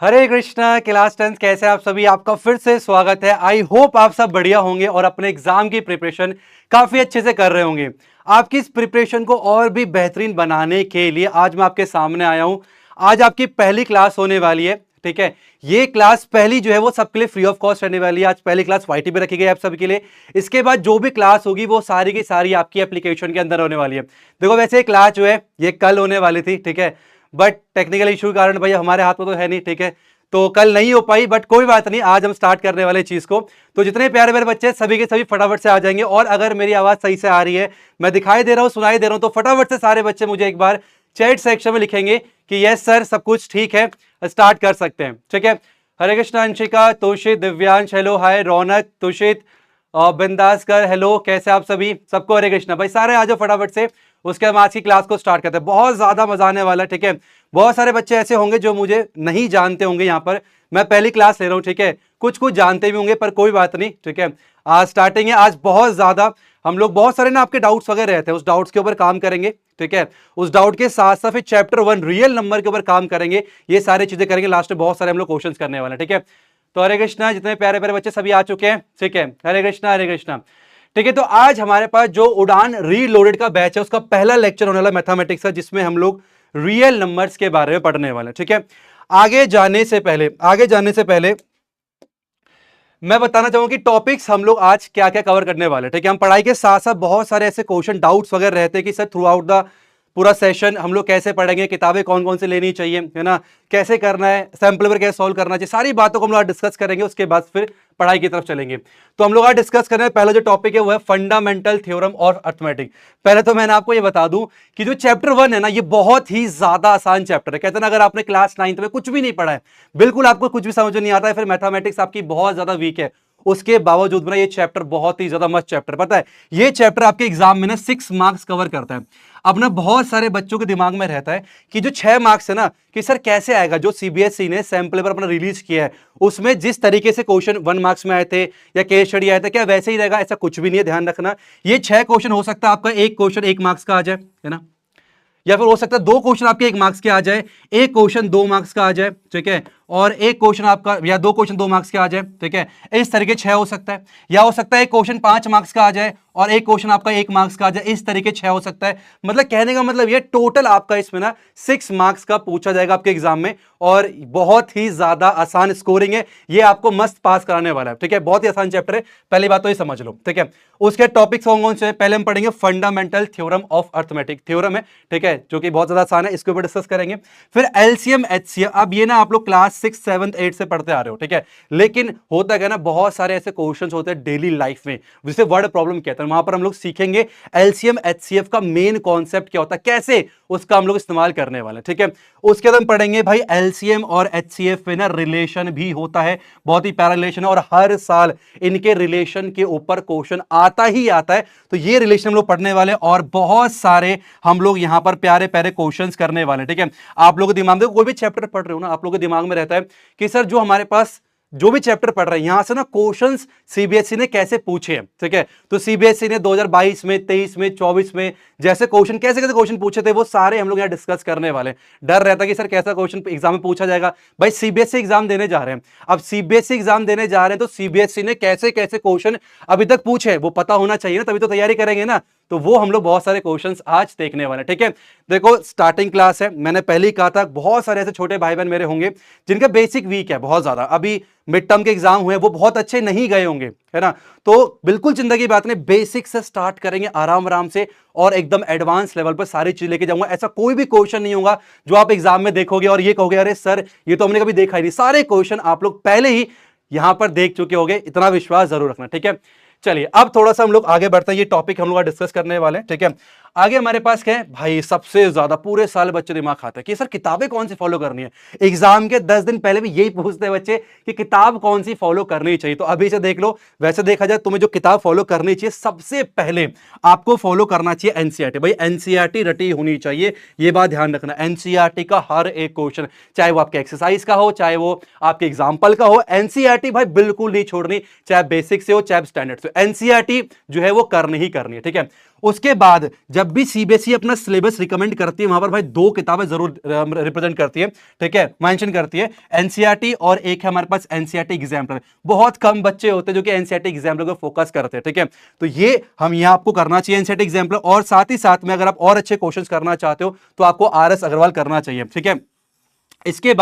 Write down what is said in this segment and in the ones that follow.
हरे Krishna class 10 कैसे आप सभी। आपका फिर से स्वागत है। आई होप आप सब बढ़िया होंगे और अपने एग्जाम की प्रिपरेशन काफी अच्छे से कर रहे होंगे। आपकी इस प्रिपरेशन को और भी बेहतरीन बनाने के लिए आज मैं आपके सामने आया हूं। आज आपकी पहली क्लास होने वाली है, ठीक है। ये क्लास पहली जो है वो सबके लिए फ्री ऑफ कॉस्ट रहने वाली है। आज पहली क्लास वाईटी पे रखी गई आप सबके लिए। इसके बाद जो भी क्लास होगी वो सारी की सारी आपकी एप्लीकेशन के अंदर होने वाली है। देखो वैसे क्लास जो है ये कल होने वाली थी, ठीक है, बट टेक्निकल इशू के कारण भाई हमारे हाथ में तो है नहीं, ठीक है, तो कल नहीं हो पाई। बट कोई बात नहीं, आज हम स्टार्ट करने वाले चीज को। तो जितने प्यारे प्यारे बच्चे सभी के सभी फटाफट से आ जाएंगे। और अगर मेरी आवाज सही से आ रही है, मैं दिखाई दे रहा हूं, सुनाई दे रहा हूं, तो फटाफट से सारे बच्चे मुझे एक बार चैट सेक्शन में लिखेंगे कि यस सर सब कुछ ठीक है, स्टार्ट कर सकते हैं, ठीक है। हरे कृष्ण, अंशिका, तोषित, दिव्यांश, हेलो, हाय, रौनक, तुषित, बिंदासकर, हेलो, कैसे आप सभी। सबको हरे कृष्णा भाई, सारे आ जाओ फटाफट से। उसके बाद आज की क्लास को स्टार्ट करते हैं। बहुत ज्यादा मजा आने वाला है, ठीक है। बहुत सारे बच्चे ऐसे होंगे जो मुझे नहीं जानते होंगे। यहाँ पर मैं पहली क्लास ले रहा हूँ, ठीक है। कुछ कुछ जानते भी होंगे पर कोई बात नहीं, ठीक है। आज स्टार्टिंग है। आज बहुत ज्यादा हम लोग बहुत सारे ना आपके डाउट्स वगैरह रहते हैं, उस डाउट्स के ऊपर काम करेंगे, ठीक है। उस डाउट के साथ साथ फिर चैप्टर 1 रियल नंबर के ऊपर काम करेंगे। ये सारी चीजें करेंगे। लास्ट में बहुत सारे हम लोग क्वेश्चन करने वाले हैं, ठीक है। तो हरे कृष्णा, जितने प्यारे प्यारे बच्चे सभी आ चुके हैं, ठीक है। हरे कृष्णा हरे कृष्णा, ठीक है। तो आज हमारे पास जो उड़ान रीलोडेड का बैच है उसका पहला लेक्चर होने वाला मैथमेटिक्स का, जिसमें हम लोग रियल नंबर्स के बारे में पढ़ने वाले हैं, ठीक है। आगे जाने से पहले मैं बताना चाहूंगा कि टॉपिक्स हम लोग आज क्या क्या कवर करने वाले हैं, ठीक है। हम पढ़ाई के साथ साथ बहुत सारे ऐसे क्वेश्चन डाउट्स वगैरह रहते हैं कि सर थ्रू आउट द पूरा सेशन हम लोग कैसे पढ़ेंगे, किताबें कौन कौन से लेनी चाहिए, है ना, कैसे करना है, सैंपल पर कैसे सॉल्व करना चाहिए, सारी बातों को हम लोग आज डिस्कस करेंगे। उसके बाद फिर पढ़ाई की तरफ चलेंगे। तो हम लोग आज डिस्कस कर रहे हैं, पहला जो टॉपिक है वो है फंडामेंटल थ्योरम और अर्थमेटिक। पहले तो मैंने आपको ये बता दूं कि जो चैप्टर 1 है ना, ये बहुत ही ज्यादा आसान चैप्टर है। कहते हैं ना, अगर आपने क्लास 9th में कुछ भी नहीं पढ़ा है, बिल्कुल आपको कुछ भी समझ नहीं आता है, फिर मैथमेटिक्स आपकी बहुत ज्यादा वीक है, उसके बावजूद में ये चैप्टर बहुत ही ज्यादा मस्त चैप्टर। पता है ये चैप्टर आपके एग्जाम में ना 6 मार्क्स कवर करता है। अब ना बहुत सारे बच्चों के दिमाग में रहता है कि जो 6 मार्क्स है ना, कि सर कैसे आएगा। जो सीबीएसई ने सैंपल पेपर अपना रिलीज किया है उसमें जिस तरीके से क्वेश्चन 1 मार्क्स में आए थे या केस स्टडी आए थे, क्या वैसे ही रहेगा? ऐसा कुछ भी नहीं है, ध्यान रखना। ये 6 क्वेश्चन हो सकता है आपका एक क्वेश्चन 1 मार्क्स का आ जाए, है ना, या फिर हो सकता है 2 क्वेश्चन आपके 1 मार्क्स के आ जाए, एक क्वेश्चन 2 मार्क्स का आ जाए, ठीक है, और एक क्वेश्चन आपका या 2 क्वेश्चन 2 मार्क्स के आ जाए, ठीक है। इस तरीके 6 हो सकता है, या हो सकता है एक क्वेश्चन 5 मार्क्स का आ जाए और एक क्वेश्चन आपका 1 मार्क्स का आ जाए। इस तरीके 6 हो सकता है। मतलब कहने का मतलब ये टोटल आपका इसमें ना 6 मार्क्स का पूछा जाएगा आपके एग्जाम में, और बहुत ही ज्यादा आसान स्कोरिंग है। ये आपको मस्त पास कराने वाला है, ठीक है। बहुत ही आसान चैप्टर है, पहली बात तो ये समझ लो, ठीक है। उसके टॉपिक्स कौन से? पहले हम पढ़ेंगे fundamental theorem of arithmetic, theorem है, ठीक है, जो कि बहुत ज्यादा आसान है, इसके ऊपर डिस्कस करेंगे। फिर एलसीएम एचसीएफ। अब ये ना आप लोग क्लास 6 7 8 से पढ़ते आ रहे हो, ठीक है, लेकिन होता क्या ना, बहुत सारे ऐसे क्वेश्चंस होते हैं डेली लाइफ में जिसे वर्ड प्रॉब्लम कहते हैं। वहां पर हम लोग सीखेंगे एलसीएम एचसीएफ का मेन कॉन्सेप्ट क्या होता है, कैसे उसका हम लोग इस्तेमाल करने वाले हैं, ठीक है। उसके बाद हम पढ़ेंगे भाई एलसीएम और एचसीएफ में ना रिलेशन भी होता है, बहुत ही प्यारा रिलेशन है, और हर साल इनके रिलेशन के ऊपर क्वेश्चन आता ही आता है। तो ये रिलेशन हम लोग पढ़ने वाले, और बहुत सारे हम लोग यहां पर प्यारे प्यारे क्वेश्चंस करने वाले, ठीक है। आप लोगों के दिमाग में कोई भी चैप्टर पढ़ रहे हो ना, आप लोगों के दिमाग में रहता है कि सर जो हमारे पास जो भी चैप्टर पढ़ रहे हैं यहां से ना क्वेश्चंस सीबीएसई ने कैसे पूछे हैं, ठीक है। तो सीबीएसई ने 2022 में, 23 में, 24 में जैसे क्वेश्चन कैसे कैसे क्वेश्चन पूछे थे वो सारे हम लोग यहां डिस्कस करने वाले हैं। डर रहता है कि सर कैसा क्वेश्चन एग्जाम में पूछा जाएगा। भाई सीबीएसई एग्जाम देने जा रहे हैं, अब सीबीएसई एग्जाम देने जा रहे हैं तो सीबीएसई ने कैसे कैसे क्वेश्चन अभी तक पूछे वो पता होना चाहिए ना, तभी तो तैयारी करेंगे ना। तो वो हम लोग बहुत सारे क्वेश्चंस आज देखने वाले हैं, ठीक है। देखो स्टार्टिंग क्लास है, मैंने पहले ही कहा था बहुत सारे ऐसे छोटे भाई बहन मेरे होंगे जिनका बेसिक वीक है बहुत ज्यादा, अभी मिड टर्म के एग्जाम हुए वो बहुत अच्छे नहीं गए होंगे, है ना। तो बिल्कुल चिंता की बात नहीं, बेसिक से स्टार्ट करेंगे आराम आराम से, और एकदम एडवांस लेवल पर सारी चीज लेके जाऊंगा। ऐसा कोई भी क्वेश्चन नहीं होगा जो आप एग्जाम में देखोगे और ये कहोगे अरे सर ये तो हमने कभी देखा ही नहीं। सारे क्वेश्चन आप लोग पहले ही यहां पर देख चुके होंगे, इतना विश्वास जरूर रखना, ठीक है। चलिए अब थोड़ा सा हम लोग आगे बढ़ते हैं, ये टॉपिक हम लोग डिस्कस करने वाले हैं, ठीक है। आगे हमारे पास क्या है भाई, सबसे ज्यादा पूरे साल बच्चे दिमाग खाते हैं कि सर किताबें कौन सी फॉलो करनी है। एग्जाम के 10 दिन पहले भी यही पूछते हैं बच्चे कि किताब कौन सी फॉलो करनी चाहिए। तो अभी से देख लो, वैसे देखा जाए तुम्हें जो किताब फॉलो करनी चाहिए सबसे पहले आपको फॉलो करना चाहिए एनसीईआरटी। भाई एनसीईआरटी रटी होनी चाहिए, ये बात ध्यान रखना। एनसीईआरटी का हर एक क्वेश्चन, चाहे वो आपके एक्सरसाइज का हो, चाहे वो आपके एग्जाम्पल का हो, एनसीईआरटी भाई बिल्कुल नहीं छोड़नी, चाहे बेसिक से हो चाहे स्टैंडर्ड से। एनसीईआरटी जो है वो करनी ही करनी है, ठीक है। उसके बाद जब जब भी सीबीएसई अपना सिलेबस रिकमेंड करती है वहां पर भाई दो किताबें जरूर रिप्रेजेंट करती है, ठीक है, मेंशन करती है, एनसीईआरटी और एक है हमारे पास एनसीईआरटी एग्जाम्पलर। बहुत कम बच्चे होते हैं जो कि एनसीईआरटी एग्जाम्पलर को फोकस करते हैं, ठीक है। तो ये हम यहां आपको करना चाहिए एनसीईआरटी एग्जाम्पलर, और साथ ही साथ में अगर आप और अच्छे क्वेश्चन करना चाहते हो तो आपको आरएस अग्रवाल करना चाहिए, ठीक है। इसके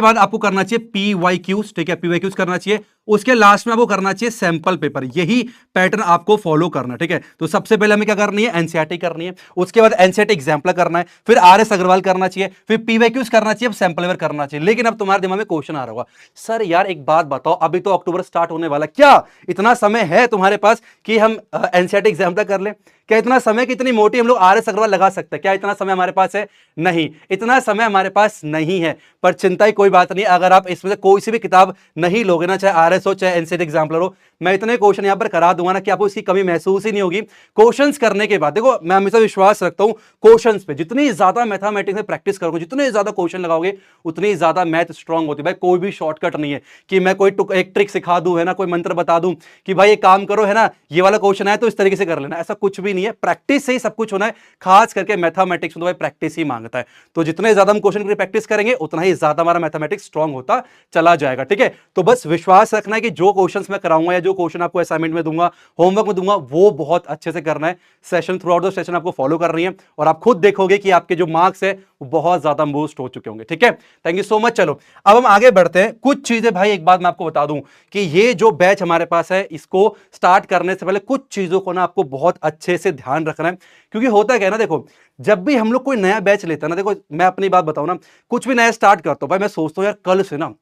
बाद आपको करना चाहिए पीवाईक्यूज, ठीक है, पीवाईक्यूज करना चाहिए। उसके लास्ट में आपको करना चाहिए सैंपल पेपर। यही पैटर्न आपको फॉलो करना, ठीक है। तो सबसे पहले हमें क्या करनी है, एनसीईआरटी करनी है, उसके बाद एनसीईआरटी एग्जाम्पलर करना है, फिर आरएस अग्रवाल करना चाहिए, फिर पीवाईक्यूज करना चाहिए, सैंपल पेपर करना चाहिए। लेकिन अब तुम्हारे दिमाग में क्वेश्चन आ रहा होगा, सर यार एक बात बताओ, अभी तो अक्टूबर स्टार्ट होने वाला, क्या इतना समय है तुम्हारे पास कि हम एनसीईआरटी एग्जाम्पलर कर लें? क्या इतना समय कि इतनी मोटी हम लोग आरएस अग्रवाल लगा सकते हैं? क्या इतना समय हमारे पास है? नहीं, इतना समय हमारे पास नहीं है। पर चिंता की कोई बात नहीं, अगर आप इसमें से कोई सी भी किताब नहीं लोगे ना, चाहे आरएस हो चाहे एनसीईआरटी एग्जाम्पलर हो, मैं इतने क्वेश्चन यहां पर करा दूंगा ना कि आपको इसकी कमी महसूस ही नहीं होगी। क्वेश्चंस करने के बाद देखो, मैं हमेशा विश्वास रखता हूं क्वेश्चंस पे। जितनी ज्यादा मैथमेटिक्स में प्रैक्टिस करोगे, जितने ज्यादा क्वेश्चन लगाओगे, उतनी ज्यादा मैथ स्ट्रांग होती है। भाई कोई भी शॉर्टकट नहीं है कि मैं कोई एक ट्रिक सिखा दूं, है ना, कोई मंत्र बता दूं कि भाई एक काम करो, है ना, ये वाला क्वेश्चन है तो इस तरीके से कर लेना, ऐसा कुछ भी नहीं है। प्रैक्टिस से ही सब कुछ होना है। खास करके मैथमेटिक्स में तो भाई प्रैक्टिस ही मांगता है। तो जितने ज्यादा हम क्वेश्चन की प्रैक्टिस करेंगे उतना ही ज्यादा हमारा मैथमेटिक्स स्ट्रांग होता चला जाएगा, ठीक है। तो बस विश्वास रखना है कि जो क्वेश्चंस मैं कराऊंगा या जो क्वेश्चन आपको असाइनमेंट में दूंगा, होमवर्क में दूंगा, वो बहुत अच्छे से करना है। Session through out the session आपको फॉलो कर रही है और आप खुद देखोगे कि आपके जो मार्क्स है वो बहुत ज्यादा बूस्ट हो चुके होंगे, ठीक है। Thank you so much. चलो अब हम आगे बढ़ते हैं। कुछ चीजें भाई, एक बात मैं आपको बता दूं कि ये जो बैच हमारे पास है, इसको स्टार्ट करने से पहले कुछ चीजों को ना आपको बहुत अच्छे से ध्यान रखना है। क्योंकि होता क्या है ना, देखो, जब भी हम लोग कोई नया बैच लेते हैं ना, देखो मैं अपनी बात बताऊं ना, कुछ भी नया स्टार्ट करता हूं भाई, मैं सोचता हूं यार कल से ना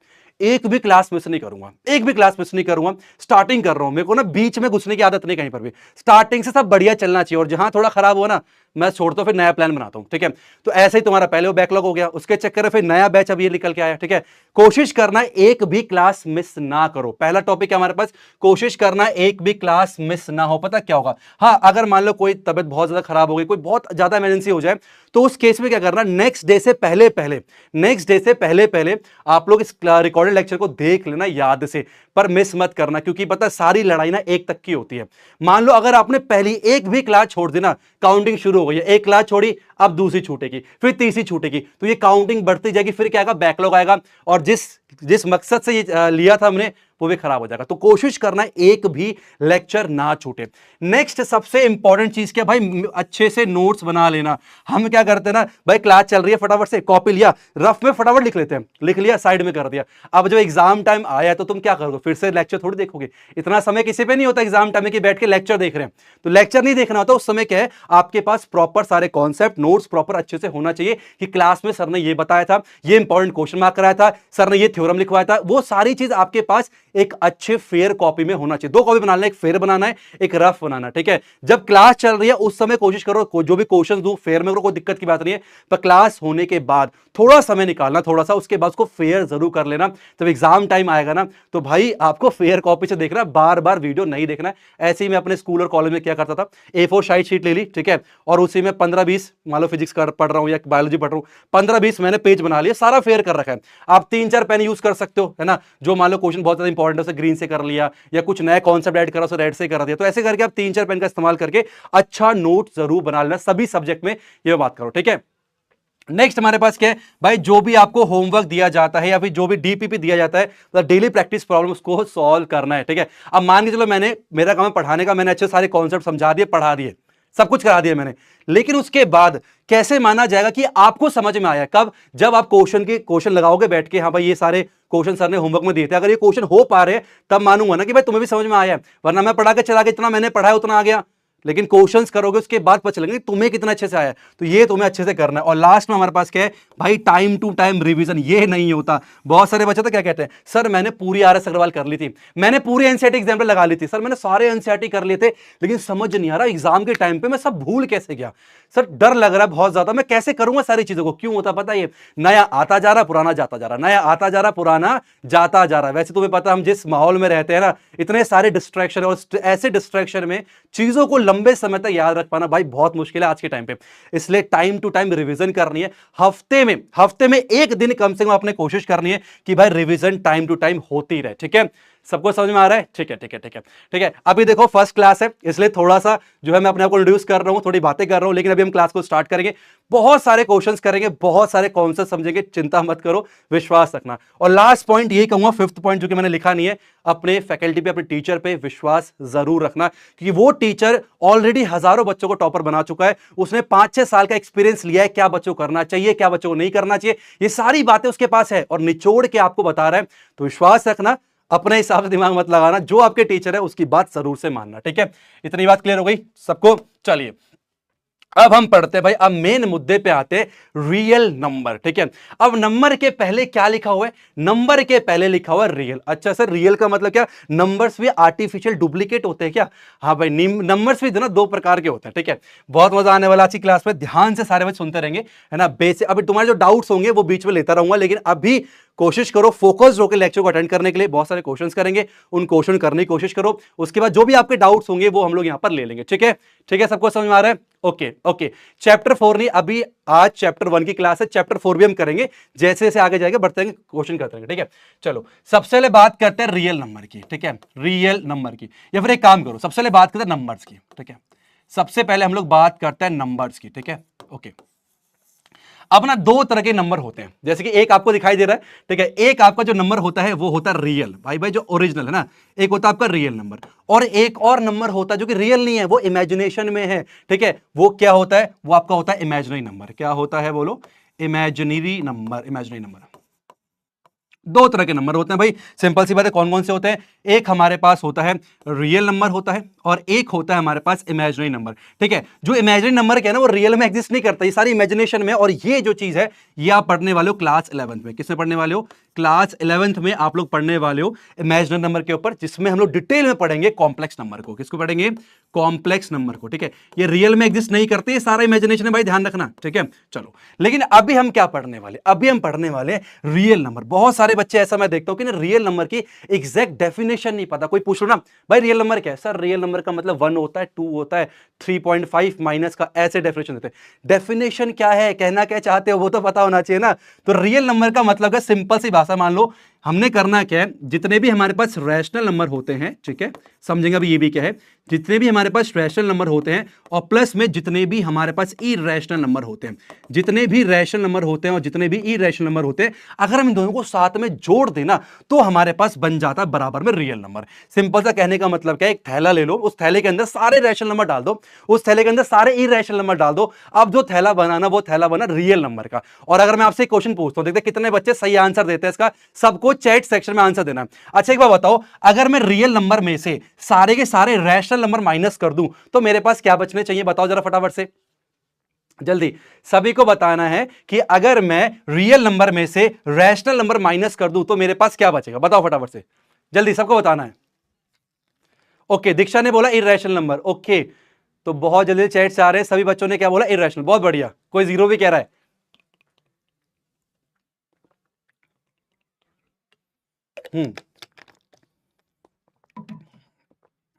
एक भी क्लास मिस नहीं करूंगा, एक भी क्लास मिस नहीं करूंगा। स्टार्टिंग कर रहा हूं, मेरे को ना बीच में घुसने की आदत नहीं कहीं पर भी। स्टार्टिंग से सब बढ़िया चलना चाहिए, और जहां थोड़ा खराब हुआ ना मैं छोड़ता हूं, फिर नया प्लान बनाता हूं, ठीक है। तो ऐसे ही तुम्हारा पहले वो बैकलॉग हो गया, उसके चक्कर में फिर नया बैच अब ये निकल के आया, ठीक है। कोशिश करना एक भी क्लास मिस ना करो। पहला टॉपिक है हमारे पास, कोशिश करना एक भी क्लास मिस ना हो। पता क्या होगा, हाँ, अगर मान लो कोई तबियत बहुत ज्यादा खराब हो गई, कोई बहुत ज्यादा इमरजेंसी हो जाए, तो उस केस में क्या करना, नेक्स्ट डे से पहले आप लोग इस रिकॉर्डेड लेक्चर को देख लेना याद से, पर मिस मत करना। क्योंकि पता सारी लड़ाई ना एक तक की होती है। मान लो अगर आपने पहली एक भी क्लास छोड़ दी ना, काउंटिंग शुरू हो गई है, एक क्लास छोड़ी, अब दूसरी छूटेगी, फिर तीसरी छूटेगी, तो ये काउंटिंग बढ़ती जाएगी, फिर क्या आएगा, बैकलॉग आएगा, और जिस मकसद से ये लिया था हमने वो भी खराब हो जाएगा। तो कोशिश करना एक भी लेक्चर ना छूटे। नेक्स्ट सबसे इंपॉर्टेंट चीज क्या भाई, अच्छे से नोट्स बना लेना। हम क्या करते हैं ना भाई, क्लास चल रही है, फटाफट से कॉपी लिया, रफ में फटाफट लिख लेते हैं, लिख लिया, साइड में कर दिया। अब जब एग्जाम टाइम आया तो तुम क्या करोगे, फिर से लेक्चर थोड़ी देखोगे। इतना समय किसी पे नहीं होता एग्जाम टाइम में कि बैठ के लेक्चर देख रहे हैं। तो लेक्चर नहीं देखना होता, उस समय क्या है, आपके पास प्रॉपर सारे कॉन्सेप्ट नोट्स प्रॉपर अच्छे से होना चाहिए कि क्लास में सर ने ये बताया था, ये इंपॉर्टेंट क्वेश्चन मार्क कराया था, सर ने ये थ्योरम लिखवाया था, वो सारी चीज आपके पास एक अच्छे फेयर कॉपी में होना चाहिए। दो कॉपी बनाना, एक फेयर बनाना है, एक रफ बनाना है, ठीक है। जब क्लास चल रही है उस समय कोशिश करो जो भी क्वेश्चन दूं फेयर में करो, कोई दिक्कत की बात नहीं है। पर क्लास होने के बाद थोड़ा समय निकालना, थोड़ा सा, उसके बाद उसको फेयर जरूर कर लेना। जब एग्जाम टाइम आएगा ना तो भाई आपको फेयर कॉपी से देखना, बार बार वीडियो नहीं देखना है। ऐसे ही मैं अपने स्कूल और कॉलेज में क्या करता था, A4 साइज शीट ले ली, ठीक है, और उसी में 15-20, मान लो फिजिक्स पढ़ रहा हूं या बायोलॉजी पढ़ रहा हूं, 15-20 मैंने पेज बना लिया, सारा फेयर कर रखा है। आप 3-4 पेन यूज कर सकते हो, है ना। जो मान लो क्वेश्चन बहुत ज्यादा इंपॉर्टेंट है उसे ग्रीन से कर लिया, या कुछ नया कॉन्सेप्ट ऐड करा उसे रेड से कर दिया। तो ऐसे करके आप 3-4 पेन का इस्तेमाल करके अच्छा नोट जरूर बना लेना, सभी सब्जेक्ट में ये बात करो, ठीक है। नेक्स्ट हमारे पास क्या है भाई, जो भी आपको होमवर्क दिया जाता है या फिर जो भी डीपीपी दिया जाता है, तो डेली प्रैक्टिस प्रॉब्लम उसको सॉल्व करना है, ठीक है। अब मान के चलो मेरा काम है पढ़ाने का, मैंने अच्छे सारे कॉन्सेप्ट समझा दिए, पढ़ा दिए, सब कुछ करा दिया मैंने, लेकिन उसके बाद कैसे माना जाएगा कि आपको समझ में आया? कब? जब आप क्वेश्चन लगाओगे बैठ के, हाँ भाई ये सारे क्वेश्चन सर ने होमवर्क में दिए थे, अगर ये क्वेश्चन हो पा रहे तब मानूंगा ना कि भाई तुम्हें भी समझ में आया है। वरना मैं पढ़ा के चला गया, इतना मैंने पढ़ा है उतना आ गया, लेकिन क्वेश्चंस करोगे उसके बाद पता चलेगा तुम्हें कितना अच्छे से आया। तो ये तुम्हें अच्छे से करना है। और लास्ट में हमारे पास क्या है भाई, टाइम टू टाइम रिवीजन। ये नहीं होता, बहुत सारे बच्चे तो क्या कहते हैं, सर मैंने पूरी आरएस अग्रवाल कर ली थी, मैंने पूरी एनसीईआरटी एग्जाम लगा ली थी, सर मैंने सारे एनसीईआरटी कर लिए थे, लेकिन समझ नहीं आ रहा एग्जाम के टाइम पे मैं सब भूल कैसे गया, सर डर लग रहा है बहुत ज्यादा, मैं कैसे करूंगा सारी चीजों को। क्यों होता पता, ये नया आता जा रहा, पुराना जाता जा रहा, नया आता जा रहा, पुराना जाता जा रहा। वैसे तुम्हें पता हम जिस माहौल में रहते हैं ना, इतने सारे डिस्ट्रैक्शन, और ऐसे डिस्ट्रैक्शन में चीजों को लंबे समय तक याद रख पाना भाई बहुत मुश्किल है आज के टाइम पे। इसलिए टाइम टू टाइम रिवीजन करनी है। हफ्ते में एक दिन कम से कम आपने कोशिश करनी है कि भाई रिवीजन टाइम टू टाइम होती रहे, ठीक है। सबको समझ में आ रहा है? ठीक है ठीक है ठीक है ठीक है। अभी देखो फर्स्ट क्लास है, इसलिए थोड़ा सा जो है मैं अपने आप को इंट्रोड्यूस कर रहा हूं, थोड़ी बातें कर रहा हूं, लेकिन अभी हम क्लास को स्टार्ट करेंगे। बहुत सारे क्वेश्चंस करेंगे, बहुत सारे कॉन्सेप्ट समझेंगे, चिंता मत करो, विश्वास रखना। और लास्ट पॉइंट यही कहूंगा, फिफ्थ पॉइंट जो कि मैंने लिखा नहीं है, अपने फैकल्टी पे, अपने टीचर पे विश्वास जरूर रखना, क्योंकि वो टीचर ऑलरेडी हजारों बच्चों को टॉपर बना चुका है। उसने 5-6 साल का एक्सपीरियंस लिया है, क्या बच्चों को करना चाहिए, क्या बच्चों को नहीं करना चाहिए, ये सारी बातें उसके पास है और निचोड़ के आपको बता रहा है। तो विश्वास रखना, अपने हिसाब से दिमाग मत लगाना, जो आपके टीचर है उसकी बात जरूर से मानना। ठीक है, इतनी बात क्लियर हो गई सबको? चलिए अब हम पढ़ते हैं भाई, अब मेन मुद्दे पे आते हैं, रियल नंबर। ठीक है, अब नंबर के पहले क्या लिखा हुआ है? नंबर के पहले लिखा हुआ है रियल। अच्छा सर, रियल का मतलब क्या? नंबर्स भी आर्टिफिशियल डुप्लीकेट होते हैं क्या? हाँ भाई, नंबर्स भी ना 2 प्रकार के होते हैं। ठीक है, बहुत मजा आने वाला आज की क्लास में, ध्यान से सारे बच्चे सुनते रहेंगे, है ना। बेसिक अभी तुम्हारे जो डाउट्स होंगे वो बीच में लेता रहूंगा, लेकिन अभी कोशिश करो फोकस्ड होकर लेक्चर को अटेंड करने के लिए। बहुत सारे क्वेश्चंस करेंगे, उन क्वेश्चन करने की कोशिश करो, उसके बाद जो भी आपके डाउट्स होंगे वो हम लोग यहां पर ले लेंगे। ठीक है ठीक है, सबको समझ में आ रहा है? Okay okay. चैप्टर 4 नहीं, अभी आज चैप्टर 1 की क्लास है, चैप्टर 4 भी हम करेंगे, जैसे जैसे आगे जाएंगे बढ़ते हैं क्वेश्चन करते रहेंगे। ठीक है, चलो सबसे पहले बात करते हैं रियल नंबर की। ठीक है, रियल नंबर की, या फिर एक काम करो, सबसे पहले बात करते हैं नंबर्स की। ठीक है, सबसे पहले हम लोग बात करते हैं नंबर्स की। ठीक है, ओके। अब ना 2 तरह के नंबर होते हैं, जैसे कि एक आपको दिखाई दे रहा है। ठीक है, एक आपका जो नंबर होता है वो होता है रियल, भाई भाई जो ओरिजिनल है ना, एक होता है आपका रियल नंबर। और एक और नंबर होता है जो कि रियल नहीं है, वो इमेजिनेशन में है। ठीक है, वो क्या होता है? वो आपका होता है इमेजिनरी नंबर। क्या होता है बोलो? Imaginary number. इमेजिनरी नंबर 2 तरह के नंबर होते हैं भाई, सिंपल सी बात है। कौन कौन से होते हैं? एक हमारे पास होता है रियल नंबर होता है, और एक होता है हमारे पास इमेजिनरी नंबर। ठीक है, जो इमेजिनरी नंबर क्या है ना, वो रियल में एग्जिस्ट नहीं करता, ये सारी इमेजिनेशन में। और ये जो चीज है ये आप पढ़ने वाले हो क्लास 11th में। किसमें पढ़ने वाले हो? क्लास 11th में आप लोग पढ़ने वाले हो इमेजिनरी नंबर के ऊपर, जिसमें हम लोग डिटेल में पढ़ेंगे कॉम्प्लेक्स नंबर को। किसको पढ़ेंगे? कॉम्प्लेक्स नंबर को। ठीक है, ये रियल में एग्जिस्ट नहीं करते, ये सारा इमेजिनेशन है भाई, ध्यान रखना। ठीक है, चलो, लेकिन अभी हम क्या पढ़ने वाले? अभी हम पढ़ने वाले रियल नंबर। बहुत सारे बच्चे ऐसा मैं देखता हूं कि ना रियल नंबर की एग्जैक्ट डेफिनेशन नहीं पता। कोई पूछ लो ना भाई रियल नंबर क्या है? सर रियल नंबर का मतलब 1 होता है, 2 होता है, 3.5 माइनस का, ऐसे डेफिनेशन देते हैं। डेफिनेशन क्या है, कहना क्या चाहते हो, वो तो पता होना चाहिए ना। तो रियल नंबर का मतलब है, सिंपल सी भाषा मान लो, हमने करना क्या है, जितने भी हमारे पास रैशनल नंबर होते हैं, ठीक है, समझेंगे अभी ये भी क्या है, जितने भी हमारे पास रैशनल नंबर होते हैं और प्लस में जितने भी हमारे पास इरेशनल नंबर होते हैं, जितने भी रैशनल नंबर होते हैं और जितने भी इरेशनल नंबर होते हैं, अगर हम इन दोनों को साथ में जोड़ देना तो हमारे पास बन जाता है बराबर में रियल नंबर। सिंपल सा कहने का मतलब क्या है, एक थैला ले लो, उस थैले के अंदर सारे रैशनल नंबर डाल दो, उस थैले के अंदर सारे इरेशनल नंबर डाल दो, अब जो थैला बनाना वो थैला बना रियल नंबर का। और अगर मैं आपसे एक क्वेश्चन पूछता हूं, देखते कितने बच्चे सही आंसर देते हैं इसका, सबको चैट सेक्शन में आंसर देना। अच्छा एक बार बताओ, अगर मैं रियल नंबर में से सारे के सारे रैशनल नंबर माइनस कर दूं तो मेरे पास क्या बचने चाहिए? बताओ जरा फटाफट से, जल्दी सभी को बताना है कि अगर मैं रियल नंबर में से रैशनल नंबर माइनस कर दूं तो मेरे पास क्या बचेगा? बताओ फटाफट से, जल्दी सबको बताना है। ओके, दीक्षा ने बोला इरेशनल नंबर। ओके, तो बहुत जल्दी चैट से आ रहे हैं, सभी बच्चों ने क्या बोला? इरेशनल। बहुत बढ़िया, कोई जीरो भी कह रहा है।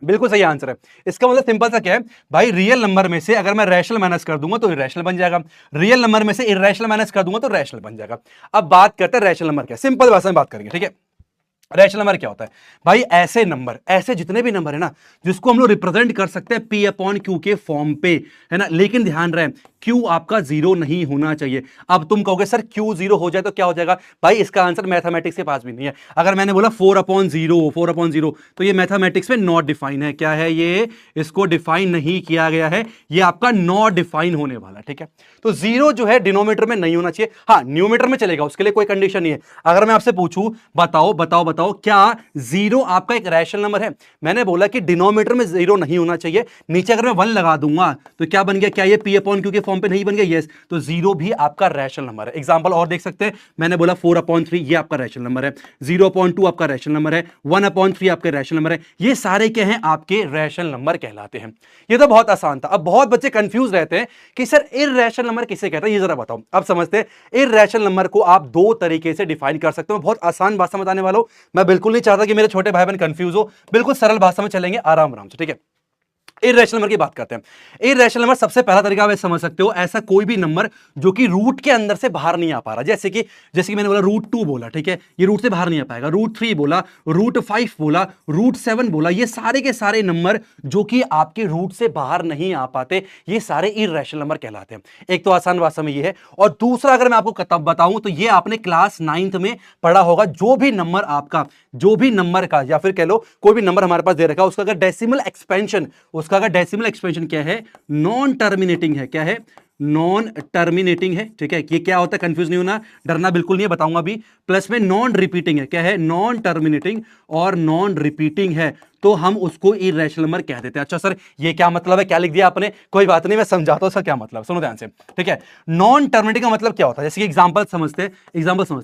बिल्कुल सही आंसर है। इसका मतलब सिंपल सा क्या है भाई, रियल नंबर में से अगर मैं रैशनल माइनस कर दूंगा तो इरेशनल बन जाएगा, रियल नंबर में से इरेशनल माइनस कर दूंगा तो रैशनल बन जाएगा। अब बात करते हैं रैशनल नंबर क्या, सिंपल भाषा में बात करेंगे। ठीक है, रैशनल नंबर क्या होता है भाई? ऐसे नंबर, ऐसे जितने भी नंबर है ना जिसको हम लोग रिप्रेजेंट कर सकते हैं P अपॉन क्यू के फॉर्म पे, है ना। लेकिन ध्यान रहे क्यू आपका 0 नहीं होना चाहिए। अब तुम कहोगे सर क्यू 0 हो जाए तो क्या हो जाएगा? भाई इसका आंसर मैथमेटिक्स के पास भी नहीं है। अगर मैंने बोला 4/0 तो ये मैथमेटिक्स में नॉट डिफाइन है। क्या है ये? इसको डिफाइन नहीं किया गया है, ये आपका नॉट डिफाइन होने वाला। ठीक है, तो 0 जो है डिनोमीटर में नहीं होना चाहिए, हाँ न्यूमेटर में चलेगा, उसके लिए कोई कंडीशन नहीं है। अगर मैं आपसे पूछूं बताओ बताओ बताओ, क्या 0 आपका एक रैशनल नंबर है? मैंने बोला कि डिनोमीटर में 0 नहीं होना चाहिए, नीचे अगर मैं 1 लगा दूंगा तो क्या बन गया? क्या ये P अपॉन क्यू के फॉर्म पे नहीं बन गया? यस, तो 0 भी आपका रैशनल नंबर है। एग्जांपल और देख सकते हैं, मैंने बोला 4/3 ये आपका रैशनल नंबर है, 0/2 आपका रैशनल नंबर है, 1/3 आपके रैशनल नंबर है। ये सारे क्या हैं? आपके रैशनल नंबर कहलाते हैं। ये तो बहुत आसान था। अब बहुत बच्चे कंफ्यूज रहते हैं कि सर इररेशनल नंबर किसे कहते हैं, ये जरा बताओ। अब समझते हैं इररेशनल नंबर को आप 2 तरीके से डिफाइन कर सकते हो। बहुत आसान भाषा में बताने वाला हूं, मैं बिल्कुल नहीं चाहता कि मेरे छोटे भाई बहन कंफ्यूज हो, बिल्कुल सरल भाषा में चलेंगे आराम आराम से। ठीक है, इर्रेशनल नंबर की बात करते हैं। इर्रेशनल नंबर सबसे पहला तरीका आप समझ सकते हो, ऐसा कोई भी नंबर जो कि रूट के अंदर से बाहर नहीं आ पा रहा। जैसे कि मैंने बोला √2 बोला, ठीक है, ये रूट से बाहर नहीं आ पाएगा। √3 बोला, √5 बोला, √7 बोला, ये सारे के सारे नंबर जो कि आपके रूट से बाहर नहीं आ पाते, ये सारे इर्रेशनल नंबर कहलाते हैं। एक तो आसान भाषा में ये है, और दूसरा अगर मैं आपको बताऊं तो ये आपने क्लास 9th में पढ़ा होगा। जो भी नंबर का या फिर कह लो कोई भी नंबर हमारे पास दे रखा है, उसका अगर डेसिमल एक्सपेंशन क्या है, नॉन टर्मिनेटिंग है। क्या है? नॉन टर्मिनेटिंग है, ठीक है। ये क्या होता है, कंफ्यूज नहीं होना, डरना बिल्कुल नहीं है, बताऊंगा अभी। प्लस में नॉन रिपीटिंग है। क्या है? नॉन टर्मिनेटिंग और नॉन रिपीटिंग है, तो हम उसको इर्रेशनल नंबर कह देते हैं। अच्छा सर, ये क्या मतलब है, क्या लिख दिया आपने? कोई बात नहीं, मैं समझाता हूं इसका क्या मतलब, सुनो ध्यान से, ठीक है। नॉन टर्मिनेटिंग का मतलब क्या होता है, जैसे कि एग्जांपल समझते हैं।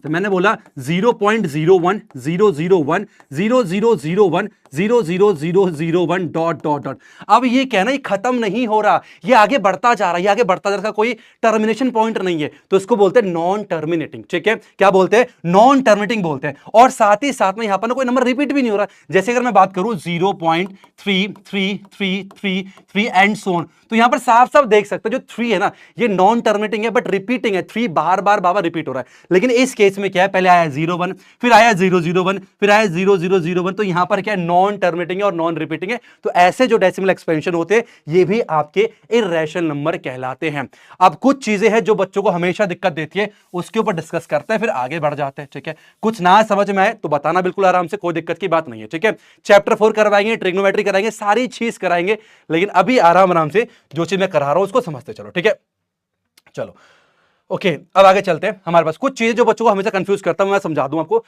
मैंने बोला 0.01 001 0001 00001 डॉट डॉट डॉट। अब ये कहना ये खत्म नहीं हो रहा, ये आगे बढ़ता जा रहा है, ये आगे बढ़ता जा रहा है, कोई टर्मिनेशन पॉइंट नहीं है, तो इसको बोलते हैं नॉन टर्मिनेटिंग, ठीक है। क्या बोलते हैं? नॉन टर्मिनेटिंग बोलते हैं। और साथ ही साथ में यहां पर ना कोई नंबर रिपीट भी नहीं हो रहा। जैसे अगर मैं बात करूं 0.3333 एंड सो ऑन, तो यहां पर साफ साफ देख सकते हैं जो 3 है ना, ये नॉन टर्मिनेटिंग है बट रिपीटिंग है। 3 बार बार बाबा रिपीट हो रहा है। लेकिन इस केस में क्या है, पहले आया 01, फिर आया 001, फिर आया 0001, तो यहां पर क्या है, नॉन टर्मिनेटिंग है और नॉन रिपीटिंग है। तो ऐसे जो डेसिमल एक्सपेंशन होते हैं, ये भी आपके इर्रेशनल नंबर कहलाते हैं। अब कुछ चीजें हैं जो बच्चों को हमेशा दिक्कत देती है, उसके ऊपर डिस्कस करते हैं, फिर आगे बढ़ जाते हैं, ठीक है। कुछ ना समझ में आए तो बताना बिल्कुल आराम से, कोई दिक्कत की बात नहीं है, ठीक है। चैप्टर 4 करवाएंगे, ट्रिग्नोमेट्री कराएंगे, सारी चीज कराएंगे, लेकिन अभी आराम आराम से जो चीज मैं करा रहा हूं उसको समझते चलो, ठीक है। चलो ओके, अब आगे चलते हैं। हमारे पास कुछ चीजें जो बच्चों को हमेशा कंफ्यूज करता हूं, मैं समझा दूं आपको।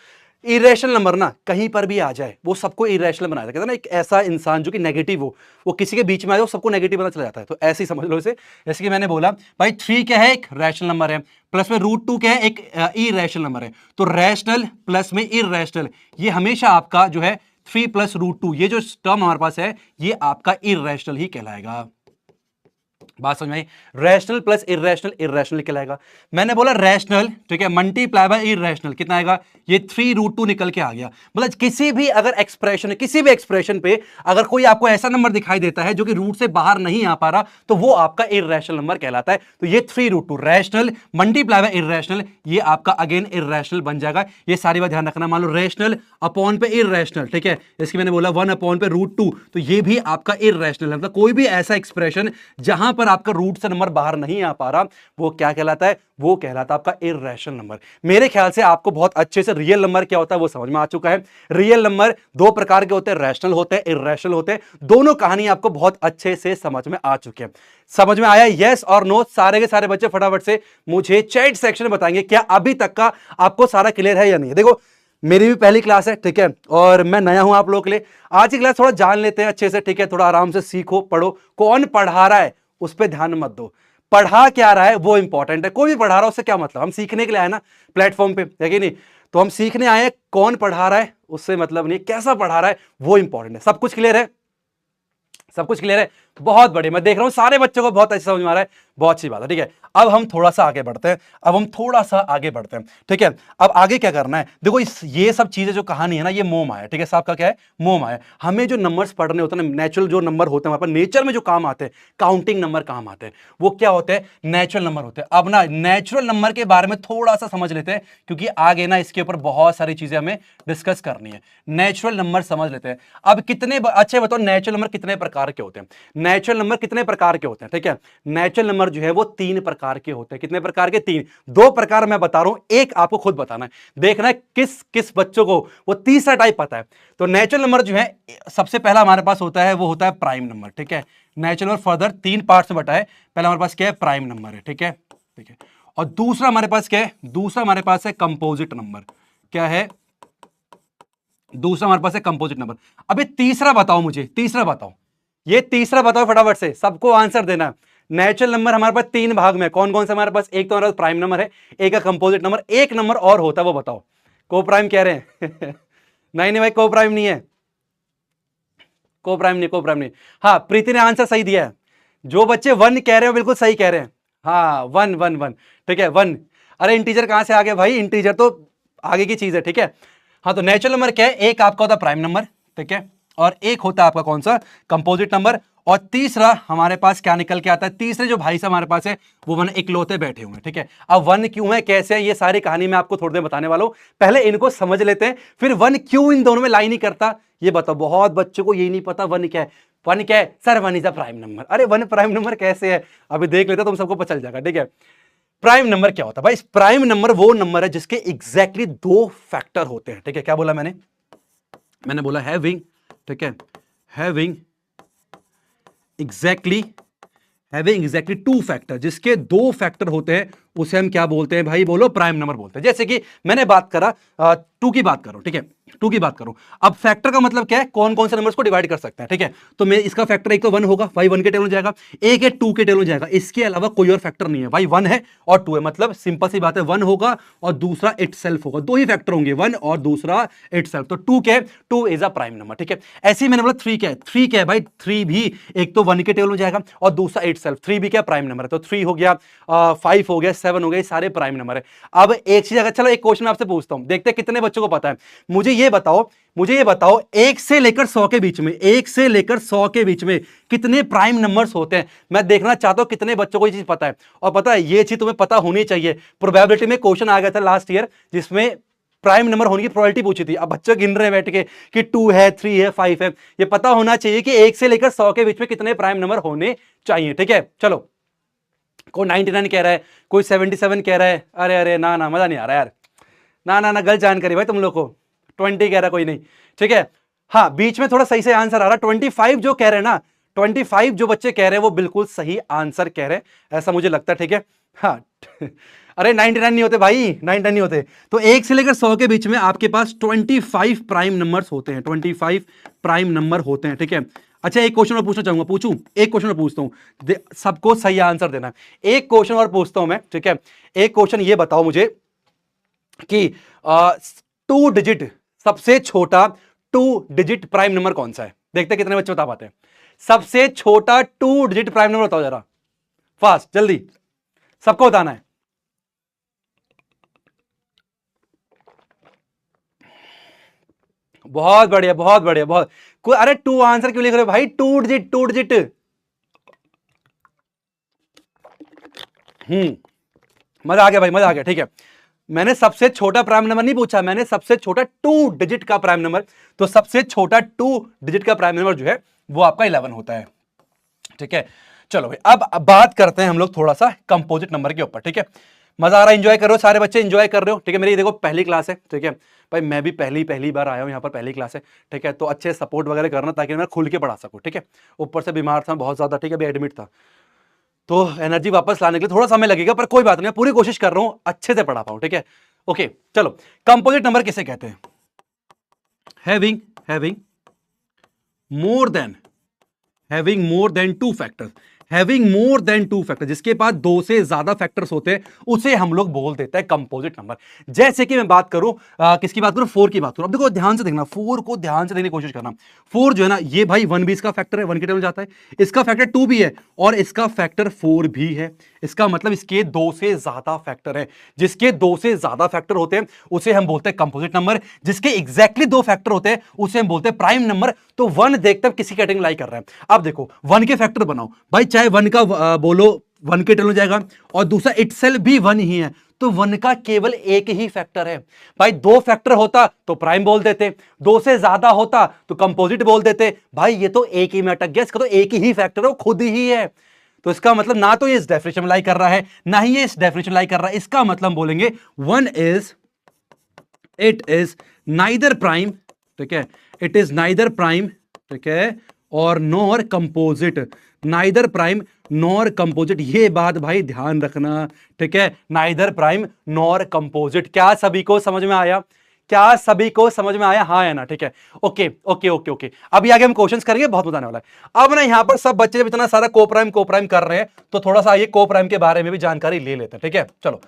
इरेशनल नंबर ना कहीं पर भी आ जाए, वो सबको इरेशनल बना देता है ना। एक ऐसा इंसान जो कि नेगेटिव हो, वो किसी के बीच में आ जाए, वो सबको नेगेटिव बना चला जाता है। तो ऐसे ही समझ लो इसे। जैसे कि मैंने बोला भाई 3 क्या है, एक रैशनल नंबर है, प्लस में √2 क्या है, एक इरेशनल नंबर है। तो रैशनल प्लस में इरेशनल, ये हमेशा आपका जो है 3 + √2, ये जो टर्म हमारे पास है, ये आपका इरेशनल ही कहलाएगा। बात समझ में आई? रैशनल प्लस इर्रेशनल, इर्रेशनल कहलाएगा। मैंने बोला रैशनल, ठीक है, मल्टीप्लाई बाय इर्रेशनल, कितना आएगा? ये 3√2 निकल के आ गया। मतलब किसी भी अगर एक्सप्रेशन, किसी भी एक्सप्रेशन पे अगर कोई आपको ऐसा नंबर दिखाई देता है जो कि रूट से बाहर नहीं आ पा रहा, तो वो आपका इर्रेशनल नंबर कहलाता है। तो ये 3√2 रैशनल मल्टीप्लाई बाय इर्रेशनल, ये आपका अगेन इर्रेशनल बन जाएगा। ये सारी बात ध्यान रखना। मान लो रैशनल अपॉन पे इर्रेशनल, ठीक है, इसकी मैंने बोला 1 अपॉन पे √2, तो ये भी आपका इर्रेशनल है। मतलब कोई भी ऐसा एक्सप्रेशन जहां पर आपका रूट से नंबर बाहर नहीं आ पा रहा, वो क्या कहलाता है? वो कहलाता है आपका इर्रेशनल नंबर। मेरे ख्याल से आपको बहुत अच्छे से रियल नंबर क्या होता है वो समझ में आ चुका है। रियल नंबर 2 प्रकार के होते हैं, रैशनल होते हैं, इर्रेशनल होते हैं। दोनों कहानी आपको बहुत अच्छे से समझ में आ चुके हैं। समझ में आया? यस और नो? सारे के सारे बच्चे फटाफट से मुझे चैट सेक्शन में बताएंगे क्या अभी तक का आपको सारा क्लियर है या नहीं। देखो मेरी भी पहली क्लास है, ठीक है, और मैं नया हूं आप लोगों के लिए। आज की क्लास थोड़ा जान लेते हैं अच्छे से, ठीक है। थोड़ा आराम से सीखो, पढ़ो। कौन पढ़ा रहा है उस पर ध्यान मत दो, पढ़ा क्या रहा है वो इंपॉर्टेंट है। कोई भी पढ़ा रहा है उससे क्या मतलब, हम सीखने के लिए आए ना प्लेटफॉर्म पे, है कि नहीं? तो हम सीखने आए हैं, कौन पढ़ा रहा है उससे मतलब नहीं, कैसा पढ़ा रहा है वो इंपॉर्टेंट है। सब कुछ क्लियर है? सब कुछ क्लियर है? बहुत बढ़िया। मैं देख रहा हूं सारे बच्चों को बहुत अच्छे समझ में आ रहा है, बहुत अच्छी बात है, ठीक है। अब हम थोड़ा सा आगे बढ़ते हैं, ठीक है। अब आगे क्या करना है, देखो ये सब चीजें जो कहानी है ना, ये मोह माया, ठीक है। साहब का क्या है? मोह माया। हमें जो नंबर्स पढ़ने होते हैं ना, नेचुरल जो नंबर होते हैं हमारे पास, नेचर में जो काम आते हैं, काउंटिंग नंबर काम आते हैं, वो क्या होते हैं? नेचुरल नंबर होते हैं। अब ना नेचुरल नंबर के बारे में थोड़ा सा समझ लेते हैं, क्योंकि आगे ना इसके ऊपर बहुत सारी चीजें हमें डिस्कस करनी है। नेचुरल नंबर समझ लेते हैं। अब कितने अच्छे बताओ, नेचुरल नंबर कितने प्रकार के होते हैं? नेचुरल नंबर कितने प्रकार के होते हैं, ठीक है। नेचुरल नंबर जो है वो 3 प्रकार के होते हैं। कितने प्रकार के? 3। 2 प्रकार मैं बता रहा हूं, एक आपको खुद बताना है, देखना है किस किस बच्चों को वो तीसरा टाइप पता है। तो नेचुरल नंबर जो है सबसे पहला हमारे पास होता है, वो होता है प्राइम नंबर, ठीक है। नेचुरल नंबर फर्दर 3 पार्ट्स में बटा है। पहला हमारे पास क्या है? प्राइम नंबर है, ठीक है, ठीक है। और दूसरा हमारे पास क्या है? दूसरा हमारे पास है कंपोजिट नंबर। क्या है? दूसरा हमारे पास है कंपोजिट नंबर। अबे तीसरा बताओ मुझे, तीसरा बताओ, ये तीसरा बताओ फटाफट से, सबको आंसर देना। नेचुरल नंबर हमारे पास 3 भाग में, कौन कौन सा हमारे पास? एक तो हमारे पास प्राइम नंबर है, एक है कंपोजिट नंबर, एक नंबर और होता है, वो बताओ। को प्राइम कह रहे हैं नहीं नहीं भाई, को प्राइम नहीं है, को प्राइम नहीं, को प्राइम नहीं। हाँ प्रीति ने आंसर सही दिया है। जो बच्चे 1 कह रहे हो बिल्कुल सही कह रहे हैं। हाँ 1 1 1, ठीक है 1। अरे इंटीजर कहां से आ गया भाई? इंटीजर तो आगे की चीज है, ठीक है। हाँ तो नेचुरल नंबर क्या है? एक आपका होता है प्राइम नंबर, ठीक है, और एक होता है आपका कौन सा, कंपोजिट नंबर। और तीसरा हमारे पास क्या निकल के आता है, तीसरे जो भाई साहब हमारे पास है वो वन इकलौते बैठे हुए हैं, ठीक है। अब वन क्यों है, कैसे है, ये सारी कहानी मैं आपको थोड़ी देर बताने वाला हूं, पहले इनको समझ लेते हैं, फिर वन क्यों इन दोनों में लाइन नहीं करता ये बताओ। बहुत बच्चों को यही नहीं पता वन क्या है। वन क्या है sir, one is a prime number. अरे वन प्राइम नंबर कैसे है, अभी देख लेते तुम सबको पता चल जाएगा, ठीक है। प्राइम नंबर क्या होता है भाई, प्राइम नंबर वो नंबर है जिसके एग्जैक्टली दो फैक्टर होते हैं, ठीक है। क्या बोला मैंने बोला हैविंग, ठीक है, हैविंग एग्जैक्टली टू फैक्टर, जिसके दो फैक्टर होते हैं उसे हम क्या बोलते हैं भाई, बोलो, प्राइम नंबर बोलते हैं। जैसे कि मैंने बात करा टू की बात करो, ठीक है, टू की बात करो। अब फैक्टर का मतलब क्या है, कौन कौन से नंबर्स को डिवाइड कर सकते हैं, ठीक है। तो मैं इसका फैक्टर एक तो वन होगा, भाई वन के टेबल में जाएगा, एक है टू के टेबल में जाएगा, इसके अलावा कोई और फैक्टर नहीं है भाई, वन है और टू है, मतलब सिंपल सी बात है, वन होगा और दूसरा इटसेल्फ होगा, दो ही फैक्टर होंगे, वन और दूसरा इटसेल्फ। तो टू क्या है, two is a prime number, ठीक है। ऐसे ही मैंने बोला थ्री क्या है, थ्री क्या है भाई, थ्री भी एक तो वन के टेबल में जाएगा और दूसरा इटसेल्फ, थ्री भी क्या प्राइम नंबर है। तो थ्री हो गया, फाइव हो गया, सेवन हो गया, सारे प्राइम नंबर है। अब एक चीज अगर, चलो एक क्वेश्चन आपसे पूछता हूं, देखते हैं कितने बच्चों को पता है। मुझे ये बताओ एक से लेकर 100 के बीच में, एक से लेकर 100 के बीच में कितने प्राइम नंबर्स होते हैं। मैं देखना चाहता हूं कितने बच्चों को ये चीज पता है। और पता है ये चीज तुम्हें पता होनी चाहिए। प्रोबेबिलिटी में क्वेश्चन आ गया था लास्ट ईयर जिसमें प्राइम नंबर होने की प्रोबेबिलिटी पूछी थी। अब बच्चे गिन रहे हैं बैठ के कि 2 है, 3 है, 5 है। ये पता होना चाहिए कि एक से लेकर 100 के बीच में कितने प्राइम नंबर होने चाहिए, ठीक है। चलो, कोई 99 कह रहा है, कोई 77 कह रहा है, अरे अरे ना ना, मजा नहीं आ रहा यार, ना गलत जानकारी भाई तुम लोग को। 20 कह रहा कोई नहीं, ठीक है। हाँ, बीच में थोड़ा सही से आंसर आ रहा, 25 जो कह रहे हैं ना, 25 जो बच्चे कह रहे हैं वो बिल्कुल सही आंसर कह रहे हैं, ऐसा मुझे लगता है, ठीक है। हाँ अरे 99 नहीं होते भाई, 99 नहीं होते। तो एक से लेकर 100 के बीच में आपके पास 25 प्राइम नंबर्स होते हैं, 25 प्राइम नंबर होते हैं, ठीक है। अच्छा, एक क्वेश्चन और पूछना चाहूंगा, पूछूं, एक क्वेश्चन और पूछता हूं, सबको सही आंसर देना है। एक क्वेश्चन और पूछता हूं मैं, ठीक है। एक क्वेश्चन ये बताओ मुझे कि 2 डिजिट, सबसे छोटा 2 डिजिट प्राइम नंबर कौन सा है। देखते हैं कितने बच्चे बता पाते हैं। सबसे छोटा 2 डिजिट प्राइम नंबर बताओ जरा, फास्ट, जल्दी, सबको बताना है। बहुत बढ़िया, बहुत बढ़िया, बहुत। अरे 2 आंसर क्यों लिख रहे हो भाई, 2 डिजिट, 2 डिजिट। मजा आ गया भाई, मजा आ गया, ठीक है। मैंने सबसे छोटा प्राइम नंबर नहीं पूछा, मैंने सबसे छोटा 2 डिजिट का प्राइम नंबर। तो सबसे छोटा 2 डिजिट का प्राइम नंबर जो है वो आपका 11 होता है, ठीक है। चलो भाई, अब बात करते हैं हम लोग थोड़ा सा कंपोजिट नंबर के ऊपर, ठीक है। मजा आ रहा है, एंजॉय कर रहे हो सारे बच्चे, एंजॉय कर रहे हो, ठीक है। मेरी देखो पहली क्लास है, ठीक है भाई, मैं भी पहली बार आया हूं यहाँ पर, पहली क्लास है, ठीक है। तो अच्छे सपोर्ट वगैरह करना ताकि मैं खुल के पढ़ा सकूं, ठीक है। ऊपर से बीमार था बहुत ज्यादा, ठीक है, अभी एडमिट था, तो एनर्जी वापस लाने के लिए थोड़ा समय लगेगा, पर कोई बात नहीं, पूरी कोशिश कर रहा हूं अच्छे से पढ़ा पाऊं, ठीक है। ओके, चलो, कंपोजिट नंबर किसे कहते हैं, having more than 2 factors, having more than 2 factor, जिसके पास 2 से ज्यादा फैक्टर्स होते हैं उसे हम लोग बोल देते हैं कंपोजिट नंबर। जैसे कि मैं बात करूं, किसकी बात करूं, 4 की बात करूं। अब देखो ध्यान से देखना, 4 को ध्यान से देखने की कोशिश करना। 4 जो है ना, ये भाई 1 भी इसका फैक्टर है, 1 के टेबल में जाता है, इसका फैक्टर 2 भी है और इसका फैक्टर 4 भी है। इसका मतलब इसके 2 से ज्यादा फैक्टर है। जिसके 2 से ज्यादा फैक्टर होते हैं उसे हम बोलते हैं कंपोजिट नंबर, जिसके एग्जैक्टली 2 फैक्टर होते हैं उसे हम बोलते हैं प्राइम नंबर। तो 1 देखते हैं किसी कैटेगरी लाई कर रहा है। अब देखो 1 के फैक्टर बनाओ भाई, चाहे 1 का बोलो 1 के टेबल में जाएगा और दूसरा इटसेल्फ भी 1 ही है, तो 1 का केवल एक ही फैक्टर है भाई। 2 फैक्टर होता तो प्राइम बोल देते, 2 से ज्यादा होता तो कंपोजिट बोल देते। भाई ये तो एक ही में अटक गया, इसका तो एक ही फैक्टर है, वो खुद ही है। तो इसका मतलब ना तो ये इस डेफिनेशन में लाई कर रहा है, ना ही ये इस डेफिनेशन लाई कर रहा है। इसका मतलब बोलेंगे इट इज नाइदर प्राइम, ठीक है, इट इज नाइदर प्राइम, ठीक है, और nor composite, neither prime nor composite. ये बात भाई ध्यान रखना, ठीक है, नाइदर प्राइम नॉर कंपोजिट। क्या सभी को समझ में आया, क्या सभी को समझ में आया, हाँ या ना, ठीक है। ओके ओके ओके ओके, अभी आगे हम क्वेश्चंस करेंगे, बहुत मजा आने वाला है। अब ना यहाँ पर सब बच्चे जब इतना सारा को प्राइम कर रहे हैं तो थोड़ा सा ये को प्राइम के बारे में भी जानकारी ले लेते हैं, ठीक है। चलो,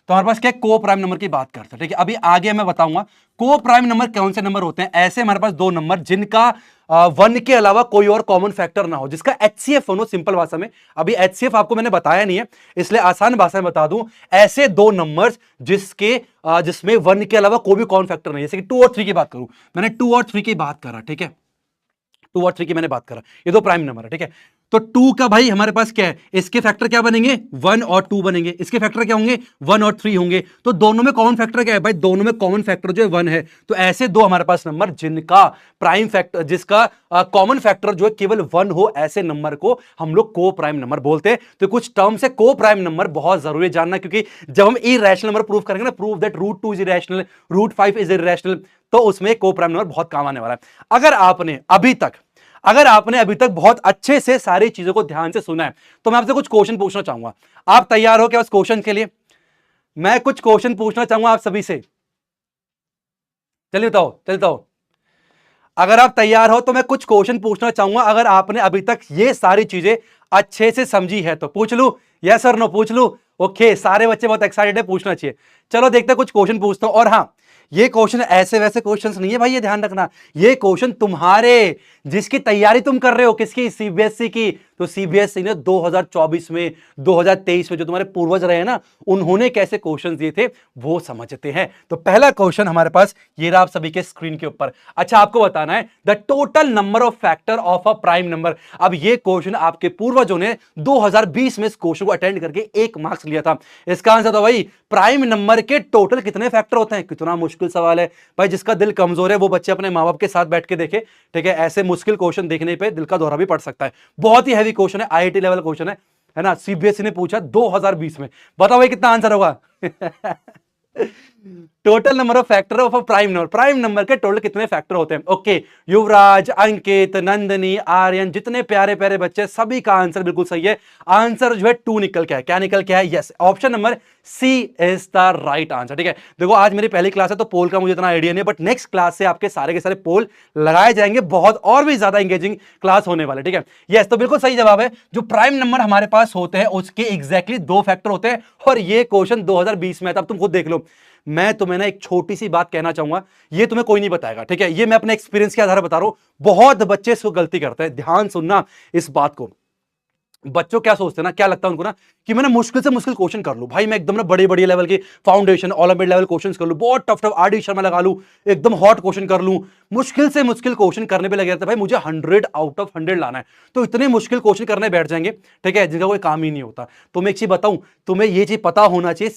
तो हमारे पास क्या को प्राइम नंबर की बात करते हैं, ठीक है। अभी आगे मैं बताऊंगा को प्राइम नंबर कौन से नंबर होते हैं। ऐसे हमारे पास 2 नंबर जिनका 1 के अलावा कोई और कॉमन फैक्टर ना हो, जिसका HCF हो, सिंपल भाषा में। अभी HCF आपको मैंने बताया नहीं है, इसलिए आसान भाषा में बता दूं, ऐसे 2 नंबर्स जिसमें 1 के अलावा कोई भी कॉमन फैक्टर नहीं है। जैसे कि 2 और 3 की बात करूं, मैंने 2 और 3 की बात करा, ठीक है। 2 और 3 की मैंने बात करा, ये दो प्राइम नंबर है, ठीक है। तो 2 का भाई हमारे पास क्या है, इसके फैक्टर क्या बनेंगे, 1 और 2 बनेंगे, इसके फैक्टर क्या होंगे, 1 और 3 होंगे। तो दोनों में कॉमन फैक्टर क्या है भाई, दोनों में कॉमन फैक्टर जो है 1 है। तो ऐसे दो हमारे पास नंबर जिनका प्राइम फैक्टर, जिसका कॉमन फैक्टर जो है केवल 1 हो, ऐसे नंबर को हम लोग को प्राइम नंबर बोलते हैं। तो कुछ टर्म से को प्राइम नंबर बहुत जरूरी जानना, क्योंकि जब हम इरैशनल नंबर प्रूव करेंगे ना, prove that √2 is irrational, √5 is irrational, तो उसमें को प्राइम नंबर बहुत काम आने वाला है। अगर आपने अभी तक बहुत अच्छे से सारी चीजों को ध्यान से सुना है, तो मैं आपसे कुछ क्वेश्चन पूछना चाहूंगा। आप तैयार हो क्या उस क्वेश्चन के लिए? मैं कुछ क्वेश्चन पूछना चाहूंगा आप सभी से, चलिए बताओ। अगर आप तैयार हो तो मैं कुछ क्वेश्चन पूछना चाहूंगा। अगर आपने अभी तक ये सारी चीजें अच्छे से समझी है तो पूछ लूं, यस और नो पूछ लूं? ओके, सारे बच्चे बहुत एक्साइटेड है, पूछना चाहिए। चलो देखते हैं, कुछ क्वेश्चन पूछता हूं। और हाँ, ये क्वेश्चन ऐसे वैसे क्वेश्चंस नहीं है भाई, ये ध्यान रखना। ये क्वेश्चन तुम्हारे, जिसकी तैयारी तुम कर रहे हो, किसकी, सीबीएसई की। तो सीबीएसई ने 2024 में, 2023 में जो तुम्हारे पूर्वज रहे ना, उन्होंने कैसे क्वेश्चन दिए थे वो समझते हैं। तो पहला क्वेश्चन हमारे पास ये रहा आप सभी के स्क्रीन के ऊपर। अच्छा, आपको बताना है the total number of factor of a prime number. अब ये क्वेश्चन आपके पूर्वजों ने 2020 में इस क्वेश्चन को अटेंड करके 1 मार्क्स लिया था। इसका आंसर तो भाई, प्राइम नंबर के टोटल कितने फैक्टर होते हैं। कितना मुश्किल सवाल है भाई, जिसका दिल कमजोर है वो बच्चे अपने माँ बाप के साथ बैठ के देखे, ठीक है। ऐसे मुश्किल क्वेश्चन देखने पे दिल का दौरा भी पड़ सकता है। बहुत ही हैवी क्वेश्चन है, आईआईटी लेवल क्वेश्चन है ना। सीबीएसई ने पूछा 2020 में, बताओ भाई कितना आंसर होगा। Total number of factor of a prime number, prime number के टोटल कितने फैक्टर होते हैं। ओके, युवराज, अंकित, नंदनी, आर्यन, जितने प्यारे प्यारे बच्चे, सभी का आंसर बिल्कुल सही है। आंसर जो है 2 निकल के है। क्या निकल के है? Yes, option number C is the right answer, ठीक है। देखो, आज मेरी पहली क्लास है तो पोल का मुझे इतना आइडिया नहीं है, बट नेक्स्ट क्लास से आपके सारे के सारे पोल लगाए जाएंगे, बहुत और भी ज्यादा एंगेजिंग क्लास होने वाले, ठीक है। यस, तो बिल्कुल सही जवाब है। जो प्राइम नंबर हमारे पास होते हैं उसके एग्जैक्टली 2 फैक्टर होते हैं, और ये क्वेश्चन 2020 में था। अब तुम खुद देख लो। मैं तुम्हें ना एक छोटी सी बात कहना चाहूंगा, ये तुम्हें कोई नहीं बताएगा, ठीक है। ये मैं अपने एक्सपीरियंस के आधार पर बता रहा हूं। बहुत बच्चे इसको गलती करते हैं, ध्यान सुनना इस बात को। बच्चों क्या सोचते हैं ना, क्या लगता है उनको ना, कि मैं ना मुश्किल से मुश्किल क्वेश्चन कर लूं भाई, मैं एकदम ना बड़े बड़े लेवल के फाउंडेशन, ओलंपियाड लेवल क्वेश्चन कर लूं, बहुत टफ आरडी शर्मा लगा लूं, एकदम हॉट क्वेश्चन कर लूं। मुश्किल से मुश्किल क्वेश्चन करने पे लगे रहते हैं भाई, मुझे 100 आउट ऑफ 100 लाना है। तो इतने मुश्किल क्वेश्चन करने बैठ जाएंगे, ठीक है, जिनका कोई काम ही नहीं होता। तो मैं एक चीज बताऊं, तुम्हें ये चीज पता होना चाहिए,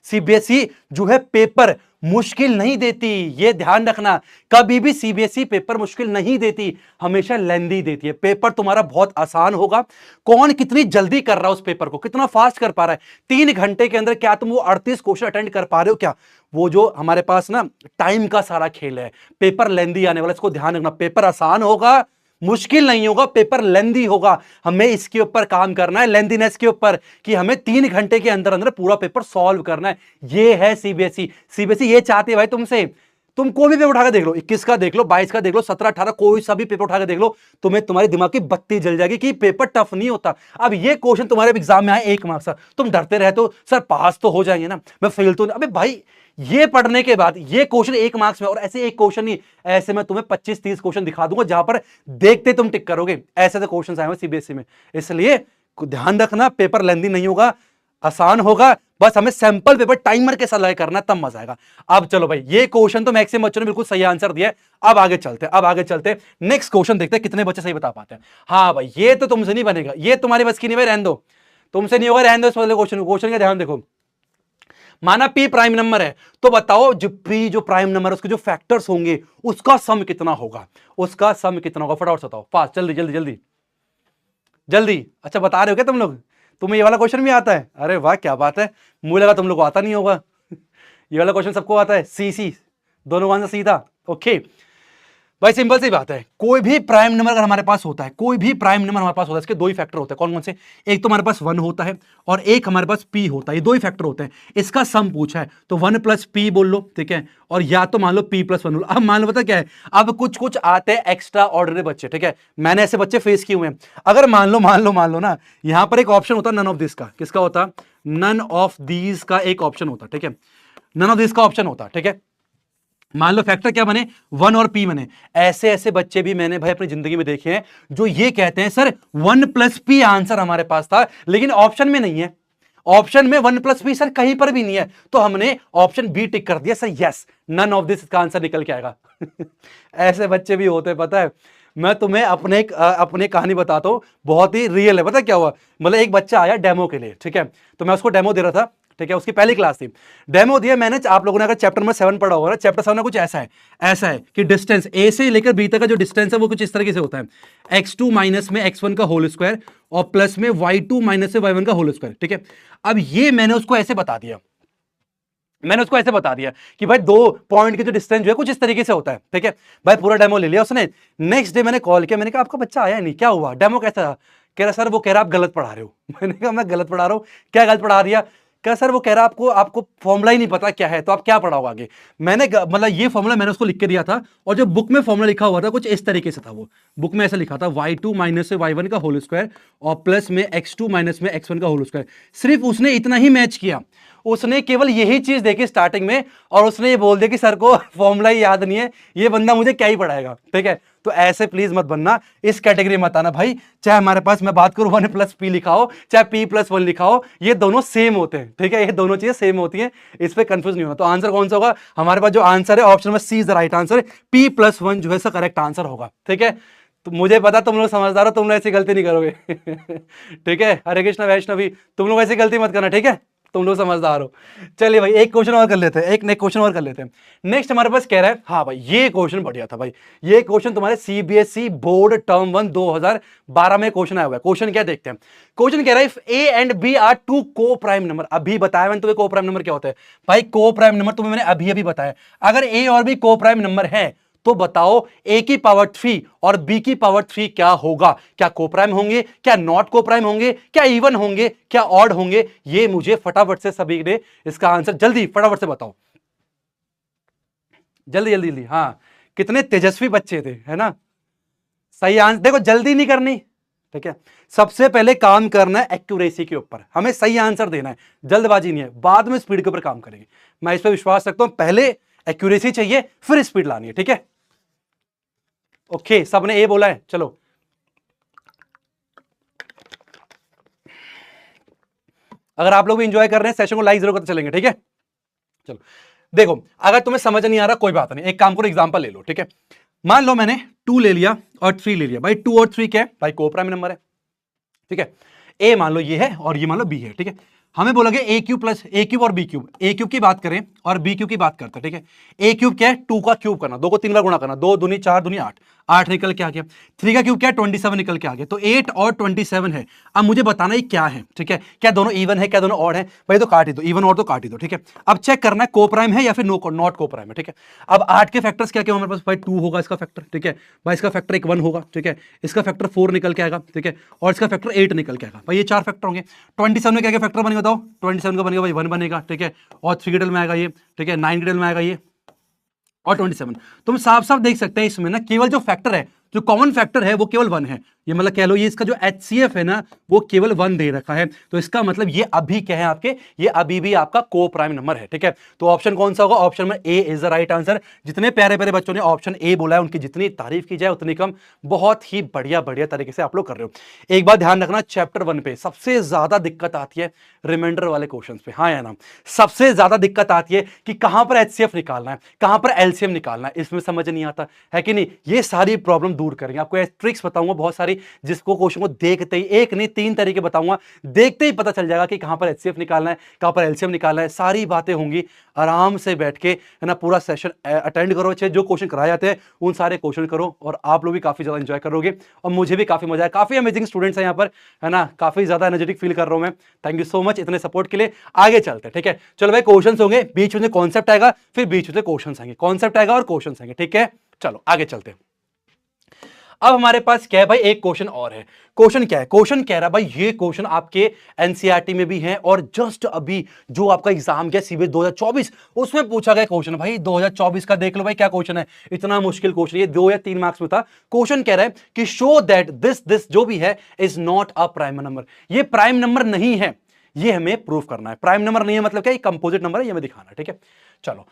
सीबीएसई जो है पेपर मुश्किल नहीं देती, ये ध्यान रखना। कभी भी सीबीएसई पेपर मुश्किल नहीं देती, हमेशा लेंदी देती है। पेपर तुम्हारा बहुत आसान होगा। कौन कितनी जल्दी कर रहा है उस पेपर को, कितना फास्ट कर पा रहा है। 3 घंटे के अंदर क्या तुम वो 38 क्वेश्चन अटेंड कर पा रहे हो क्या? वो जो हमारे पास ना टाइम का सारा खेल है। पेपर लेंदी आने वाला, इसको ध्यान रखना। पेपर आसान होगा, मुश्किल नहीं होगा, पेपर लेंदी होगा। हमें इसके ऊपर काम करना है, लेंदीनेस के ऊपर, कि हमें 3 घंटे के अंदर अंदर पूरा पेपर सॉल्व करना है। ये है सीबीएसई ये चाहती है भाई तुमसे। तुम कोई भी पेपर उठा के देख लो, 21 का देख लो, 22 का देख लो, 17, 18, कोई सा भी पेपर उठा के देख लो, तुम्हें तुम्हारे दिमाग की बत्ती जल जाएगी कि पेपर टफ नहीं होता। अब ये क्वेश्चन तुम्हारे एग्जाम में आए 1 मार्क्स का, तुम डरते रहते हो सर पास तो हो जाएंगे ना, मैं फेल तो नहीं। अबे भाई, ये पढ़ने के बाद ये क्वेश्चन 1 मार्क्स में, और ऐसे एक क्वेश्चन नहीं, ऐसे मैं तुम्हें 25-30 क्वेश्चन दिखा दूंगा जहां पर देखते तुम टिक करोगे। ऐसे तो क्वेश्चन आए हुए सीबीएसई में, इसलिए ध्यान रखना, पेपर लेंदी नहीं होगा, आसान होगा। बस हमें सैंपल पेपर टाइमर के साथ लगा करना, तब मजा आएगा। अब चलो भाई, ये क्वेश्चन तो मैक्सिमम बच्चों ने बिल्कुल सही आंसर दिया है। अब आगे चलते नेक्स्ट क्वेश्चन देखते हैं कितने बच्चे सही बता पाते हैं। हाँ भाई, ये तो तुमसे नहीं बनेगा, ये तुम्हारी बस की नहीं भाई, रहने दो, तुमसे नहीं होगा, रहने दो। इस वाले क्वेश्चन का ध्यान देखो। माना पी प्राइम नंबर है, तो बताओ जो पी जो प्राइम नंबर है उसके जो फैक्टर्स होंगे उसका सम कितना होगा, फटाफट बताओ, फास्ट, जल्दी। अच्छा, बता रहे हो क्या तुम लोग? तुम्हें ये वाला क्वेश्चन भी आता है? अरे वाह, क्या बात है, मुझे लगा तुम लोग को आता नहीं होगा। ये वाला क्वेश्चन सबको आता है, सी दोनों आंसर सीधा। ओके भाई, सिंपल सी बात है, कोई भी प्राइम नंबर अगर हमारे पास होता है, इसके 2 ही फैक्टर होते हैं। कौन से? एक तो हमारे पास 1 होता है और एक हमारे पास p होता है, ये 2 ही फैक्टर होते हैं। इसका सम पूछा है तो 1 + p बोल लो, ठीक है, और या तो मान लो p + 1 बोलो। अब मान लो पता क्या है, अब कुछ आते हैं एक्स्ट्रा ऑर्डिनरी बच्चे, ठीक है, मैंने ऐसे बच्चे फेस किए हुए हैं। अगर मान लो ना, यहां पर एक ऑप्शन होता है नन ऑफ दिस का। किसका होता? नन ऑफ दीज का एक ऑप्शन होता, ठीक है, नन ऑफ दिस का ऑप्शन होता, ठीक है। मान लो फैक्टर क्या बने, 1 और p बने। ऐसे बच्चे भी मैंने भाई अपनी जिंदगी में देखे हैं जो ये कहते हैं सर 1 + p आंसर हमारे पास था, लेकिन ऑप्शन में नहीं है, ऑप्शन में 1 + p सर कहीं पर भी नहीं है, तो हमने ऑप्शन बी टिक कर दिया sir, yes, none of this का आंसर निकल के आएगा। ऐसे बच्चे भी होते हैं, पता है। मैं तुम्हें अपने कहानी बताता हूँ, बहुत ही रियल है। पता क्या हुआ, मतलब एक बच्चा आया डेमो के लिए, ठीक है, तो मैं उसको डेमो दे रहा था, ठीक है, उसकी पहली क्लास थी, डेमो दिया मैंने। आप लोगों ने अगर चैप्टर नंबर 7 पढ़ा होगा ना, चैप्टर 7 में कुछ ऐसा है कि डिस्टेंस ए से लेकर बी तक का जो डिस्टेंस है वो कुछ इस तरीके से होता है, x2 माइनस में x1 का होल स्क्वायर और प्लस में y2 माइनस से y1 का होल स्क्वायर, ठीक है। अब ये मैंने उसको ऐसे बता दिया कि भाई दो पॉइंट के जो डिस्टेंस जो है कुछ इस तरीके से होता है, ठीक है भाई। पूरा डेमो ले लिया उसने। नेक्स्ट डे मैंने कॉल किया, मैंने कहा आपका बच्चा आया नहीं, क्या हुआ, डेमो कैसा था? कह रहा सर वो कह रहा आप गलत पढ़ा रहे हो। मैंने कहा मैं गलत पढ़ा रहा हूँ? क्या गलत पढ़ा दिया? क्या सर वो कह रहा आपको फॉर्मूला ही नहीं पता क्या है, तो आप क्या पढ़ाओगे आगे? मैंने मतलब ये फॉर्मूला मैंने उसको लिख के दिया था, और जो बुक में फॉर्मूला लिखा हुआ था कुछ इस तरीके से था। वो बुक में ऐसा लिखा था y2 माइनस से y1 का होल स्क्वायर और प्लस में x2 माइनस में x1 का होल स्क्वायर। सिर्फ उसने इतना ही मैच किया, उसने केवल यही चीज देखी स्टार्टिंग में, और उसने ये बोल दिया कि सर को फॉर्मूला ही याद नहीं है, ये बंदा मुझे क्या ही पढ़ाएगा, ठीक है। तो ऐसे प्लीज मत बनना, इस कैटेगरी में मत आना भाई। चाहे हमारे पास मैं बात करूं 1 प्लस पी लिखा हो, चाहे p प्लस 1 लिखा हो, ये दोनों सेम होते हैं, ठीक है, ये दोनों चीजें सेम होती हैं, इस पे कंफ्यूज नहीं होना। तो आंसर कौन सा होगा हमारे पास? जो आंसर है ऑप्शन में C is the right answer, p plus 1 जो है इसका करेक्ट आंसर होगा, ठीक है। तो मुझे पता तुम लोग समझदार हो, तुम लोग ऐसी गलती नहीं करोगे। ठीक है, हरे कृष्ण वैष्णवी, तुम लोग ऐसी गलती मत करना, ठीक है, तुम लोग समझदार हो। चलिए भाई एक क्वेश्चन और कर लेते हैं, एक नेक्स्ट क्वेश्चन और कर लेते हैं। नेक्स्ट हमारे पास कह रहा है, हाँ भाई ये क्वेश्चन बढ़िया था भाई, ये क्वेश्चन तुम्हारे सीबीएसई बोर्ड टर्म 1 2012 में क्वेश्चन आया हुआ है। क्वेश्चन क्या देखते हैं? क्वेश्चन कह रहा है if A and B are two coprime number. अभी बताया मैंने तुम्हें को प्राइम नंबर क्या होता है भाई, को प्राइम नंबर तुम्हें मैंने अभी बताया। अगर ए और बी को प्राइम नंबर है तो बताओ a की पावर 3 और b की पावर 3 क्या होगा? क्या कोप्राइम होंगे, क्या नॉट कोप्राइम होंगे, क्या इवन होंगे, क्या ऑड होंगे? ये मुझे फटाफट से सभी ने इसका आंसर जल्दी फटाफट से बताओ, जल्दी जल्दी जल्दी। हाँ, कितने तेजस्वी बच्चे थे, है ना। सही आंसर देखो, जल्दी नहीं करनी, ठीक है। सबसे पहले काम करना है एक्यूरेसी के ऊपर, हमें सही आंसर देना है, जल्दबाजी नहीं है, बाद में स्पीड के ऊपर काम करेंगे। मैं इस पर विश्वास रखता हूं, पहले एक्यूरेसी चाहिए फिर स्पीड लानी है, ठीक है। ओके, सबने ए बोला है, चलो अगर आप लोग भी एंजॉय कर रहे हैं सेशन को लाइक जरूर करते चलेंगे, ठीक है। चलो देखो, अगर तुम्हें समझ नहीं आ रहा कोई बात नहीं, एक काम करो एग्जांपल ले लो, ठीक है। मान लो मैंने 2 ले लिया और 3 ले लिया, भाई 2 और 3 क्या है भाई? को प्राइम नंबर है, ठीक है। ए मान लो ये है और ये मान लो बी है, ठीक है। हमें बोला गया ए क्यूब प्लस ए क्यूब और बी क्यूब, ए क्यूब की बात करें और बी क्यूब की बात करते हैं, ठीक है। ए क्यूब क्या है? 2 का क्यूब करना, 2 को 3 बार गुणा करना, 2 दूनी 4 दूनी 8, 8 निकल के आ गया। 3 का क्यूब क्या है? 27 निकल के आ गया। तो 8 और 27 है। अब मुझे बताना ये क्या है, ठीक है। क्या दोनों इवन है, क्या दोनों ऑड है? भाई तो काट ही दो, इवन और तो काट ही दो, ठीक है। अब चेक करना है को प्राइम है या फिर नॉट को प्राइम है, ठीक है। अब 8 के फैक्टर्स क्या क्या हमारे पास? भाई 2 होगा इसका फैक्टर, ठीक है भाई, इसका फैक्टर एक 1 होगा, ठीक है, इसका फैक्टर 4 निकल के आएगा, ठीक है, और इसका फैक्टर 8 निकल के आएगा। भाई ये 4 फैक्टर होंगे। 27 में क्या क्या फैक्टर बनेगा बताओ? 27 का बनेगा भाई 1 बनेगा, ठीक है, और 3 के डिटेल में आएगा ये, ठीक है, 9 के डिटेल में आएगा ये, और 27। तुम साफ साफ देख सकते हैं इसमें ना केवल जो फैक्टर है, जो कॉमन फैक्टर है वो केवल 1 है। ये मतलब कह लो ये इसका जो HCF है ना वो केवल 1 दे रखा है, तो इसका मतलब ये अभी क्या है आपके, ये अभी भी आपका को प्राइम नंबर है, ठीक है। तो ऑप्शन कौन सा होगा? ऑप्शन में ए इज द राइट आंसर। जितने प्यारे प्यारे बच्चों ने ऑप्शन ए बोला है उनकी जितनी तारीफ की जाए उतनी कम। बहुत ही बढ़िया बढ़िया तरीके से आप लोग कर रहे हो। एक बात ध्यान रखना, चैप्टर 1 पे सबसे ज्यादा दिक्कत आती है रिमाइंडर वाले क्वेश्चन पे, हाँ या ना। सबसे ज्यादा दिक्कत आती है कि कहां पर HCF निकालना है, कहां पर LCM निकालना है, इसमें समझ नहीं आता है कि नहीं। ये सारी प्रॉब्लम दूर करेंगे, आपको ट्रिक्स बताऊंगा बहुत सारी, जिसको क्वेश्चन को देखते ही, एक नहीं 3 तरीके बताऊंगा, देखते ही पता चल जाएगा कि कहां पर HCF निकालना है, कहां पर LCM निकालना है। सारी बातें होंगी, आराम से बैठ के है ना पूरा सेशन अटेंड करो, अच्छे जो क्वेश्चन कराए जाते हैं उन सारे क्वेश्चन करो, और आप लोग भी काफी ज्यादा एंजॉय करोगे और मुझे भी काफी मजा है। काफी अमेजिंग स्टूडेंट्स हैं यहाँ पर, है ना, काफी ज्यादा एनर्जेटिक फील कर रहा हूं मैं। थैंक यू सो मच इतने सपोर्ट के लिए। आगे चलते हैं, ठीक है। चलो भाई क्वेश्चन होंगे, बीच में कॉन्सेप्ट आएगा, फिर बीच में क्वेश्चन आएंगे, कॉन्सेप्ट आएगा और क्वेश्चन आएंगे, ठीक है। चलो आगे चलते हैं। अब हमारे पास क्या है भाई, एक क्वेश्चन और है। क्वेश्चन क्या है? क्वेश्चन कह रहा है भाई, ये क्वेश्चन आपके एनसीईआरटी में भी है और जस्ट अभी जो आपका एग्जाम गया सीबीएसई 2024 उसमें पूछा गया क्वेश्चन। भाई 2024 का देख लो भाई क्या क्वेश्चन है, इतना मुश्किल क्वेश्चन, ये 2 या 3 मार्क्स में था। क्वेश्चन कह रहा है कि शो दैट दिस जो भी है is not a prime number. ये प्राइम नंबर नहीं है, ये हमें प्रूव करना है। प्राइम नंबर नहीं है मतलब क्या, ये कंपोजिट नंबर है, ये हमें दिखाना है, ठीक है। चलो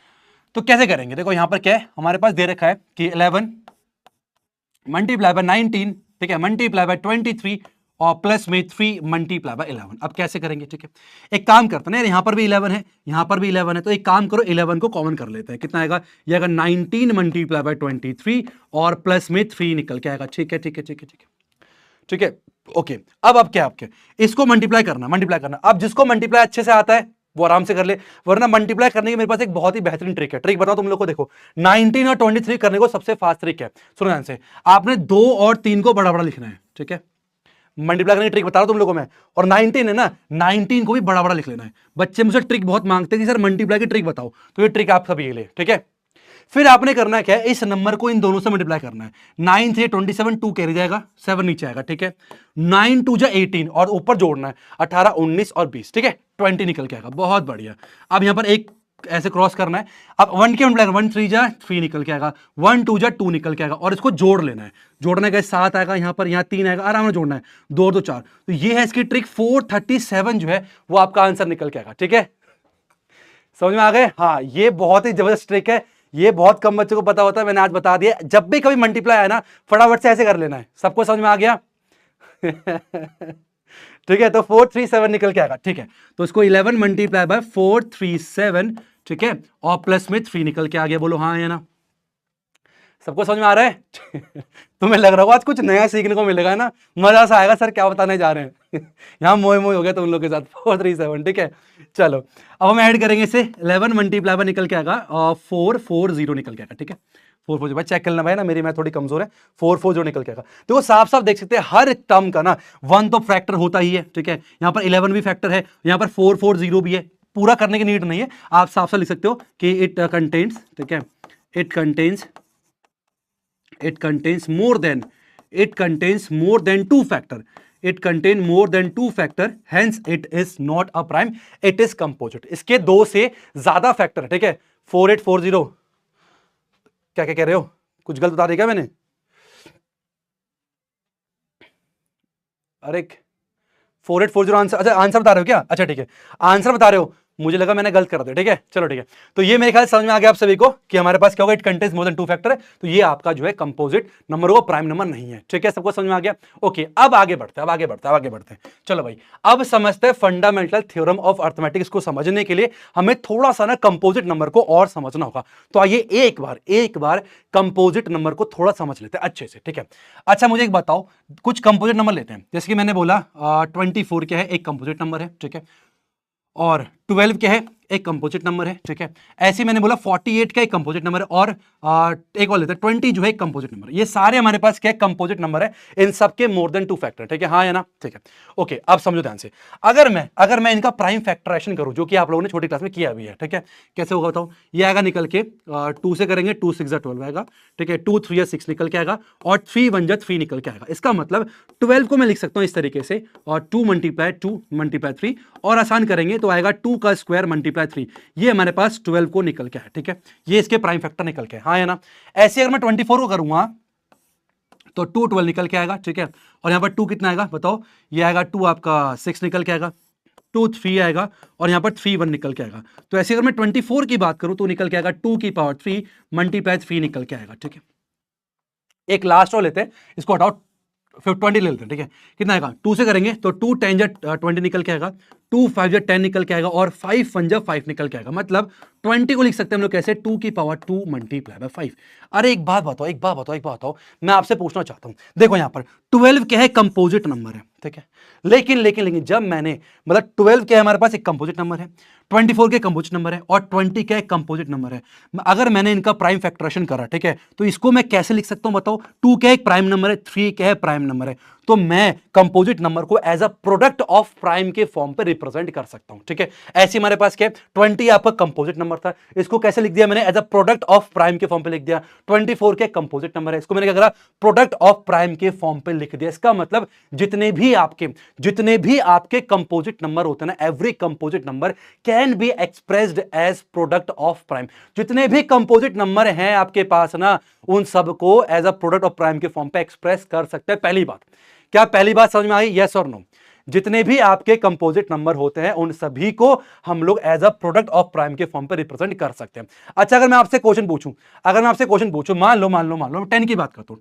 तो कैसे करेंगे? देखो यहां पर क्या है हमारे पास दे रखा है कि 11 मल्टीप्लाई बाय 19, ठीक है, मल्टीप्लाई बाय 23 और प्लस में 3 मल्टीप्लाई बाय 11। अब कैसे करेंगे, ठीक है, एक काम करते हैं, यहां पर भी 11 है, यहां पर भी 11 है, तो एक काम करो 11 को कॉमन कर लेते हैं। कितना आएगा, ये आएगा 19 मल्टीप्लाई बाय 23 और प्लस में 3 निकल के आएगा। ठीक है ठीक है ठीक है ठीक है ठीक है, ओके। अब क्या आपके इसको मल्टीप्लाई करना। अब जिसको मल्टीप्लाई अच्छे से आता है वो आराम से कर ले, वरना मल्टीप्लाई करने की मेरे पास एक बहुत ही बेहतरीन ट्रिक है। ट्रिक बताओ तुम लोग को, देखो 19 और 23 करने को सबसे फास्ट ट्रिक है। सुनो ध्यान से, आपने 2 और 3 को बड़ा बड़ा लिखना है, ठीक है, मल्टीप्लाई करने की ट्रिक बता रहा हूं तुम लोगों को मैं। और 19 है ना, 19 को भी बड़ा बड़ा लिख लेना है। बच्चे मुझे ट्रिक बहुत मांगते हैं कि सर मल्टीप्लाई की ट्रिक बताओ, तो ये ट्रिक आप सभी ये ले, ठीक है। फिर आपने करना क्या है, इस नंबर को इन दोनों से मल्टीप्लाई करना है। 9 3 27, 2 कैरी जाएगा, 7 नीचे आएगा, ठीक है। 9 2 जा 18 और ऊपर जोड़ना है 18 19 और 20, ठीक है, 20 निकल के आएगा। बहुत बढ़िया। अब यहां पर एक ऐसे क्रॉस करना है। अब 1 के मल्टीप्लाई, 1 3 जा 3 निकल के आएगा, 1 2 जा 2 निकल के आएगा और इसको जोड़ लेना है। जोड़ने का 7 आएगा, यहां पर यहां 3 आएगा, आराम से जोड़ना है, 2 और 2 4। तो ये है इसकी ट्रिक। 437 जो है वो आपका आंसर निकल के आएगा, ठीक है। समझ में आ गए? हाँ, ये बहुत ही जबरदस्त ट्रिक है, ये बहुत कम बच्चों को पता होता है, मैंने आज बता दिया। जब भी कभी मल्टीप्लाई आए ना, फटाफट से ऐसे कर लेना है। सबको समझ में आ गया? ठीक है, तो 437 निकल के आएगा, ठीक है। तो इसको 11 मल्टीप्लाई बाय 437, ठीक है, और प्लस में 3 निकल के आ गया। बोलो हाँ या ना? सबको समझ में आ रहा है? तुम्हें लग रहा होगा आज कुछ नया सीखने को मिलेगा ना, मजा सा आएगा, सर क्या बताने जा रहे हैं। यहाँ मोह मोह हो गया तुम लोग के साथ। 437, ठीक है। चलो अब हम ऐड करेंगे इसे, 11 मल्टीप्लाई बाय निकल के आएगा और 440 निकल के आएगा, ठीक है। 440 भाई चेक कर लेना भाई ना, मेरी मैथ थोड़ी कमजोर है। 440 निकल के आएगा। देखो साफ साफ देख सकते हैं हर टर्म का ना 1 तो फैक्टर होता ही है, ठीक है। यहाँ पर 11 भी फैक्टर है, यहाँ पर 440 भी है। पूरा करने की नीड नहीं है, आप साफ साफ लिख सकते हो कि इट कंटेन्स, ठीक है, it contains more than 2 factor. It contain more than 2 factor, hence it is not a prime, it is composite. इसके 2 से ज्यादा फैक्टर है, ठीक है। 4840 क्या क्या कह रहे हो, कुछ गलत बता दिया क्या मैंने? अरे 4840 आंसर, अच्छा आंसर बता रहे हो क्या? अच्छा ठीक है, आंसर बता रहे हो, मुझे लगा मैंने गलत कर दिया, ठीक है। चलो ठीक है, तो ये मेरे ख्याल समझ में आ गया आप सभी को कि हमारे पास क्या होगा, it contains more than 2 factor है, तो ये आपका जो है कंपोजिट नंबर होगा, प्राइम नंबर नहीं है, ठीक है। सबको समझ में आ गया? ओके, अब आगे बढ़ते हैं। चलो भाई, अब समझते हैं फंडामेंटल थ्योरम ऑफ अर्थमेटिक्स को समझने के लिए हमें थोड़ा सा ना कंपोजिट नंबर को और समझना होगा। तो आइए एक बार कंपोजिट नंबर को थोड़ा समझ लेते हैं अच्छे से, ठीक है। अच्छा मुझे एक बताओ, कुछ कंपोजिट नंबर लेते हैं, जैसे कि मैंने बोला 24 क्या है, एक कंपोजिट नंबर है, ठीक है। और 12 क्या है, एक कंपोजिट नंबर है, ठीक है। ऐसे मैंने बोला 48 का एक कंपोजिट नंबर है, और एक और लेते हैं 20 जो है एक कंपोजिट नंबर है। ये सारे हमारे पास क्या कंपोजिट नंबर है, इन सबके मोर देन 2 फैक्टर, ठीक है, हाँ या ना? ठीक है, ओके। अब समझो ध्यान से, अगर मैं इनका प्राइम फैक्टराइजेशन करूं, जो कि आप लोगों ने छोटी क्लास में किया भी है, ठीक है। कैसे होगा बताओ? ये आएगा निकल के 2 से करेंगे, 2 6 12 आएगा, ठीक है, 2 3 6 निकल के आएगा, और 3 1 3 निकल के आएगा। इसका मतलब 12 को मैं लिख सकता हूं इस तरीके से, और 2 मल्टीप्लाई 3, और आसान करेंगे तो आएगा 2 का स्क्वायर मल्टीप्लाई 3। ये हमारे पास 12 को निकल के है, ठीक है। ये इसके प्राइम फैक्टर निकल के, हाँ या ना? ऐसे अगर मैं 24 को करूंगा तो 2 12 निकल के आएगा, ठीक है। और यहां पर 2 कितना आएगा बताओ? ये आएगा 2 आपका 6 निकल के आएगा, 2 3 आएगा, और यहां पर 3 1 निकल के आएगा। तो ऐसे अगर मैं 24 की बात करूं तो निकल के आएगा 2 की पावर 3 मल्टीप्लाई 3 निकल के आएगा, ठीक है। एक लास्ट और लेते हैं, इसको हटाओ, 20 ले लेते हैं, ठीक है। कितना आएगा? 2 से करेंगे तो 2 10 जा 20 निकल के आएगा, 2 5 जा 10 निकल के आएगा, और 5 1 जा 5 निकल के आएगा। मतलब 20 को लिख सकते हैं हम लोग कैसे? 2 की पावर 2 मल्टीप्लाई बाय 5। अरे एक बात बताओ, मैं आपसे पूछना चाहता हूं, देखो यहां पर 12 क्या है? कंपोजिट नंबर है, ठीक है। लेकिन जब मैंने मतलब 12 क्या है हमारे पास? एक कंपोजिट नंबर है, 24 के कंपोजिट नंबर है, और 20 क्या एक कंपोजिट नंबर है। अगर मैंने इनका प्राइम फैक्टराइजेशन करा, ठीक है, तो इसको मैं कैसे लिख सकता हूं बताओ? 2 क्या एक प्राइम नंबर है, 3 क्या है प्राइम नंबर है, तो मैं कंपोजिट नंबर को as a product of prime के फॉर्म पे रिप्रेजेंट कर सकता हूं, ठीक है। ऐसे हमारे पास क्या है? 20 आपका कंपोजिट नंबर था, इसको कैसे लिख दिया मैंने? As a product of prime के फॉर्म पे लिख दिया। 24 के कंपोजिट नंबर है, इसको मैंने क्या करा? प्रोडक्ट ऑफ प्राइम के फॉर्म पे लिख दिया। इसका मतलब जितने भी आपके कंपोजिट नंबर होते हैं ना, every composite number can be expressed as product of prime. जितने भी कंपोजिट नंबर हैं आपके पास ना, उन सबको as a product of prime के फॉर्म पे एक्सप्रेस कर सकते हैं। पहली बात, क्या पहली बात समझ में आई? यस और नो? जितने भी आपके कंपोजिट नंबर होते हैं उन सभी को हम लोग as a product of prime के फॉर्म पे रिप्रेजेंट कर सकते हैं। अच्छा अगर मैं आपसे क्वेश्चन पूछूं, मान लो 10 की बात करता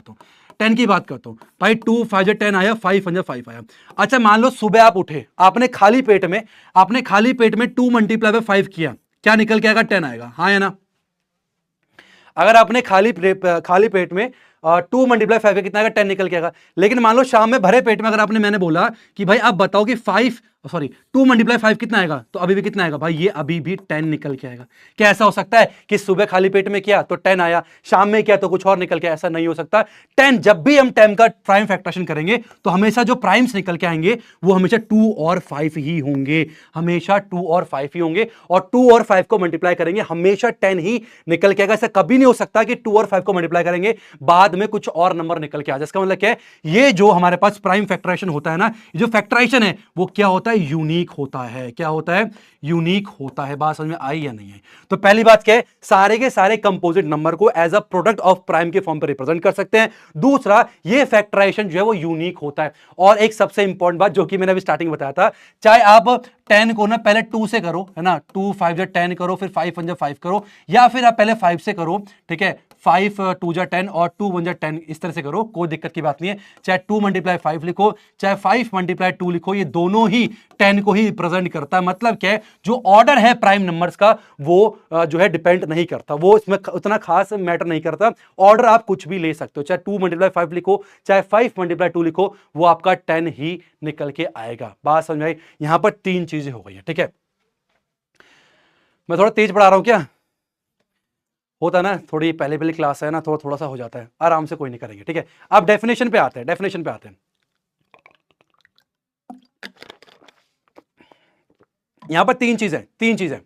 हूं, 10 की बात करता हूं भाई, 2 5 जा 10 आया, 5 5 जा 5 आया। अच्छा मान लो सुबह आप उठे, आपने खाली पेट में 2 मल्टीप्लाई बाय 5 किया, क्या निकल के आएगा? 10 आएगा, हाँ या ना? अगर आपने खाली पेट में 2 मल्टीप्लाई 5 कितना आएगा? 10 निकल के आएगा। लेकिन मान लो शाम में भरे पेट में अगर मैंने बोला कि भाई आप बताओ कि 2 मल्टीप्लाई 5 कितना आएगा, तो अभी भी कितना आएगा भाई? ये अभी भी 10 निकल के आएगा। क्या ऐसा हो सकता है कि सुबह खाली पेट में किया तो 10 आया, शाम में किया तो कुछ और निकल के? ऐसा नहीं हो सकता। 10 जब भी हम 10 का प्राइम फैक्टराइजेशन करेंगे तो हमेशा जो प्राइम्स निकल के आएंगे वो हमेशा 2 और 5 ही होंगे, हमेशा 2 और 5 ही होंगे। और 2 और 5 को मल्टीप्लाई करेंगे हमेशा 10 ही निकल के आएगा। ऐसा कभी नहीं हो सकता कि 2 और 5 को मल्टीप्लाई करेंगे बाद में कुछ और नंबर निकल के आ जाए। इसका मतलब क्या है? ये जो हमारे पास प्राइम फैक्टराइजेशन होता है ना, जो फैक्टराइजेशन है वो क्या होता है? यूनिक होता है। क्या होता है? यूनिक होता है। बात समझ में आई या नहीं आई? तो पहली बात क्या है? सारे के सारे कंपोजिट नंबर को as a product of prime के फॉर्म पर रिप्रेजेंट कर सकते हैं। दूसरा, ये फैक्टराइजेशन जो है वो यूनिक होता है। और एक सबसे इंपॉर्टेंट बात जो कि मैंने अभी स्टार्टिंग बताया था, चाहे आप 10 को ना पहले 2 से करो, है ना, 2 5 जा 10 करो, फिर 5 1 जा 5 करो, या फिर आप पहले 5 से करो, ठीक है, 5 2 जा 10 और 2 1 जा 10, इस तरह से करो, कोई दिक्कत की बात नहीं है। चाहे 2 मल्टीप्लाई 5 लिखो, चाहे 5 मल्टीप्लाई 2 लिखो, ये दोनों ही 10 को ही रिप्रेजेंट करता है। मतलब क्या है? जो ऑर्डर है प्राइम नंबर्स का वो जो है डिपेंड नहीं करता, वो इसमें उतना खास मैटर नहीं करता। ऑर्डर आप कुछ भी ले सकते हो, चाहे 2 मल्टीप्लाई 5 लिखो, चाहे 5 मल्टीप्लाई 2 लिखो, वो आपका 10 ही निकल के आएगा। बात समझ आई? यहां पर 3 चीजें हो गई है, ठीक है। मैं थोड़ा तेज पढ़ा रहा हूं क्या? होता है ना, थोड़ी पहले पहले क्लास है ना, थोड़ा थोड़ा सा हो जाता है, आराम से कोई नहीं करेंगे, ठीक है। अब डेफिनेशन पे आते हैं, डेफिनेशन पे आते हैं। यहां पर तीन चीजें।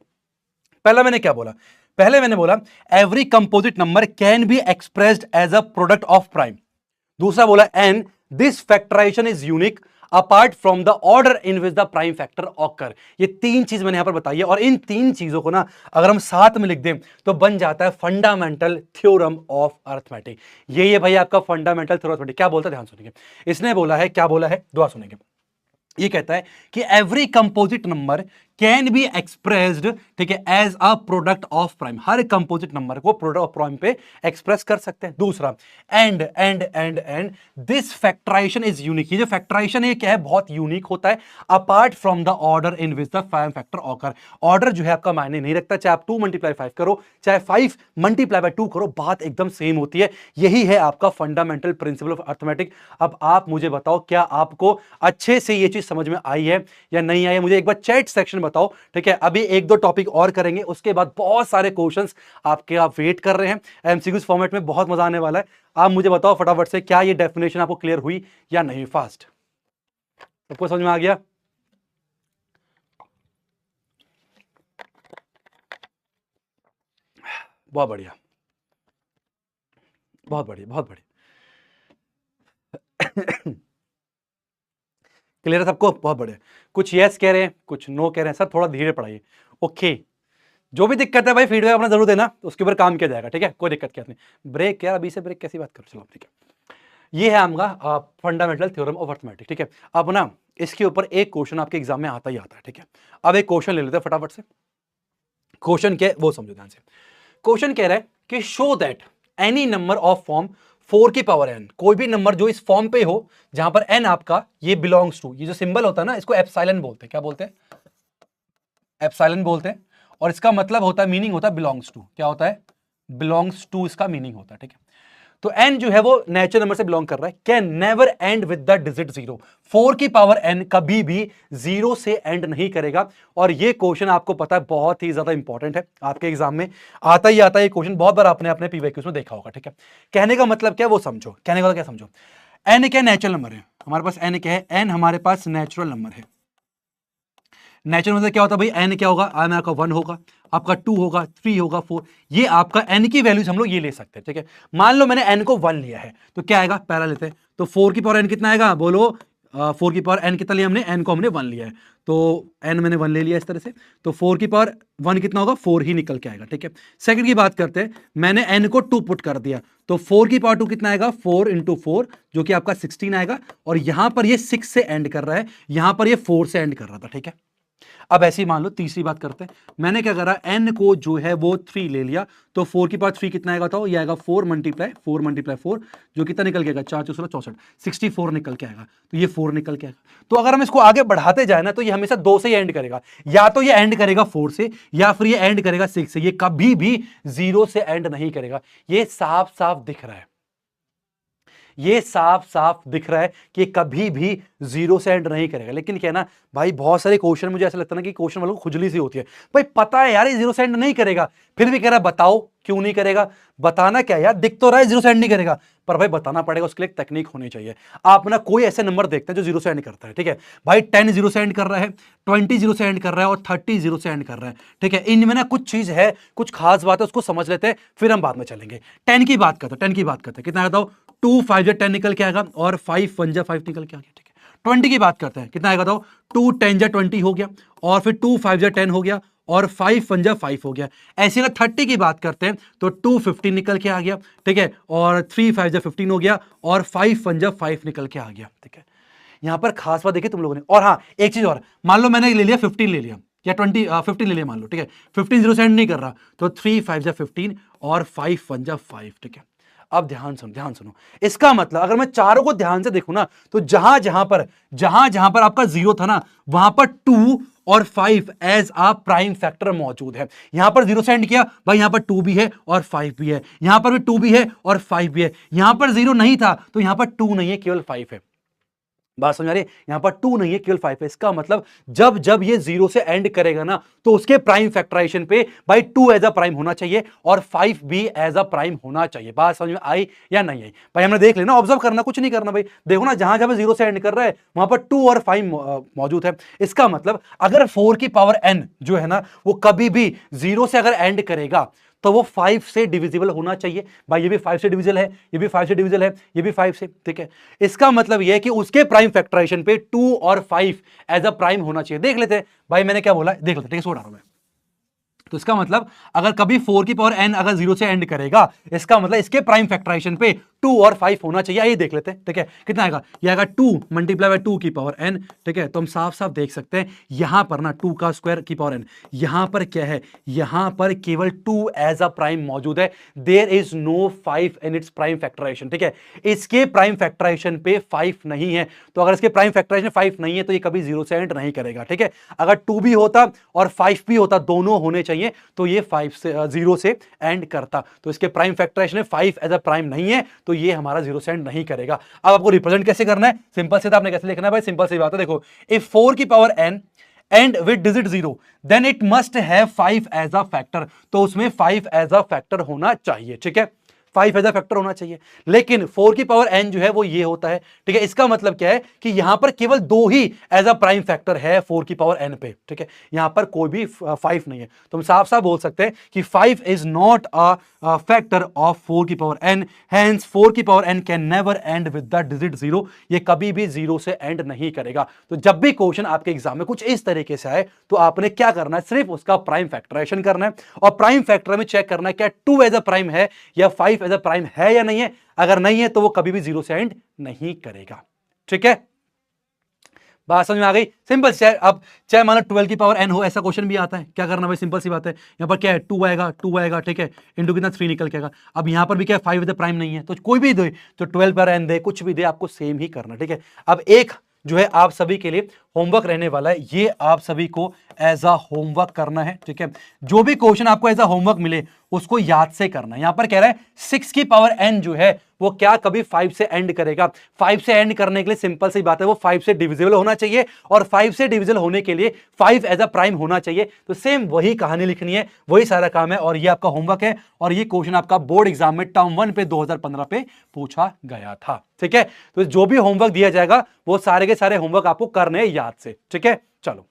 पहला मैंने क्या बोला? पहले मैंने बोला every composite number can be expressed as a product of prime. दूसरा बोला and this factorization is unique apart from the order in which the prime factor occur. ये तीन चीज मैंने यहां पर बताई है, और इन तीन चीजों को ना अगर हम साथ में लिख दें तो बन जाता है फंडामेंटल थ्योरम ऑफ अरिथमेटिक। ये भाई आपका फंडामेंटल थ्योरम ऑफ अरिथमेटिक। क्या बोलता है? ध्यान सुनिए, इसने बोला है, क्या बोला है, दुआ सुनेंगे। ये कहता है कि every composite number can be expressed, ठीक है, as a product of prime. हर कंपोजिट नंबर को प्रोडक्ट ऑफ प्राइम पे एक्सप्रेस कर सकते हैं। दूसरा, and this factorization is unique. ये जो फैक्टराइजेशन है क्या है? बहुत यूनिक होता है apart from the order in which the prime factor occur. Order जो है आपका मायने नहीं रखता, चाहे आप 2 मल्टीप्लाई 5 करो, चाहे 5 मल्टीप्लाई बाय 2 करो, बात एकदम सेम होती है। यही है आपका फंडामेंटल प्रिंसिपल ऑफ अरिथमेटिक। अब आप मुझे बताओ, क्या आपको अच्छे से ये चीज समझ में आई है या नहीं आई है? मुझे एक बार चैट सेक्शन बताओ, ठीक है। अभी 1-2 टॉपिक और करेंगे, उसके बाद बहुत सारे क्वेश्चंस आपके आप वेट कर रहे हैं एमसीक्यूज फॉर्मेट में, बहुत मजा आने वाला है। आप मुझे बताओ फटाफट से, क्या ये डेफिनेशन आपको क्लियर हुई या नहीं? फास्ट, सबको समझ में आ गया? बहुत बढ़िया, बहुत बढ़िया, बहुत बढ़िया। क्लियर है सबको? बहुत बढ़िया। कुछ यस कह रहे हैं, कुछ नो कह रहे हैं। सर थोड़ा धीरे पढ़ाइए, ओके। जो भी दिक्कत है भाई फीडबैक अपना जरूर देना, उसके ऊपर काम किया जाएगा, ठीक है, कोई दिक्कत क्या नहीं। ब्रेक यार, अभी से ब्रेक कैसी बात करो, चलो ठीक है। ये है आपका फंडामेंटल थ्योरम ऑफ अरिथमेटिक, ठीक है। अब ना इसके ऊपर एक क्वेश्चन आपके एग्जाम में आता ही आता है, ठीक है। अब एक क्वेश्चन ले लेते हैं फटाफट से। क्वेश्चन क्या है वो समझो ध्यान से। क्वेश्चन कह रहा है कि show that any number of form 4 की पावर n, कोई भी नंबर जो इस फॉर्म पे हो जहां पर n आपका ये बिलोंग्स टू, ये जो सिंबल होता है ना इसको एप्सिलॉन बोलते हैं। क्या बोलते हैं? एप्सिलॉन बोलते हैं। और इसका मतलब होता है, मीनिंग होता है बिलोंग्स टू। क्या होता है? बिलोंग्स टू इसका मीनिंग होता है, ठीक है। तो n जो है वो नेचुरल नंबर से बिलोंग कर रहा है, can never and with the digit 0। 4 की पावर n कभी भी 0 से एंड नहीं करेगा। और ये क्वेश्चन आपको पता है बहुत ही ज्यादा इंपॉर्टेंट है, आपके एग्जाम में आता ही आता है ये क्वेश्चन, बहुत बार आपने अपने पीवाईक्यूज में देखा होगा, ठीक है। कहने का मतलब क्या है वो समझो, कहने का मतलब क्या समझो। n क्या नेचुरल नंबर है हमारे पास, n क्या है? n हमारे पास नेचुरल नंबर है। नेचुरल मतलब क्या होता है भाई? n क्या होगा? n आपका 1 होगा, आपका 2 होगा, 3 होगा, 4। ये आपका n की वैल्यूज हम लोग ये ले सकते हैं, ठीक है। मान लो मैंने n को 1 लिया है तो क्या आएगा? पहला लेते हैं, तो 4 की पावर n कितना आएगा? बोलो 4 की पावर n कितना लिया हमने? n को हमने 1 लिया है, तो n मैंने 1 ले लिया इस तरह से, तो 4 की पावर 1 कितना होगा? 4 ही निकल के आएगा, ठीक है। सेकंड की बात करते हैं, मैंने n को 2 पुट कर दिया, तो 4 की पावर 2 कितना आएगा? 4 × 4 जो कि आपका 16 आएगा। और यहां पर ये 6 से एंड कर रहा है, यहां पर ये 4 से एंड कर रहा था, ठीक है। अब ऐसे ही मान लो तीसरी बात करते हैं, मैंने क्या करा, n को जो है वो 3 ले लिया, तो 4 की पावर 3 कितना आएगा, तो ये आएगा 4 मल्टीप्लाई 4 जो कितना निकल के आएगा, 4 4 64, 64 निकल के आएगा, तो ये 4 निकल के आएगा। तो अगर हम इसको आगे बढ़ाते जाए ना, तो ये हमेशा 2 से ही एंड करेगा, या तो ये एंड करेगा 4 से, या फिर ये एंड करेगा 6 से, ये कभी भी 0 से एंड नहीं करेगा। ये साफ साफ दिख रहा है, ये साफ साफ दिख रहा है कि कभी भी 0 से एंड नहीं करेगा। लेकिन क्या है ना भाई, बहुत सारे क्वेश्चन मुझे ऐसा लगता है ना कि क्वेश्चन वालों को खुजली सी होती है, भाई पता है यार ये 0 से एंड नहीं करेगा, फिर भी कह रहा है बताओ क्यों नहीं करेगा। बताना क्या यार, दिख तो रहा है 0 से एंड नहीं करेगा, पर भाई बताना पड़ेगा, उसके लिए एक तकनीक होनी चाहिए। आप ना कोई ऐसे नंबर देखते हैं जो 0 से एंड करता है, ठीक है भाई, 10 0 से एंड कर रहा है, 20 0 से एंड कर रहा है, और 30 0 से एंड कर रहा है, ठीक है। इनमें ना कुछ चीज है, कुछ खास बात है, उसको समझ लेते हैं, फिर हम बाद में चलेंगे। 10 की बात करते हैं, 10 की बात करते हैं, कितना बताओ, 2 5 10 निकल के आएगा, और 5 1 5 निकल के आ गया, ठीक है। 20 की बात करते हैं, कितना आएगा, तो 2 10 20 हो गया, और फिर 2 5 10 हो गया, और 5 1 5 हो गया। ऐसे अगर 30 की बात करते हैं तो 2 15 निकल के आ गया, ठीक है, और 3 5 15 हो गया, और 5 1 5 निकल के आ गया, ठीक है। यहां पर खास बात देखिए तुम लोगों ने। और हाँ, एक चीज और, मान लो मैंने ले लिया 15 ले लिया, या 15 ले लिया मान लो, ठीक है, 15 0 से एंड नहीं कर रहा, तो 3 5 15 और 5 1 5, ठीक है। अब ध्यान सुनो, इसका मतलब अगर मैं चारों को ध्यान से देखूं ना, तो जहां जहां पर आपका 0 था ना, वहां पर 2 और 5 एज आ प्राइम फैक्टर मौजूद है। यहां पर 0 से एंड किया भाई, यहां पर 2 भी है और 5 भी है, यहां पर भी 2 भी है और 5 भी है, यहां पर 0 नहीं था तो यहां पर 2 नहीं है, केवल 5 है। बात समझ आ रही है, यहां पर 2 नहीं है, केवल 5 है। इसका मतलब जब जब ये 0 से एंड करेगा ना, तो उसके प्राइम फैक्टराइजेशन पे भाई 2 एज अ प्राइम होना चाहिए और 5 भी एज अ प्राइम होना चाहिए। बात समझ में आई या नहीं आई भाई? हमने देख लेना, ऑब्जर्व करना, कुछ नहीं करना भाई। देखो ना, जहां जहां 0 से एंड कर रहा है वहां पर 2 और 5 मौजूद है। इसका मतलब अगर 4 की पावर n जो है ना, वो कभी भी 0 से अगर एंड करेगा तो वो 5 से डिविजिबल होना चाहिए। भाई ये भी 5 से डिविजिबल है, ये भी 5 से डिविजिबल है, ये भी 5 से, ठीक है। इसका मतलब ये है कि उसके प्राइम फैक्टराइजेशन पे 2 और 5 एज अ प्राइम होना चाहिए। देख लेते हैं भाई, मैंने क्या बोला, देख लेते, ठीक है, सो रहा हूं मैं। तो इसका मतलब अगर कभी 4 की पावर n अगर 0 से एंड करेगा, इसका मतलब इसके प्राइम फैक्टराइजेशन पे 2 और 5 होना चाहिए। ये देख लेते हैं, ठीक है, कितना आएगा, ये आएगा 2 मल्टीप्लाई बाय 2 की पावर n, ठीक है। तो हम साफ साफ देख सकते हैं यहां पर ना 2 का स्क्वायर की पावर n, यहां पर क्या है, यहां पर केवल 2 एज अ प्राइम मौजूद है। There is no 5 in its prime factorization, ठीक है। इसके प्राइम फैक्टराइजेशन पे 5 नहीं है, तो अगर इसके प्राइम फैक्टराइजेशन 5 नहीं है तो ये कभी 0 से एंड नहीं करेगा, ठीक है। अगर 2 भी होता और 5 भी होता, दोनों होने चाहिए, तो ये 5 से 0 से एंड करता। तो इसके प्राइम फैक्टराइजेशन में 5 एज अ प्राइम नहीं है, तो ये हमारा 0 से एंड नहीं करेगा। अब आपको रिप्रेजेंट कैसे करना है, सिंपल से आपने कैसे लिखना है भाई, सिंपल सी बात है। देखो, इफ 4 की power n end with digit 0 then it must have 5 as a factor, तो उसमें 5 एज अ फैक्टर होना चाहिए, ठीक है, 5 एज अ फैक्टर होना चाहिए। लेकिन 4 की पावर n जो है वो ये होता है, ठीक है। इसका मतलब क्या है कि यहां पर केवल 2 ही एज अ प्राइम फैक्टर है 4 की पावर n पे, ठीक है। यहां पर कोई भी 5 नहीं है, तो हम साफ साफ बोल सकते हैं कि 5 is not a factor of 4 की पावर n, हेंस 4 की power n can never and with the digit 0, ये कभी भी 0 से एंड नहीं करेगा। तो जब भी क्वेश्चन आपके एग्जाम में कुछ इस तरीके से आए, तो आपने क्या करना है, सिर्फ उसका प्राइम फैक्टराइजेशन करना है, और प्राइम फैक्टर में चेक करना है क्या 2 एज अ प्राइम है या 5 एज अ प्राइम है या नहीं है। अगर नहीं है तो वो कभी भी 0 से एंड नहीं करेगा, ठीक है। बात समझ में आ गई, सिंपल। अब चाहे मान लो 12 की पावर n हो, ऐसा क्वेश्चन भी आता है, क्या करना भाई, सिंपल सी बात है। यहां पर क्या है, 2 आएगा, 2 आएगा, ठीक है, इंटू कितना 3 निकल के आएगा। अब यहां पर भी क्या है, 5 विद प्राइम नहीं है, तो कोई भी दे, तो 12 पर n दे, कुछ भी दे, आपको सेम ही करना, ठीक है। अब एक जो है आप सभी के लिए होमवर्क रहने वाला है, ये आप सभी को एज अ होमवर्क करना है, ठीक है। जो भी क्वेश्चन आपको एज अ होमवर्क मिले उसको याद से करना है। यहां पर कह रहा है 6 की पावर n जो है वो क्या कभी 5 से एंड करेगा। 5 से एंड करने के लिए सिंपल सी बात है, वो 5 से डिविजिबल होना चाहिए, और 5 से डिविजिबल होने के लिए 5 एज अ प्राइम होना चाहिए। तो सेम वही कहानी लिखनी है, वही सारा काम है, और ये आपका होमवर्क है। और ये क्वेश्चन आपका बोर्ड एग्जाम में टर्म 1 पे 2015 पे पूछा गया था, ठीक है। तो जो भी होमवर्क दिया जाएगा वो सारे के सारे होमवर्क आपको करने हैं याद से, ठीक है। चलो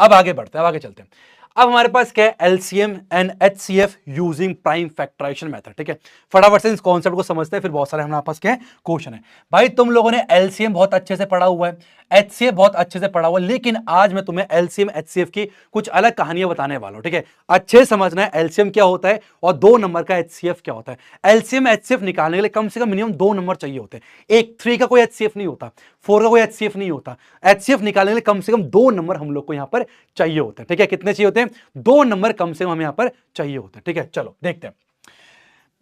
अब आगे बढ़ते हैं, अब आगे चलते हैं। अब हमारे पास क्या है, LCM and HCF using prime factorization method, ठीक है। फटाफट से इस कॉन्सेप्ट को समझते हैं, फिर बहुत सारे हमारे पास क्या है क्वेश्चन है। भाई तुम लोगों ने एलसीएम बहुत अच्छे से पढ़ा हुआ है, एचसीएफ बहुत अच्छे से पढ़ा हुआ, लेकिन आज मैं तुम्हें एलसीएम एचसीएफ की कुछ अलग कहानियां बताने वाला हूं, ठीक है। अच्छे से समझना है एलसीएम क्या होता है और 2 नंबर का एचसीएफ क्या होता है। एलसीएम एचसीएफ निकालने के लिए कम से कम मिनिमम 2 नंबर चाहिए होते हैं। एक 3 का कोई एचसीएफ नहीं होता, 4 का कोई एचसीएफ नहीं होता। एचसीएफ निकालने के लिए कम से कम 2 नंबर हम लोग को यहां पर चाहिए होते हैं, ठीक है। कितने चाहिए होते हैं? 2 नंबर कम से कम हमें यहां पर चाहिए होते हैं, ठीक है। चलो देखते हैं,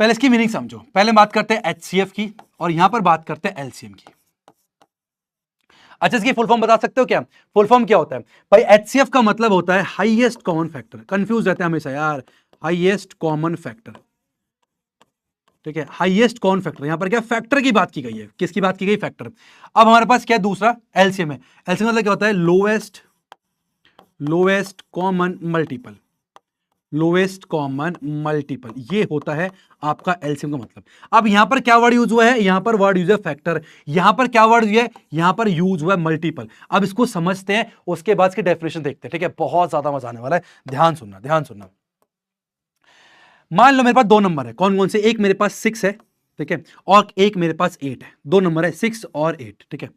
पहले इसकी मीनिंग समझो। पहले बात करते हैं एचसीएफ की और यहां पर बात करते हैं एलसीएम की। अच्छा, इसकी फुल फॉर्म बता सकते हो क्या? फुल फॉर्म क्या होता है भाई? एचसीएफ का मतलब होता है हाईएस्ट कॉमन फैक्टर। कंफ्यूज रहते हैं हमेशा यार, हाईएस्ट कॉमन फैक्टर, ठीक है। हाईएस्ट कॉमन फैक्टर, यहां पर क्या फैक्टर की बात की गई है, किसकी बात की गई? फैक्टर। अब हमारे पास क्या है? दूसरा एलसीएम है। एलसीएम मतलब क्या होता है? Lowest common multiple. Lowest common multiple, ये होता है आपका एलसीएम का मतलब। अब यहां पर क्या वर्ड यूज हुआ है? यहां पर वर्ड यूज है फैक्टर। यहां पर क्या वर्ड है? यहां पर यूज हुआ है मल्टीपल। अब इसको समझते हैं, उसके बाद इसकी डेफिनेशन देखते हैं, ठीक है। बहुत ज्यादा मजा आने वाला है, ध्यान सुनना, ध्यान सुनना। मान लो मेरे पास 2 नंबर है, कौन कौन से? एक मेरे पास 6 है, ठीक है, और एक मेरे पास 8 है। 2 नंबर है 6 और 8, ठीक है।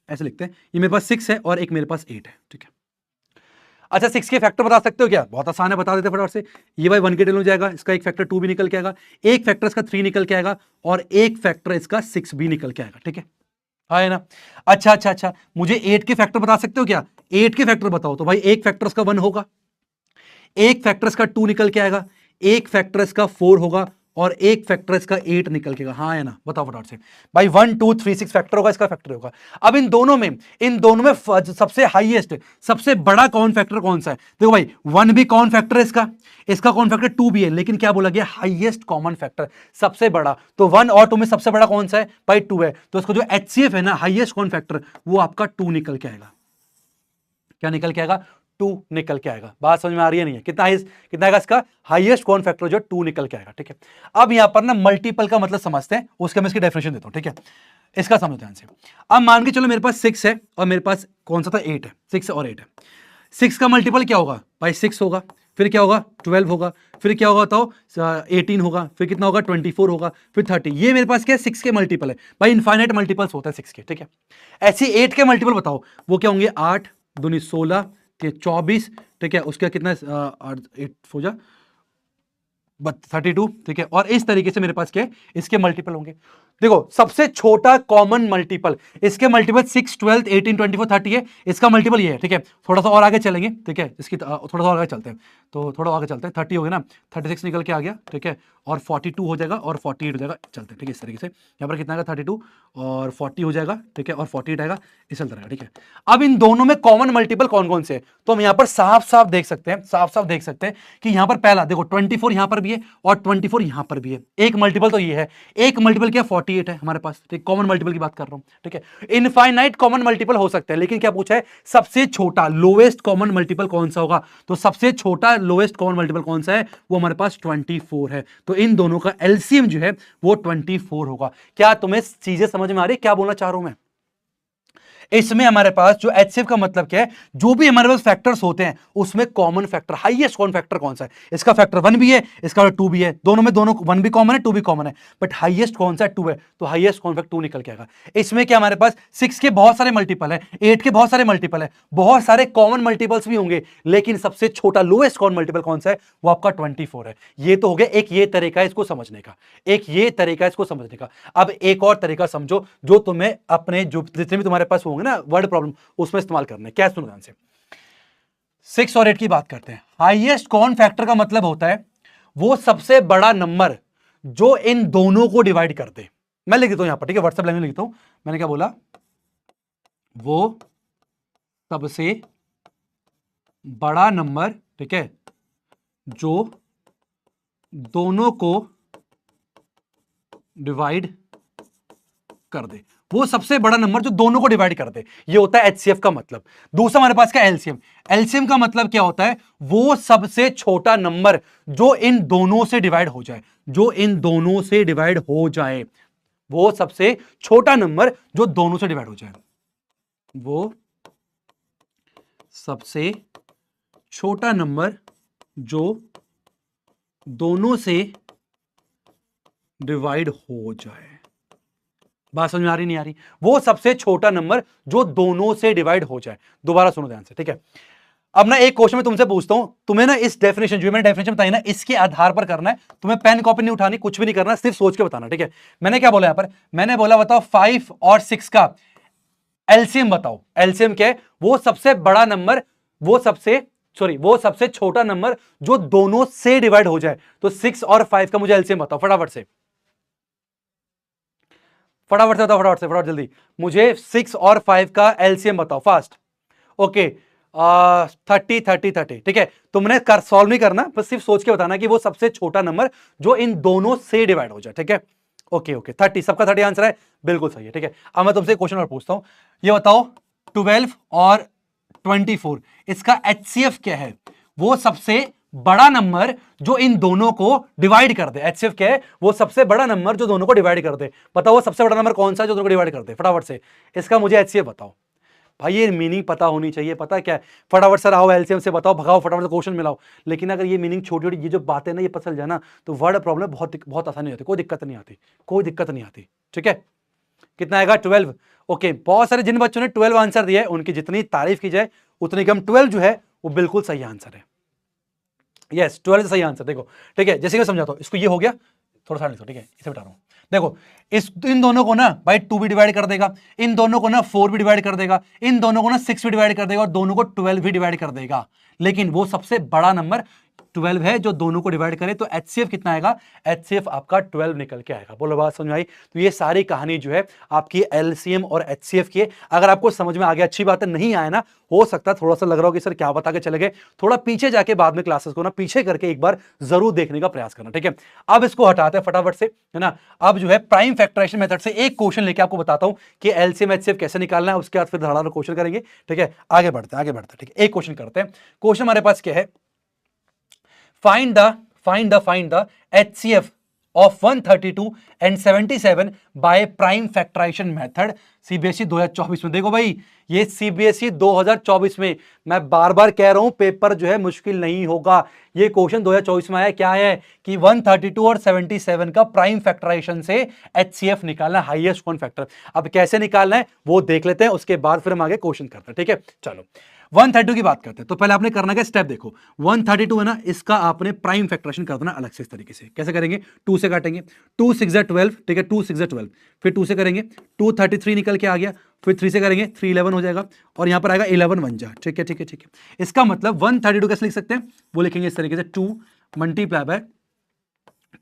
ऐसे लिखते हैं, ये मेरे पास 6 है और एक मेरे पास 8 है, ठीक है। अच्छा, 6 के फैक्टर बता सकते हो क्या? बहुत आसान है, बता देते फटाफट से। ये भाई 1 के टेल हो जाएगा, इसका एक फैक्टर 2 भी निकल के आएगा, एक फैक्टर इसका 3 निकल के आएगा और एक फैक्टर इसका 6 भी निकल के आएगा, ठीक है। हाँ है ना? अच्छा अच्छा अच्छा, मुझे 8 के फैक्टर बता सकते हो क्या? 8 के फैक्टर बताओ तो भाई एक फैक्टर इसका 1 होगा, एक फैक्टर इसका 2 निकल के आएगा, एक फैक्टर इसका 4 होगा और एक फैक्टर इसका 8 निकल के आएगा। हाँ है ना? बताओ फटाफट से भाई। 1 2 3 6 फैक्टर होगा, इसका फैक्टर होगा। अब इन दोनों में सबसे हाईएस्ट, सबसे बड़ा कॉमन फैक्टर कौन सा है? देखो भाई, 1 भी कॉमन फैक्टर है इसका, इसका कॉमन फैक्टर 2 भी है, लेकिन क्या बोला गया? हाईएस्ट कॉमन फैक्टर, सबसे बड़ा। तो 1 और 2 में सबसे बड़ा कौन सा है भाई? 2 है। तो इसको जो एचसीएफ है ना, हाईएस्ट कॉमन फैक्टर, वो आपका 2 निकल के आएगा। क्या निकल के आएगा? 2 निकल के आएगा। बात समझ में आ रही है? नहीं है? कितना आएगा इसका हाईएस्ट कॉमन फैक्टर जो 2 निकल के आएगा, ठीक है। अब यहां पर ना मल्टीपल का मतलब समझते हैं, उसके मैं इसकी डेफिनेशन देता हूं, ठीक है। इसका समझो ध्यान से। अब मान के चलो मेरे पास 6 है और मेरे पास कौन सा था? 8 है। 6 और 8 है। 6 का मल्टीपल क्या होगा भाई? 6 होगा, फिर क्या होगा? 12 होगा, फिर क्या होगा बताओ? 18 होगा, फिर कितना होगा? 24 होगा, फिर 30। ये मेरे पास क्या है? 6 के मल्टीपल है भाई, इनफाइनाइट मल्टीपल्स होता है 6 के, ठीक है। ऐसे 8 के मल्टीपल बताओ, वो क्या होंगे? 8 दूनी 16 के 24, ठीक है। उसका कितना? 8 हो जा 32, ठीक है। और इस तरीके से मेरे पास क्या है? इसके मल्टीपल होंगे। देखो, सबसे छोटा कॉमन मल्टीपल, इसके मल्टीपल 6 12 18 24 30 है, इसका मल्टीपल ये है, ठीक है। थोड़ा सा और आगे चलेंगे, ठीक है, इसकी थोड़ा सा और आगे चलते हैं, तो थोड़ा आगे चलते हैं। 30 हो गया ना, 36 निकल के आ गया, ठीक है, और 42 हो जाएगा और 48 हो जाएगा। चलते हैं, ठीक है, इस तरीके से। यहाँ पर कितना आएगा? 32 और 40 हो जाएगा, ठीक है, और 48 आएगा, इस चलता रहेगा, ठीक है। अब इन दोनों में कॉमन मल्टीपल कौन कौन से? तो हम यहाँ पर साफ साफ देख सकते हैं, साफ साफ देख सकते हैं कि यहाँ पर पहला देखो 24 यहाँ पर भी है और 24 यहाँ पर भी है। एक मल्टीपल तो ये है, एक मल्टीपल क्या? 48 है हमारे पास, ठीक। कॉमन मल्टीपल की बात कर रहा हूं, ठीक है। इनफाइनाइट कॉमन मल्टीपल हो सकते हैं, लेकिन क्या पूछा है? सबसे छोटा लोएस्ट कॉमन मल्टीपल कौन सा होगा? तो सबसे छोटा लोएस्ट कॉमन मल्टीपल कौन सा है? वो हमारे पास 24 है। तो इन दोनों का एलसीएम जो है वो 24 होगा। क्या तुम्हें चीजें समझ में आ रही है क्या बोलना चाह रहा हूं मैं? इसमें हमारे पास जो एचसीएफ का मतलब क्या है? जो भी हमारे पास फैक्टर्स होते हैं उसमें common factor, highest common factor कौन सा है? इसका फैक्टर 1 भी है, इसका 2 भी है, दोनों में 1 भी कॉमन है, 2 भी कॉमन है, बट हाईएस्ट कौन सा है? 2 है। तो हाईएस्ट कॉमन फैक्टर 2 निकल के आएगा। इसमें क्या हमारे पास 6 के बहुत सारे मल्टीपल है, 8 के बहुत सारे मल्टीपल है, बहुत सारे कॉमन मल्टीपल्स भी होंगे, लेकिन सबसे छोटा लोएस्ट कॉमन मल्टीपल कौन सा है? वो आपका 24 है। ये तो हो गया एक ये तरीका है इसको समझने का, एक ये तरीका है इसको समझने का। अब एक और तरीका समझो जो तुम्हें अपने जो जितने भी तुम्हारे पास होंगे ना वर्ड प्रॉब्लम, उसमें इस्तेमाल करना है। क्या? सुनो ध्यान से। 6 और 8 की बात करते हैं। हाईएस्ट कॉमन फैक्टर का मतलब होता है वो सबसे बड़ा नंबर जो इन दोनों को डिवाइड कर दे। मैं लिख देता हूं यहां पर, ठीक है, व्हाट्सएप लैंग्वेज लिखता हूं। मैंने क्या बोला? वो सबसे बड़ा नंबर, ठीक है, जो दोनों को डिवाइड कर दे। वो सबसे बड़ा नंबर जो दोनों को डिवाइड कर दे, ये होता है एचसीएफ का मतलब। दूसरा हमारे पास क्या? एलसीएम। एलसीएम का मतलब क्या होता है? वो सबसे छोटा नंबर जो इन दोनों से डिवाइड हो जाए, जो इन दोनों से डिवाइड हो जाए, वो सबसे छोटा नंबर जो दोनों से डिवाइड हो जाए, वो सबसे छोटा नंबर जो दोनों से डिवाइड हो जाए, बात समझ में आ रही नहीं आ रही? वो सबसे छोटा नंबर जो दोनों से डिवाइड हो जाए। दोबारा सुनो ध्यान से, ठीक है। अब ना एक क्वेश्चन में तुमसे पूछता हूं, तुम्हें ना इस डेफिनेशन जो मैंने डेफिनेशन बताई ना, इसके आधार पर करना है। तुम्हें पेन कॉपी नहीं उठानी, कुछ भी नहीं करना, सिर्फ सोच के बताना, ठीक है। मैंने क्या बोला यहां पर? मैंने बोला बताओ 5 और 6 का एलसीएम बताओ। एलसीएम क्या है? वो सबसे बड़ा नंबर, वो सबसे छोटा नंबर जो दोनों से डिवाइड हो जाए। तो 6 और 5 का मुझे एलसीएम बताओ फटाफट से, फटाफट से बताओ, फटाफट से, फटाफट जल्दी मुझे 6 और 5 का एलसीएम बताओ फास्ट। ओके 30, ठीक है। तुमने कर सॉल्व नहीं करना, बस सिर्फ सोच के बताना कि वो सबसे छोटा नंबर जो इन दोनों से डिवाइड हो जाए, ठीक है। ओके 30, सबका 30 आंसर है, बिल्कुल सही है, ठीक है। अब मैं तुमसे क्वेश्चन और पूछता हूं, ये बताओ 12 और 24 इसका एचसीएफ क्या है? वो सबसे बड़ा नंबर जो इन दोनों को डिवाइड कर दे। एचसीएफ क्या है? वो सबसे बड़ा नंबर जो दोनों को डिवाइड कर दे। बताओ वो सबसे बड़ा नंबर कौन सा है जो दोनों को डिवाइड कर दे? फटाफट से इसका मुझे एचसीएफ बताओ। भाई ये मीनिंग पता होनी चाहिए, पता क्या है? फटाफट सर आओ एलसीएम से बताओ, भगाओ फटाफट से क्वेश्चन मिलाओ। लेकिन अगर ये मीनिंग छोटी छोटी ये जो बातें ना ये पता चल जाए ना, तो वर्ड प्रॉब्लम बहुत आसानी होती है, कोई दिक्कत नहीं आती, कोई दिक्कत नहीं आती, ठीक है। कितना आएगा? 12। ओके बहुत सारे जिन बच्चों ने 12 आंसर दिया है उनकी जितनी तारीफ की जाए उतनी कम। 12 जो है वो बिल्कुल सही आंसर है। यस 12 सही आंसर। देखो ठीक है, जैसे मैं समझाता हूं इसको, ये हो गया, थोड़ा सा लिखो, ठीक है, इसे बता रहा हूं। देखो इन दोनों को ना बाई 2 भी डिवाइड कर देगा, इन दोनों को ना 4 भी डिवाइड कर देगा, इन दोनों को ना 6 भी डिवाइड कर देगा और दोनों को 12 भी डिवाइड कर देगा। लेकिन वो सबसे बड़ा नंबर 12 है जो दोनों को डिवाइड करे। तो एचसीएफ कितना आएगा? एचसीएफ आपका 12 निकल के आएगा। बोलो बात समझ में आई? तो ये सारी कहानी जो है आपकी एलसीएम और एचसीएफ की है। अगर आपको समझ में आ गया अच्छी बात है, नहीं आया ना, हो सकता है थोड़ा सा लग रहा हो कि सर क्या बता के चले गए, थोड़ा पीछे जाके बाद में क्लासेस को ना पीछे करके एक बार जरूर देखने का प्रयास करना, ठीक है। अब इसको हटाते हैं फटाफट से, है ना। अब जो है प्राइम फैक्टराइजेशन मेथड से एक क्वेश्चन लेके आपको बताता हूं कि एलसीएम एचसीएफ कैसे निकालना है, उसके बाद फिर धड़ाधड़ क्वेश्चन करेंगे, ठीक है। आगे बढ़ते हैं, ठीक है। एक क्वेश्चन करते हैं। क्वेश्चन हमारे पास क्या है? Find the HCF of 132 and 77 by prime factorization method। CBSE 2024 में। देखो भाई ये सीबीएसई 2024 में, मैं बार बार कह रहा हूं पेपर जो है मुश्किल नहीं होगा। ये क्वेश्चन 2024 में आया, क्या है कि 132 और 77 का प्राइम फैक्टराइजेशन से एचसीएफ निकालना, हाईएस्ट कॉमन फैक्टर। अब कैसे निकालना है वो देख लेते हैं, उसके बाद फिर हम आगे क्वेश्चन करते हैं, ठीक है। चलो 132 की बात करते हैं। तो पहले आपने करना क्या स्टेप देखो, 132 है ना, इसका आपने प्राइम फैक्टराइजेशन कर देना अलग से इस तरीके से। कैसे करेंगे? 2 से काटेंगे, 2 6 12, ठीक है, 2 6 12, फिर 2 से करेंगे 233 निकल के आ गया, फिर 3 से करेंगे 311 हो जाएगा और यहां पर आएगा 11 बन जा, ठीक है। इसका मतलब 132 कैसे लिख सकते हैं? वो लिखेंगे इस तरीके से 2 मल्टीप्लाई बाय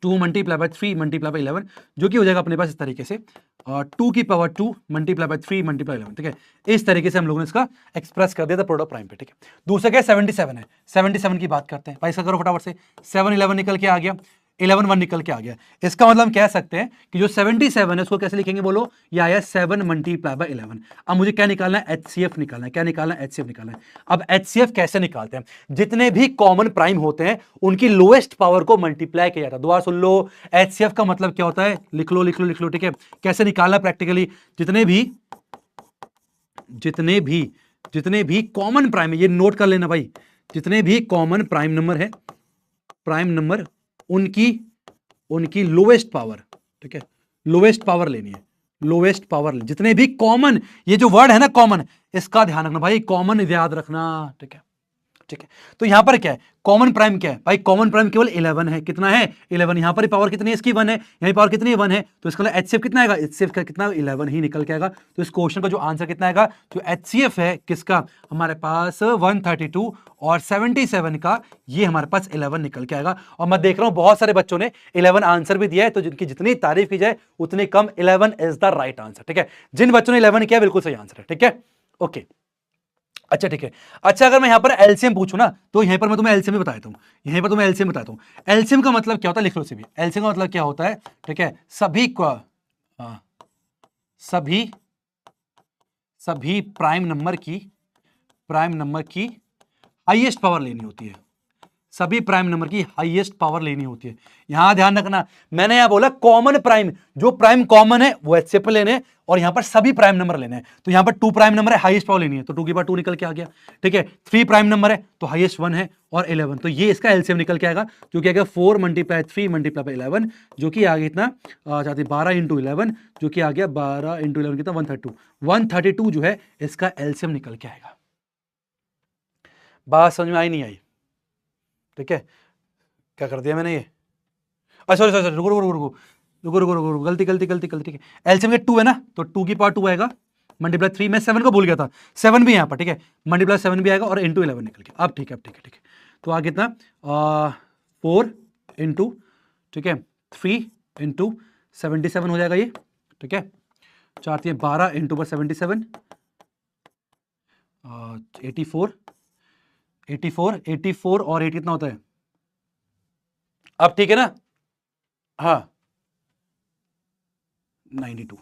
3 मल्टीप्लाई बाय 11, जो कि हो जाएगा अपने पास इस तरीके से 2 की पावर 2 मल्टीप्लाई बाय 3 मल्टीप्लाई 11, ठीक है। इस तरीके से हम लोगों ने इसका एक्सप्रेस कर दिया था प्रोडक्ट प्राइम पे, ठीक है। दूसरा क्या 77 है, 77 की बात करते हैं भाई, इसका करो फटाफट से। 7 11 निकल के आ गया, 11 1 निकल के आ गया। इसका मतलब हम कह सकते हैं कि जो 77 है उसको कैसे लिखेंगे बोलो? या 7 मल्टीप्लाई बाय 11। अब मुझे क्या निकालना है? एचसीएफ निकालना है। क्या निकालना है? एचसीएफ निकालना है। अब एचसीएफ कैसे निकालते हैं? जितने भी कॉमन प्राइम होते हैं उनकी लोएस्ट पावर को मल्टीप्लाई किया जाता है। दोबारा सुन लो, एचसीएफ का मतलब क्या होता है? लिख लो, ठीक है। कैसे निकालना प्रैक्टिकली? जितने भी कॉमन प्राइम है, ये नोट कर लेना भाई, जितने भी कॉमन प्राइम नंबर है, प्राइम नंबर उनकी लोएस्ट पावर, ठीक है, लोएस्ट पावर लेनी है, लोएस्ट पावर लेनी। जितने भी कॉमन, ये जो वर्ड है ना कॉमन, इसका ध्यान रखना भाई, कॉमन याद रखना, ठीक है। तो यहां पर क्या है? कॉमन प्राइम क्या है भाई? कॉमन प्राइम केवल 11 है। कितना है? 11। यहां पर पावर कितनी है इसकी? 1 है। यहां पावर कितनी है? 1 है। तो इसका एचसीएफ कितना आएगा? एचसीएफ का कितना? 11 ही निकल के आएगा। तो इस क्वेश्चन का जो आंसर कितना आएगा? जो एचसीएफ है किसका? हमारे पास 132 और 77 का, ये हमारे पास 11 निकल के आएगा। और मैं देख रहा हूं बहुत सारे बच्चों ने 11 आंसर भी दिया है, तो जिनकी जितनी तारीफ की जाए उतनी कम। 11 इज द राइट आंसर, ठीक है। जिन बच्चों ने 11 किया बिल्कुल सही आंसर है, ठीक है। ओके अच्छा ठीक है। अच्छा अगर मैं यहां पर एलसीएम पूछूं ना, तो यहां पर मैं तुम्हें एलसीएम बताता हूं, यहां पर तुम्हें एलसीएम बताता हूं। एलसीएम का मतलब क्या होता है? लिख लो सीबी। एलसीएम का मतलब क्या होता है? ठीक है, सभी प्राइम नंबर की हाईएस्ट पावर लेनी होती है। सभी प्राइम नंबर की हाईएस्ट पावर लेनी होती है। यहां ध्यान रखना, मैंने यहां बोला कॉमन प्राइम, जो प्राइम कॉमन है वो HCF पे लेने हैं, और यहां पर सभी प्राइम नंबर लेने हैं। तो यहां पर 2 प्राइम नंबर है, हाईएस्ट पावर लेनी है, तो 2 की पावर 2 निकल के आ गया, ठीक है। 3 प्राइम नंबर है तो हाईएस्ट 1 है, और 11, तो ये इसका एलसीएम निकल के आएगा, जो कि आएगा 4 × 3 × 11, जो कि आ गया इतना 12 × 11, जो कि आ गया 12 × 11 कितना 132 जो है इसका एलसीएम निकल के आएगा। बात समझ में आई नहीं आई? ठीक है, क्या कर दिया मैंने ये, सॉरी रुको, गलती। एलसीएम के 2 है ना, तो 2 की पावर 2 आएगा, मल्टीप्लाई 3, मैं 7 को भूल गया था, 7 भी यहाँ पर, ठीक है, मल्टीप्लाई 7 भी आएगा, और इंटू 11 निकल के, अब ठीक है, तो आ कितना 4 इंटू, ठीक है, 3 इंटू 77 हो जाएगा ये, ठीक है, 4 3 12 इंटू 77 84 और 8 कितना होता है, अब ठीक है ना, हाँ 92,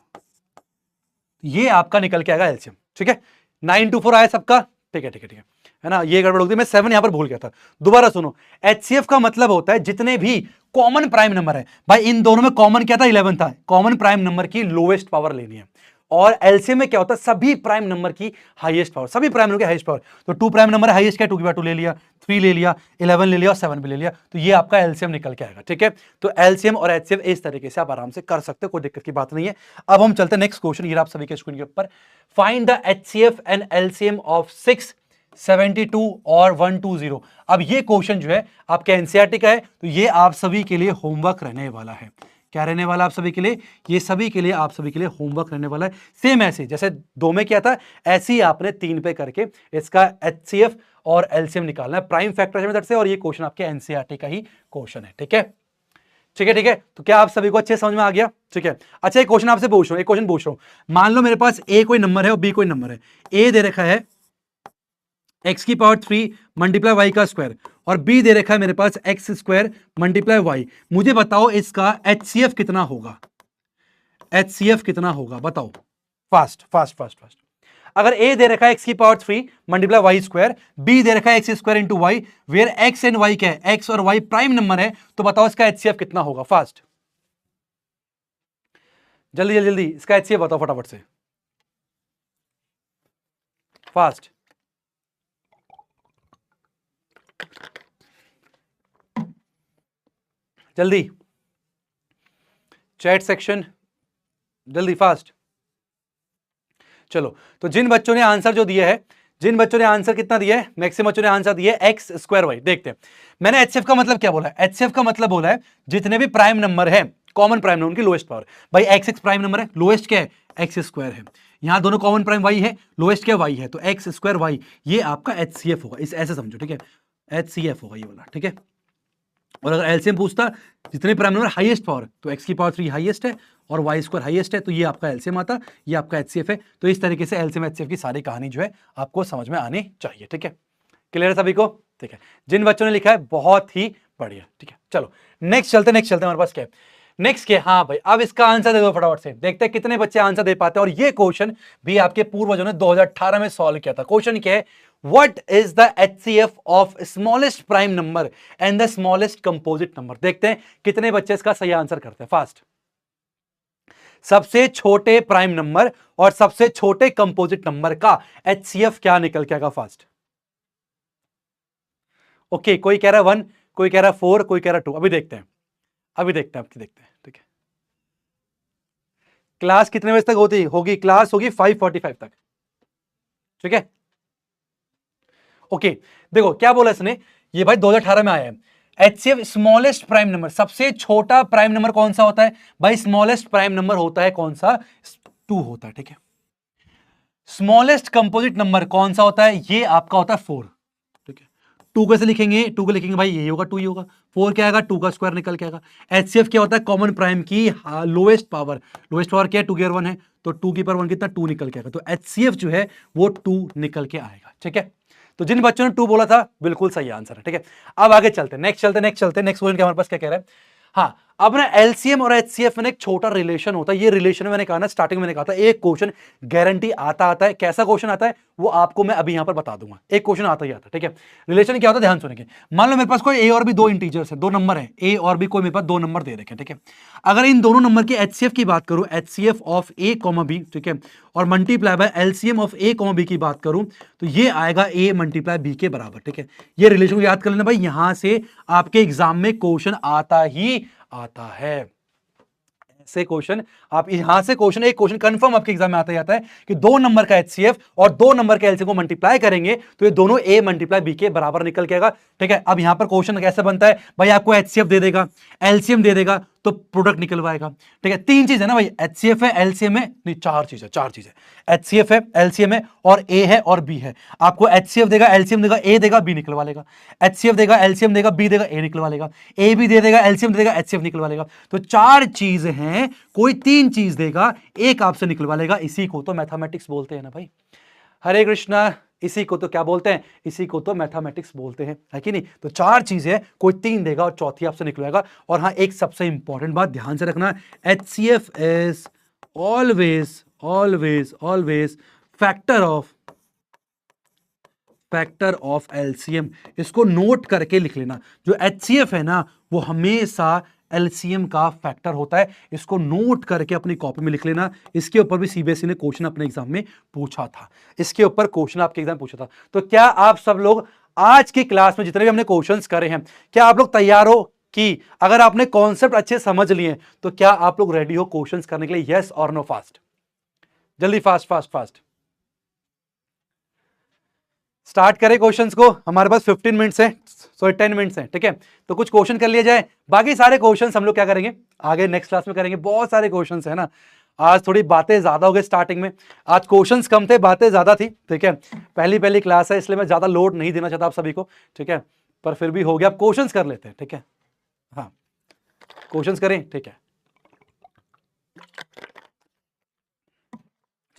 ये आपका निकल के आएगा एलसीएम, ठीक है। 924 आया सबका, ठीक है ना, ये गड़बड़ हो गई, मैं 7 यहां पर भूल गया था। दोबारा सुनो, एचसीएफ का मतलब होता है जितने भी कॉमन प्राइम नंबर है, भाई इन दोनों में कॉमन क्या था, 11 था, कॉमन प्राइम नंबर की लोएस्ट पावर लेनी है, और एलसीएम में क्या होता है, सभी प्राइम नंबर की हाईएस्ट पावर, सभी प्राइम नंबर की हाईएस्ट पावर, तो 2 प्राइम नंबर हाईएस्ट क्या, 2 की पावर 2 ले लिया, 3 ले लिया, 11 ले लिया, और 7 भी ले लिया, तो ये आपका एलसीएम निकल के आएगा, ठीक है। तो एलसीएम और एचसीएफ इस तरीके से आप आराम से कर सकते हो, कोई दिक्कत की बात नहीं है। अब हम चलते हैं नेक्स्ट क्वेश्चन, ये आप सभी के स्क्रीन के ऊपर, find the HCF and LCM of 6, 72 और 120। अब ये क्वेश्चन जो है आपके एनसीईआरटी का है, तो ये आप सभी के लिए होमवर्क रहने वाला है। क्या रहने वाला आप सभी के लिए, ये सभी के लिए आप सभी के लिए होमवर्क रहने वाला है। सेम ऐसे जैसे 2 में किया था, ऐसे ही आपने 3 पे करके इसका एचसीएफ और एलसीएम निकालना है प्राइम फैक्टराइजेशन मेथड से, और ये क्वेश्चन आपके एनसीईआरटी का ही क्वेश्चन है, ठीक है। तो क्या आप सभी को अच्छे समझ में आ गया, ठीक है। अच्छा, एक क्वेश्चन आपसे पूछ रहा हूं, एक क्वेश्चन पूछ रहा हूं, मान लो मेरे पास ए कोई नंबर है और बी कोई नंबर है। ए दे रखा है x की पावर 3 मल्टीप्लाई y का स्क्वायर, और b दे रखा है मेरे पास x स्क्वायर मल्टीप्लाई y। मुझे बताओ इसका HCF कितना होगा, HCF कितना होगा बताओ, फास्ट। अगर a दे रखा है x की power 3 multiply y square, b दे रखा है x square into y, where x and y क्या है, x और y प्राइम नंबर है, तो बताओ इसका HCF कितना होगा, फास्ट, जल्दी इसका HCF बताओ फटाफट से, फास्ट। जल्दी चैट सेक्शन, जल्दी फास्ट। चलो, तो जिन बच्चों ने आंसर जो दिया है, जिन बच्चों ने आंसर कितना दिया है, मैक्सिमम बच्चों ने आंसर दिया है एक्स स्क्वायर वाई। देखते हैं मैंने एचसीएफ का मतलब क्या बोला है, एचसीएफ का मतलब बोला है जितने भी प्राइम नंबर है, कॉमन प्राइम नंबर उनकी लोएस्ट पावर। भाई एक्स प्राइम नंबर है, लोएस्ट क्या है, एक्स स्क्वायर है, यहां दोनों कॉमन प्राइम वाई है, लोएस्ट क्या वाई है, तो एक्स स्क्वायर वाई, ये आपका एचसीएफ होगा, इस ऐसे समझो, ठीक है, एचसीएफ होगा ये वाला, ठीक है। और अगर एलसीएम पूछता जितने प्राइम नंबर हाईएस्ट पावर, तो एक्स की पावर 3 हाईएस्ट है और वाई स्क्वायर हाईएस्ट है, तो ये आपका एलसीएम आता, ये आपका एचसीएफ है। तो इस तरीके से एलसीएम एचसीएफ की सारी कहानी जो है आपको समझ में आनी चाहिए, ठीक है। क्लियर है सभी को, ठीक है। जिन बच्चों ने लिखा है बहुत ही बढ़िया, ठीक है। चलो नेक्स्ट चलते हमारे पास क्या है, नेक्स्ट क्या, हाँ भाई अब इसका आंसर दे दो फटाफट से, देखते हैं कितने बच्चे आंसर दे पाते हैं। और ये क्वेश्चन भी आपके पूर्वजों ने 2018 में सॉल्व किया था। क्वेश्चन क्या है, What is the HCF of smallest prime number and the smallest composite number? देखते हैं कितने बच्चे इसका सही आंसर करते हैं, फास्ट। सबसे छोटे प्राइम नंबर और सबसे छोटे कंपोजिट नंबर का HCF क्या निकल के आएगा, फास्ट। ओके, कोई कह रहा है 1, कोई कह रहा है 4, कोई कह रहा है 2। अभी देखते हैं, ठीक है। क्लास कितने बजे तक होगी, क्लास होगी 5:45 तक, ठीक है। ओके, देखो क्या बोला इसने, ये भाई 2018 में आया है। एचसीएफ स्मॉलेस्ट प्राइम नंबर, सबसे छोटा प्राइम नंबर कौन सा होता है भाई, स्मॉलेस्ट प्राइम नंबर होता है कौन सा, 2 होता है, ठीक है। स्मॉलेस्ट कंपोजिट नंबर कौन सा होता है, ये आपका होता है 4, ठीक है। 2 कैसे लिखेंगे, 2 को लिखेंगे भाई यही होगा, 2 ही होगा। 4 क्या आएगा, 2 का स्क्वायर निकल के आएगा। एचसीएफ क्या होता है, कॉमन प्राइम की लोएस्ट पावर, लोएस्ट पावर क्या है, 2 की पावर 1 है, तो 2 की पावर 1 कितना, 2 निकल के आएगा। तो एचसीएफ जो है वो 2 निकल के आएगा, ठीक है। तो जिन बच्चों ने 2 बोला था बिल्कुल सही आंसर है, ठीक है। अब आगे चलते हैं, नेक्स्ट क्वेश्चन हमारे पास क्या कह रहा है। हाँ, अब ना एलसीएम और एचसीएफ में एक छोटा रिलेशन होता है। ये रिलेशन मैंने कहा ना, स्टार्टिंग में मैंने कहा था एक क्वेश्चन गारंटी आता है। कैसा क्वेश्चन आता है वो आपको मैं अभी यहां पर बता दूंगा। एक क्वेश्चन आता ही आता है, ठीक है। रिलेशन क्या होता है ध्यान सुनेंगे। मान लो मेरे पास कोई ए और बी दो इंटीजर्स है, दो नंबर है ए और बी, कोई मेरे पास दो नंबर दे रखे हैं, ठीक है। अगर इन दोनों नंबर के एचसीएफ की बात करूं, HCF of A comma B, ठीक है, और multiply by LCM of A comma B की बात करूं तो ये आएगा ए मल्टीप्लाई बी के बराबर, ठीक है। ये रिलेशन को याद कर लेना भाई, यहां से आपके एग्जाम में क्वेश्चन आता ही आता है। से क्वेश्चन आप यहां से क्वेश्चन, एक क्वेश्चन कंफर्म आपके एग्जाम में आता ही आता है कि दो नंबर का एचसीएफ और दो नंबर के एलसीएम को मल्टीप्लाई करेंगे तो ये दोनों ए मल्टीप्लाई बी के बराबर निकल के आएगा, ठीक है। अब यहां पर क्वेश्चन कैसे बनता है भाई, आपको एचसीएफ दे देगा, एलसीएम दे देगा तो प्रोडक्ट निकलवाएगा, ठीक है। तीन चीज है ना भाई, एचसीएफ है, एलसीएम है, नहीं चार चीज है, एचसीएफ है, एलसीएम है और ए है और बी है। आपको एचसीएफ देगा, एलसीएम देगा, ए देगा, बी निकलवा लेगा, एचसीएफ देगा, एलसीएम देगा, बी देगा, ए निकलवा लेगा, ए भी दे देगा, एलसीएम दे देगा, एचसीएफ निकलवा लेगा। तो चार चीज हैं, कोई तीन चीज देगा, एक आपसे निकलवा लेगा। इसी को तो मैथमेटिक्स बोलते हैं ना भाई। हरे कृष्णा, इसी को तो क्या बोलते हैं, इसी को तो मैथमेटिक्स बोलते हैं, है कि नहीं। तो चार चीजें, कोई तीन देगा और चौथी आपसे निकलवाएगा। और हाँ, एक सबसे इंपॉर्टेंट बात ध्यान से रखना, HCF is always always always factor of LCM. इसको नोट करके लिख लेना, जो एचसीएफ है ना वो हमेशा एलसीएम का फैक्टर होता है। इसको नोट करके अपनी कॉपी में लिख लेना। इसके ऊपर भी सीबीएसई ने क्वेश्चन अपने एग्जाम में पूछा था, इसके ऊपर क्वेश्चन आपके एग्जाम में पूछा था। तो क्या आप सब लोग आज की क्लास में जितने भी हमने क्वेश्चंस करे हैं, क्या आप लोग तैयार हो कि अगर आपने कॉन्सेप्ट अच्छे समझ लिए तो क्या आप लोग रेडी हो क्वेश्चंस करने के लिए, यस और नो? फास्ट, जल्दी, फास्ट फास्ट फास्ट स्टार्ट करें क्वेश्चंस को। हमारे पास 15 मिनट्स है, सॉरी 10 मिनट्स हैं, ठीक है। तो कुछ क्वेश्चन कर लिए जाए, बाकी सारे क्वेश्चंस हम लोग क्या करेंगे आगे नेक्स्ट क्लास में करेंगे। बहुत सारे क्वेश्चंस है ना, आज थोड़ी बातें ज्यादा हो गई स्टार्टिंग में, आज क्वेश्चंस कम थे, बातें ज्यादा थी, ठीक है। पहली क्लास है इसलिए मैं ज्यादा लोड नहीं देना चाहता आप सभी को, ठीक है। पर फिर भी हो गया, आप क्वेश्चंस कर लेते हैं, ठीक है। हाँ, क्वेश्चंस करें, ठीक है।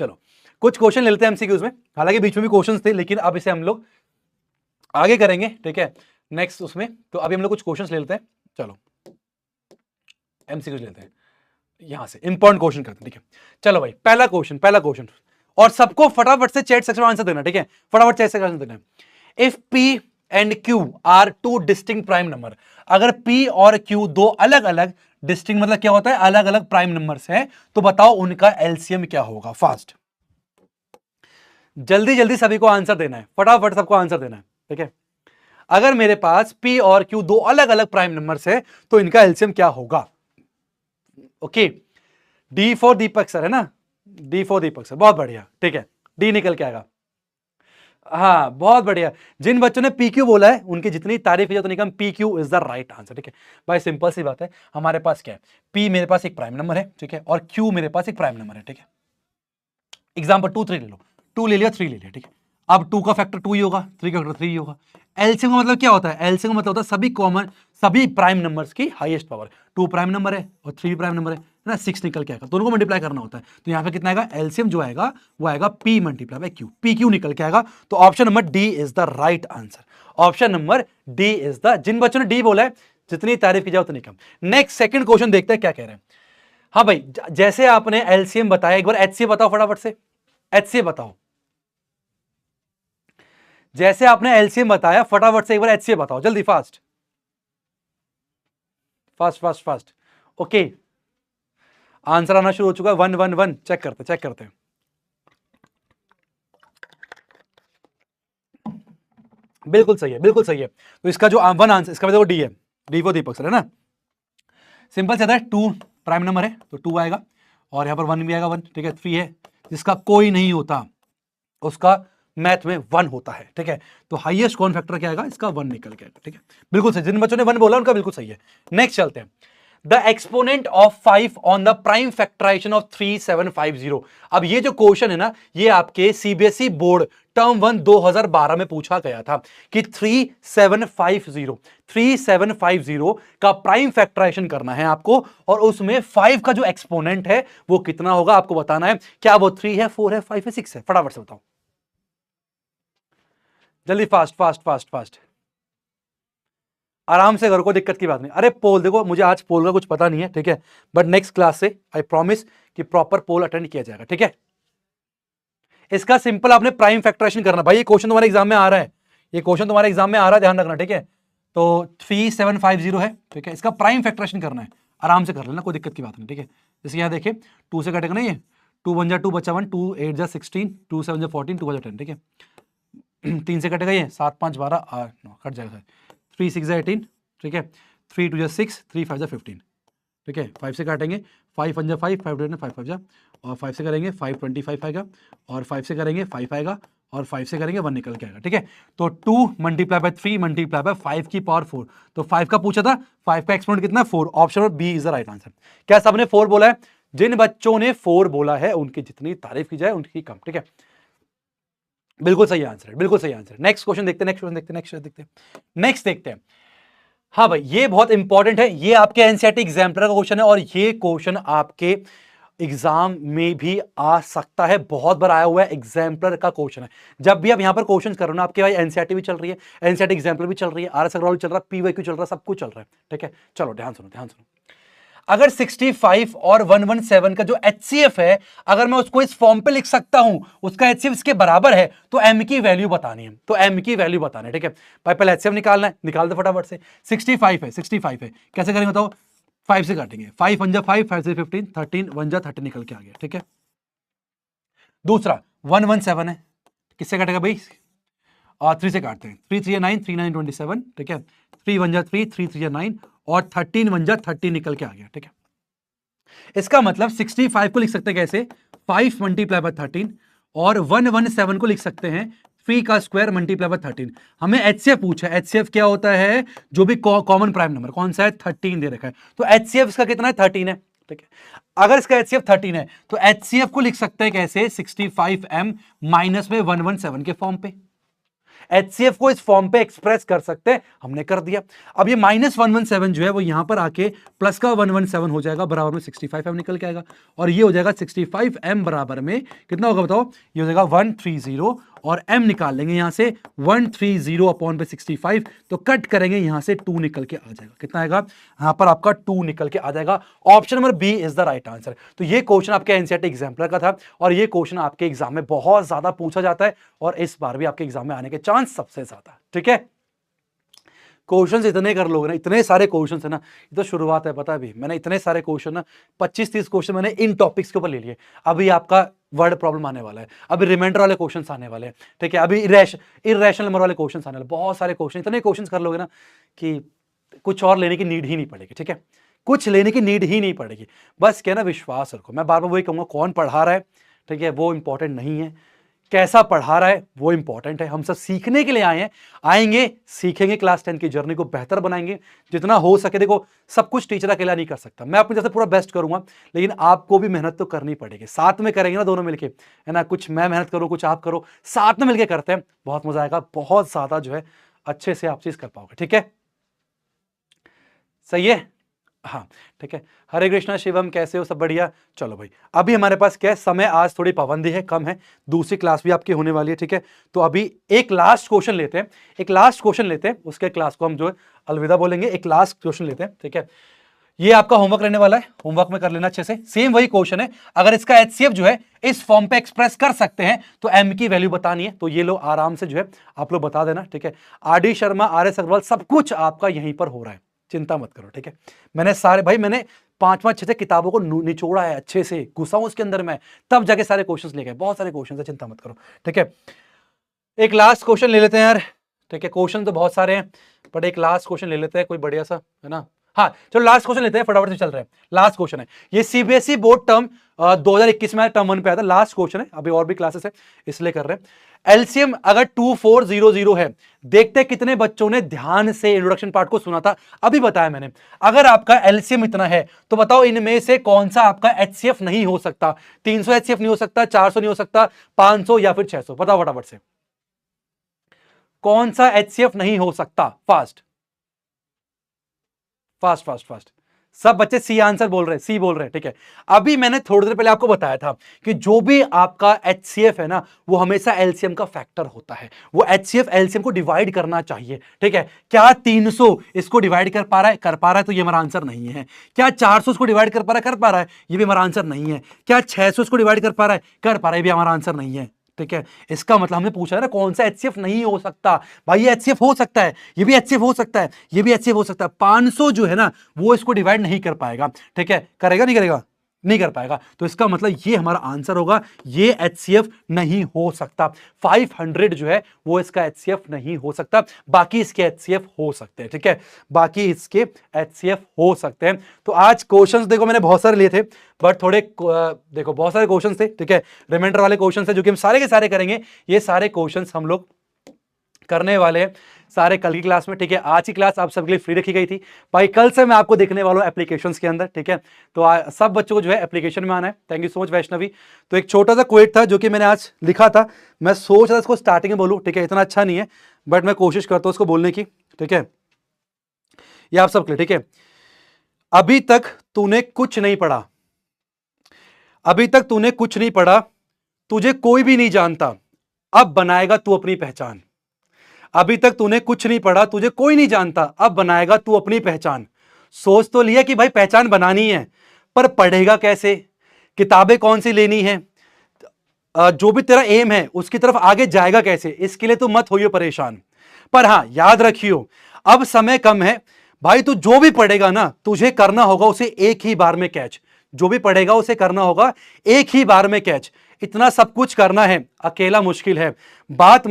चलो कुछ क्वेश्चन ले लेते हैं एमसीक्यूज में, हालांकि बीच में भी क्वेश्चंस थे लेकिन अब इसे हम लोग आगे करेंगे, ठीक है, नेक्स्ट उसमें। तो अभी हम लोग कुछ क्वेश्चंस ले लेते हैं, चलो एमसीक्यूज लेते हैं, यहां से इंपॉर्टेंट क्वेश्चन करते हैं, ठीक है। चलो भाई, पहला क्वेश्चन और सबको फटाफट से चैट सेक्शन में आंसर देना, ठीक है, फटाफट चैट सेक्शन में आंसर देना। If P and Q R two distinct prime number, अगर पी और क्यू दो अलग अलग डिस्टिंक्ट मतलब क्या होता है, अलग अलग प्राइम नंबर्स हैं, तो बताओ उनका एलसीएम क्या होगा। फास्ट, जल्दी जल्दी सभी को आंसर देना है, फटाफट सबको आंसर देना है, ठीक है। अगर मेरे पास P और Q दो अलग अलग प्राइम नंबर्स है तो इनका एलसीएम क्या होगा। Okay, D for Deepak sir है ना, डी फॉर दीपक सर, बहुत बढ़िया, ठीक है, डी निकल के आएगा। हाँ बहुत बढ़िया, जिन बच्चों ने PQ बोला है उनकी जितनी तारीफ की तो Nikam PQ is the right answer, ठीक है भाई। सिंपल सी बात है, हमारे पास क्या है, P मेरे पास एक प्राइम नंबर है, ठीक है, और Q मेरे पास एक प्राइम नंबर है, ठीक है। एग्जाम्पल 2 3 ले लो, 2 ले लिया, 3 ले लिया, ठीक है। अब 2 का फैक्टर 2 ही होगा, 3 का फैक्टर 3 ही होगा। एलसीएम का मतलब क्या होता है, एलसीएम का मतलब होता है सभी कॉमन, सभी प्राइम नंबर्स की हाईएस्ट पावर। 2 प्राइम नंबर है और 3 प्राइम नंबर है ना, 6 निकल के आएगा, दोनों को मल्टीप्लाई करना होता है। तो यहाँ पे कितना आएगा, एलसीएम जो आएगा वो आएगा P multiply by Q, PQ निकल के आएगा। तो option number D is the right answer, option number D is the, जिन बच्चों ने डी बोला है जितनी तारीफ की जाए उतनी कम। नेक्स्ट सेकंड क्वेश्चन देखते हैं क्या कह रहे हैं। हाँ भाई, जैसे आपने एलसीएम बताया, एक बार एचसीएफ बताओ फटाफट से, एचसीएफ बताओ। जैसे आपने एलसीएम बताया फटाफट से एक बार एचसीएफ बताओ, जल्दी, fast fast fast fast. Okay, answer आना शुरू हो चुका है, 1 1 1, चेक करते हैं। बिल्कुल सही है, बिल्कुल सही है। तो इसका जो वन आंसर, इसका मतलब डी है, डी फॉर दीपक सर है ना। सिंपल से आता है, 2 प्राइम नंबर है तो 2 आएगा, और यहां पर 1 भी आएगा, 1, ठीक है। 3 है, जिसका कोई नहीं होता उसका मैथ में 1 होता है, ठीक है। तो हाईएस्ट कौन फैक्टर क्या आएगा, इसका 1 निकल के आएगा, ठीक है। बिल्कुल सही, जिन बच्चों ने 1 बोला उनका बिल्कुल सही है। नेक्स्ट चलते हैं, the exponent of 5 on the prime factorization of 3750। अब ये जो क्वेश्चन है ना, ये आपके सीबीएसई बोर्ड टर्म 1 2012 में पूछा गया था कि 3750 का प्राइम फैक्टराइजेशन करना है आपको, और उसमें 5 का जो एक्सपोनेंट है वो कितना होगा आपको बताना है। क्या वो 3 है, 4 है, 5 है, 6 है, फटाफट से बताओ जल्दी, फास्ट फास्ट फास्ट फास्ट। आराम से करो, कोई दिक्कत की बात नहीं। अरे पोल देखो, मुझे आज पोल का कुछ पता नहीं है, ठीक है, बट नेक्स्ट क्लास से आई प्रॉमिस कि प्रॉपर पोल अटेंड किया जाएगा, ठीक है। इसका सिंपल आपने प्राइम फैक्टराइजेशन करना भाई, ये क्वेश्चन तुम्हारे एग्जाम में आ रहा है, ये क्वेश्चन तुम्हारे एग्जाम में आ रहा है, ध्यान रखना, ठीक है। तो 3750 है, ठीक है, इसका प्राइम फैक्टराइजेशन करना है, आराम से कर लेना, कोई दिक्कत की बात नहीं, ठीक है। जैसे यहाँ देखिए 2 से कटेगा ना, ये 2 1 जा 2 बचा 1, 2 8 जा 16, 2 7 जा 14, 2 बचा 10, ठीक है। 3 से कटेगा ये 7 5 12 8 9 कट जाएगा, 3 6 जा 18, ठीक है, 3 2 जा 6, 3 5 जा 15, ठीक है। 5 से काटेंगे, 5 1 जा 5, 5 2 5 5 जा, और 5 से करेंगे 5 25 आएगा, और 5 से करेंगे 5 आएगा, और 5 से करेंगे 1 निकल के आएगा, ठीक है। तो 2 मल्टीप्लाई बाय 3 मल्टीप्लाई बाय 5 की पावर 4, तो 5 का पूछा था, 5 का एक्सपोनेंट कितना है 4, option number B is the right answer. क्या सबने 4 बोला है? जिन बच्चों ने 4 बोला है उनकी जितनी तारीफ की जाए उनकी कम, ठीक है। बिल्कुल सही आंसर है, बिल्कुल सही आंसर। नेक्स्ट क्वेश्चन देखते हैं, नेक्स्ट देखते हैं। हाँ भाई, ये बहुत इंपॉर्टेंट है, ये आपके एनसीईआरटी एग्जाम्पलर का क्वेश्चन है, और ये क्वेश्चन आपके एग्जाम में भी आ सकता है, बहुत बार आया हुआ है, एग्जाम्पलर का क्वेश्चन है। जब भी आप यहां पर क्वेश्चन कर रहे हो ना, आपके भाई एनसीईआरटी भी चल रही है, एनसीईआरटी एग्जाम्पलर भी चल रही है, आरएस अग्रवाल चल रहा है, पीवाईक्यू चल रहा है, सब कुछ चल रहा है, ठीक है। चलो ध्यान सुनो, ध्यान सुनो। अगर 65 और 117 का जो HCF है, अगर मैं उसको इस फॉर्म पे लिख सकता हूं, उसका HCF इसके बराबर है, तो M की वैल्यू बतानी है, तो M की वैल्यू बताना है, ठीक है भाई। पहले HCF निकालना है, निकाल दो फटाफट से। 65 है, 65 है, कैसे करेंगे बताओ? 5 से काटेंगे, 5 1 जा 5, 5 से 15, 13 1 जा 30 निकल के आ गया, ठीक है। दूसरा 117 है, किससे काटेगा भाई? 3 से काटते हैं, 3 3 या 9, 3 9 27, ठीक है। 3 1 जा 3, 3 3 या 9, और 13 1 जा 30 निकल के आ गया, ठीक है। इसका मतलब 65 को लिख सकते हैं कैसे? 5 मल्टीप्लाई बाय 13, और 117 को लिख सकते हैं 3 का स्क्वायर मल्टीप्लाई बाय 13। हमें HCF पूछा है, HCF क्या होता है? जो भी कॉमन प्राइम नंबर, कौन सा है? 13 दे रखा है, तो HCF इसका कितना है? 13 है, ठीक है। अगर इसका HCF 13 है, तो HCF को लिख सकते हैं कैसे? 65m माइनस में 117 के फॉर्म पे। HCF को इस फॉर्म पे एक्सप्रेस कर सकते हैं, हमने कर दिया। अब ये -117 जो है वो यहां पर आके प्लस का 117 हो जाएगा, बराबर में 65m निकल के आएगा, और ये हो जाएगा 65m बराबर में कितना होगा बताओ? ये हो जाएगा 130, और m निकाल लेंगे यहां से 130 अपॉन पे 65, तो कट करेंगे यहां से 2 निकल के आ जाएगा। कितना आएगा? यहां पर आपका 2 निकल के आ जाएगा। Option number B is the right answer. तो ये क्वेश्चन आपके एनसीईआरटी एग्जाम्पलर का था, और ये क्वेश्चन आपके एग्जाम में बहुत ज्यादा पूछा जाता है, और इस बार भी आपके एग्जाम में आने के चांस सबसे ज्यादा, ठीक है। क्वेश्चंस इतने कर लोगे ना, इतने सारे क्वेश्चंस है ना, ये तो शुरुआत है, पता है भी मैंने इतने सारे क्वेश्चन ना 25-30 क्वेश्चन मैंने इन टॉपिक्स के ऊपर ले लिए। अभी आपका वर्ड प्रॉब्लम आने वाला है, अभी रिमाइंडर वाले क्वेश्चंस आने वाले हैं, ठीक है, अभी इरेशनल नंबर वाले क्वेश्चंस आने वाले, बहुत सारे क्वेश्चन, इतने क्वेश्चंस कर लोगे ना कि कुछ और लेने की नीड ही नहीं पड़ेगी, ठीक है, कुछ लेने की नीड ही नहीं पड़ेगी। बस क्या ना, विश्वास रखो। मैं बार बार वही कहूंगा, कौन पढ़ा रहा है, ठीक है, वो इंपॉर्टेंट नहीं है, कैसा पढ़ा रहा है वो इंपॉर्टेंट है। हम सब सीखने के लिए आए हैं, आएंगे, सीखेंगे, क्लास 10 की जर्नी को बेहतर बनाएंगे जितना हो सके। देखो, सब कुछ टीचर अकेला नहीं कर सकता, मैं अपने जैसे पूरा बेस्ट करूंगा, लेकिन आपको भी मेहनत तो करनी पड़ेगी। साथ में करेंगे ना दोनों मिलके, है ना, कुछ मैं मेहनत करूं, कुछ आप करो, साथ में मिलके करते हैं, बहुत मजा आएगा, बहुत ज्यादा जो है अच्छे से आप चीज कर पाओगे, ठीक है, सही है, हाँ, ठीक है। हरे कृष्णा शिवम, कैसे हो? सब बढ़िया। चलो भाई, अभी हमारे पास क्या है, समय आज थोड़ी पाबंदी है, कम है, दूसरी क्लास भी आपकी होने वाली है, ठीक है। तो अभी एक लास्ट क्वेश्चन लेते हैं, एक लास्ट क्वेश्चन लेते हैं, उसके क्लास को हम जो है अलविदा बोलेंगे। एक लास्ट क्वेश्चन लेते हैं, ठीक है। ये आपका होमवर्क रहने वाला है, होमवर्क में कर लेना अच्छे से। सेम वही क्वेश्चन है, अगर इसका HCF जो है इस फॉर्म पे एक्सप्रेस कर सकते हैं, तो M की वैल्यू बतानी है, तो ये लो आराम से जो है आप लोग बता देना, ठीक है। RD शर्मा, RS अग्रवाल, सब कुछ आपका यहीं पर हो रहा है, चिंता मत करो, ठीक है। मैंने सारे भाई, मैंने 5-5 6 किताबों को निचोड़ा है, अच्छे से घुसा हूं उसके अंदर में, तब जाके सारे क्वेश्चंस ले गए, बहुत सारे क्वेश्चंस है, चिंता मत करो, ठीक है। एक लास्ट क्वेश्चन ले लेते हैं यार, ठीक है, क्वेश्चन तो बहुत सारे हैं, बट एक लास्ट क्वेश्चन ले लेते हैं कोई बढ़िया सा, है ना। हाँ चलो लास्ट क्वेश्चन लेते हैं, फटाफट से चल रहे हैं। लास्ट क्वेश्चन है, ये CBSE बोर्ड टर्म 2021 में टर्म 1 पे आया था, लास्ट क्वेश्चन है, अभी और भी क्लासेस है इसलिए कर रहे हैं। एलसीएम अगर 2400 है, देखते कितने बच्चों ने ध्यान से इंट्रोडक्शन पार्ट को सुना था, अभी बताया मैंने। अगर आपका एलसीएम इतना है, तो बताओ इनमें से कौन सा आपका HCF नहीं हो सकता? 300 HCF नहीं हो सकता, 400 नहीं हो सकता, 500 या फिर 600? बताओ फटाफट से, कौन सा HCF नहीं हो सकता? फास्ट फास्ट फास्ट फास्ट, सब बच्चे सी आंसर बोल रहे हैं, सी बोल रहे हैं, ठीक है। अभी मैंने थोड़ी देर पहले आपको बताया था कि जो भी आपका HCF है ना, वो हमेशा एलसीएम का फैक्टर होता है। वो HCF एलसीएम को डिवाइड करना चाहिए, ठीक है। क्या 300 इसको डिवाइड कर पा रहा है? कर पा रहा है, तो ये हमारा आंसर नहीं है। क्या 400 इसको डिवाइड कर पा रहा है? कर पा रहा है, ये भी हमारा आंसर नहीं है। क्या 600 इसको डिवाइड कर पा रहा है? कर पा रहा है, ये भी हमारा आंसर नहीं है, ठीक है। इसका मतलब हमने पूछा है ना कौन सा HCF नहीं हो सकता। भाई ये HCF हो सकता है, ये भी HCF हो सकता है, ये भी HCF हो सकता है। 500 जो है ना वो इसको डिवाइड नहीं कर पाएगा, ठीक है। करेगा नहीं करेगा? नहीं कर पाएगा। तो इसका मतलब ये हमारा आंसर होगा, ये HCF नहीं हो सकता। 500 जो है वो इसका HCF नहीं हो सकता, बाकी इसके HCF हो सकते हैं, ठीक है। बाकी इसके HCF हो सकते हैं। तो आज क्वेश्चंस देखो मैंने बहुत सारे लिए थे, बट थोड़े देखो बहुत सारे क्वेश्चंस थे, ठीक है। रिमाइंडर वाले क्वेश्चंस थे जो कि हम सारे के सारे करेंगे। ये सारे क्वेश्चंस हम लोग करने वाले हैं सारे कल की क्लास में, ठीक है। आज की क्लास आप सबके लिए फ्री रखी गई थी भाई, कल से मैं आपको देखने वाला हूं एप्लीकेशंस के अंदर, ठीक है। तो सब बच्चों को जो है एप्लीकेशन में आना है। Thank you so much Vaishnavi. तो एक छोटा सा क्वेट था जो कि मैंने आज लिखा था, मैं सोच रहा था इसको स्टार्टिंग में बोलूं, ठीक है। इतना अच्छा नहीं है बट मैं कोशिश करता हूं उसको बोलने की, ठीक है। ये आप सबके लिए, ठीक है। अभी तक तूने कुछ नहीं पढ़ा, अभी तक तूने कुछ नहीं पढ़ा, तुझे कोई भी नहीं जानता, अब बनाएगा तू अपनी पहचान। अभी तक तूने कुछ नहीं पढ़ा, तुझे कोई नहीं जानता, अब बनाएगा तू अपनी पहचान। सोच तो लिया कि भाई पहचान बनानी है, पर पढ़ेगा कैसे? किताबें कौन सी लेनी है? जो भी तेरा एम है उसकी तरफ आगे जाएगा कैसे? इसके लिए तू मत होइयो परेशान। पर हां याद रखियो, अब समय कम है भाई, तू जो भी पढ़ेगा ना तुझे करना होगा उसे एक ही बार में कैच। जो भी पढ़ेगा उसे करना होगा एक ही बार में कैच। इतना सब कुछ करना है अकेला मुश्किल है, बात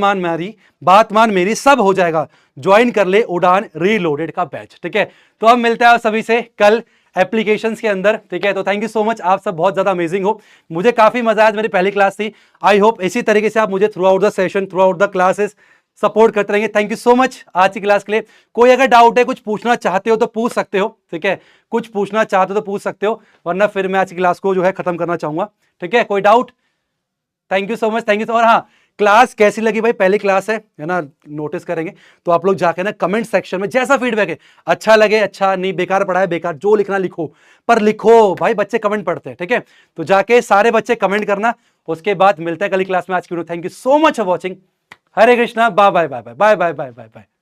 मान मेरी सब हो जाएगा, ज्वाइन कर ले उड़ान रीलोडेड का बैच, ठीक है। तो अब मिलता है सभी से कल एप्लीकेशंस के अंदर, ठीक है। तो थैंक यू सो मच, आप सब बहुत ज्यादा अमेजिंग हो, मुझे काफी मजा आया। मेरी पहली क्लास थी, आई होप इसी तरीके से आप मुझे through out the session, through out the classes support करते रहेंगे। थैंक यू सो मच आज की क्लास के लिए। कोई अगर डाउट है, कुछ पूछना चाहते हो तो पूछ सकते हो, ठीक है। कुछ पूछना चाहते हो तो पूछ सकते हो, वरना फिर मैं आज की क्लास को जो है खत्म करना चाहूंगा, ठीक है। कोई doubt? Thank you so much, thank you. और हाँ, क्लास कैसी लगी भाई? पहली क्लास है ना, नोटिस करेंगे तो आप लोग जाके ना कमेंट सेक्शन में जैसा फीडबैक है, अच्छा लगे अच्छा, नहीं बेकार पढ़ा है बेकार, जो लिखना लिखो, पर लिखो भाई, बच्चे कमेंट पढ़ते हैं, ठीक है। तो जाके सारे बच्चे कमेंट करना, उसके बाद मिलता है कल की क्लास में। आज की video, thank you so much for watching. Hare Krishna, bye bye bye bye bye bye bye bye bye.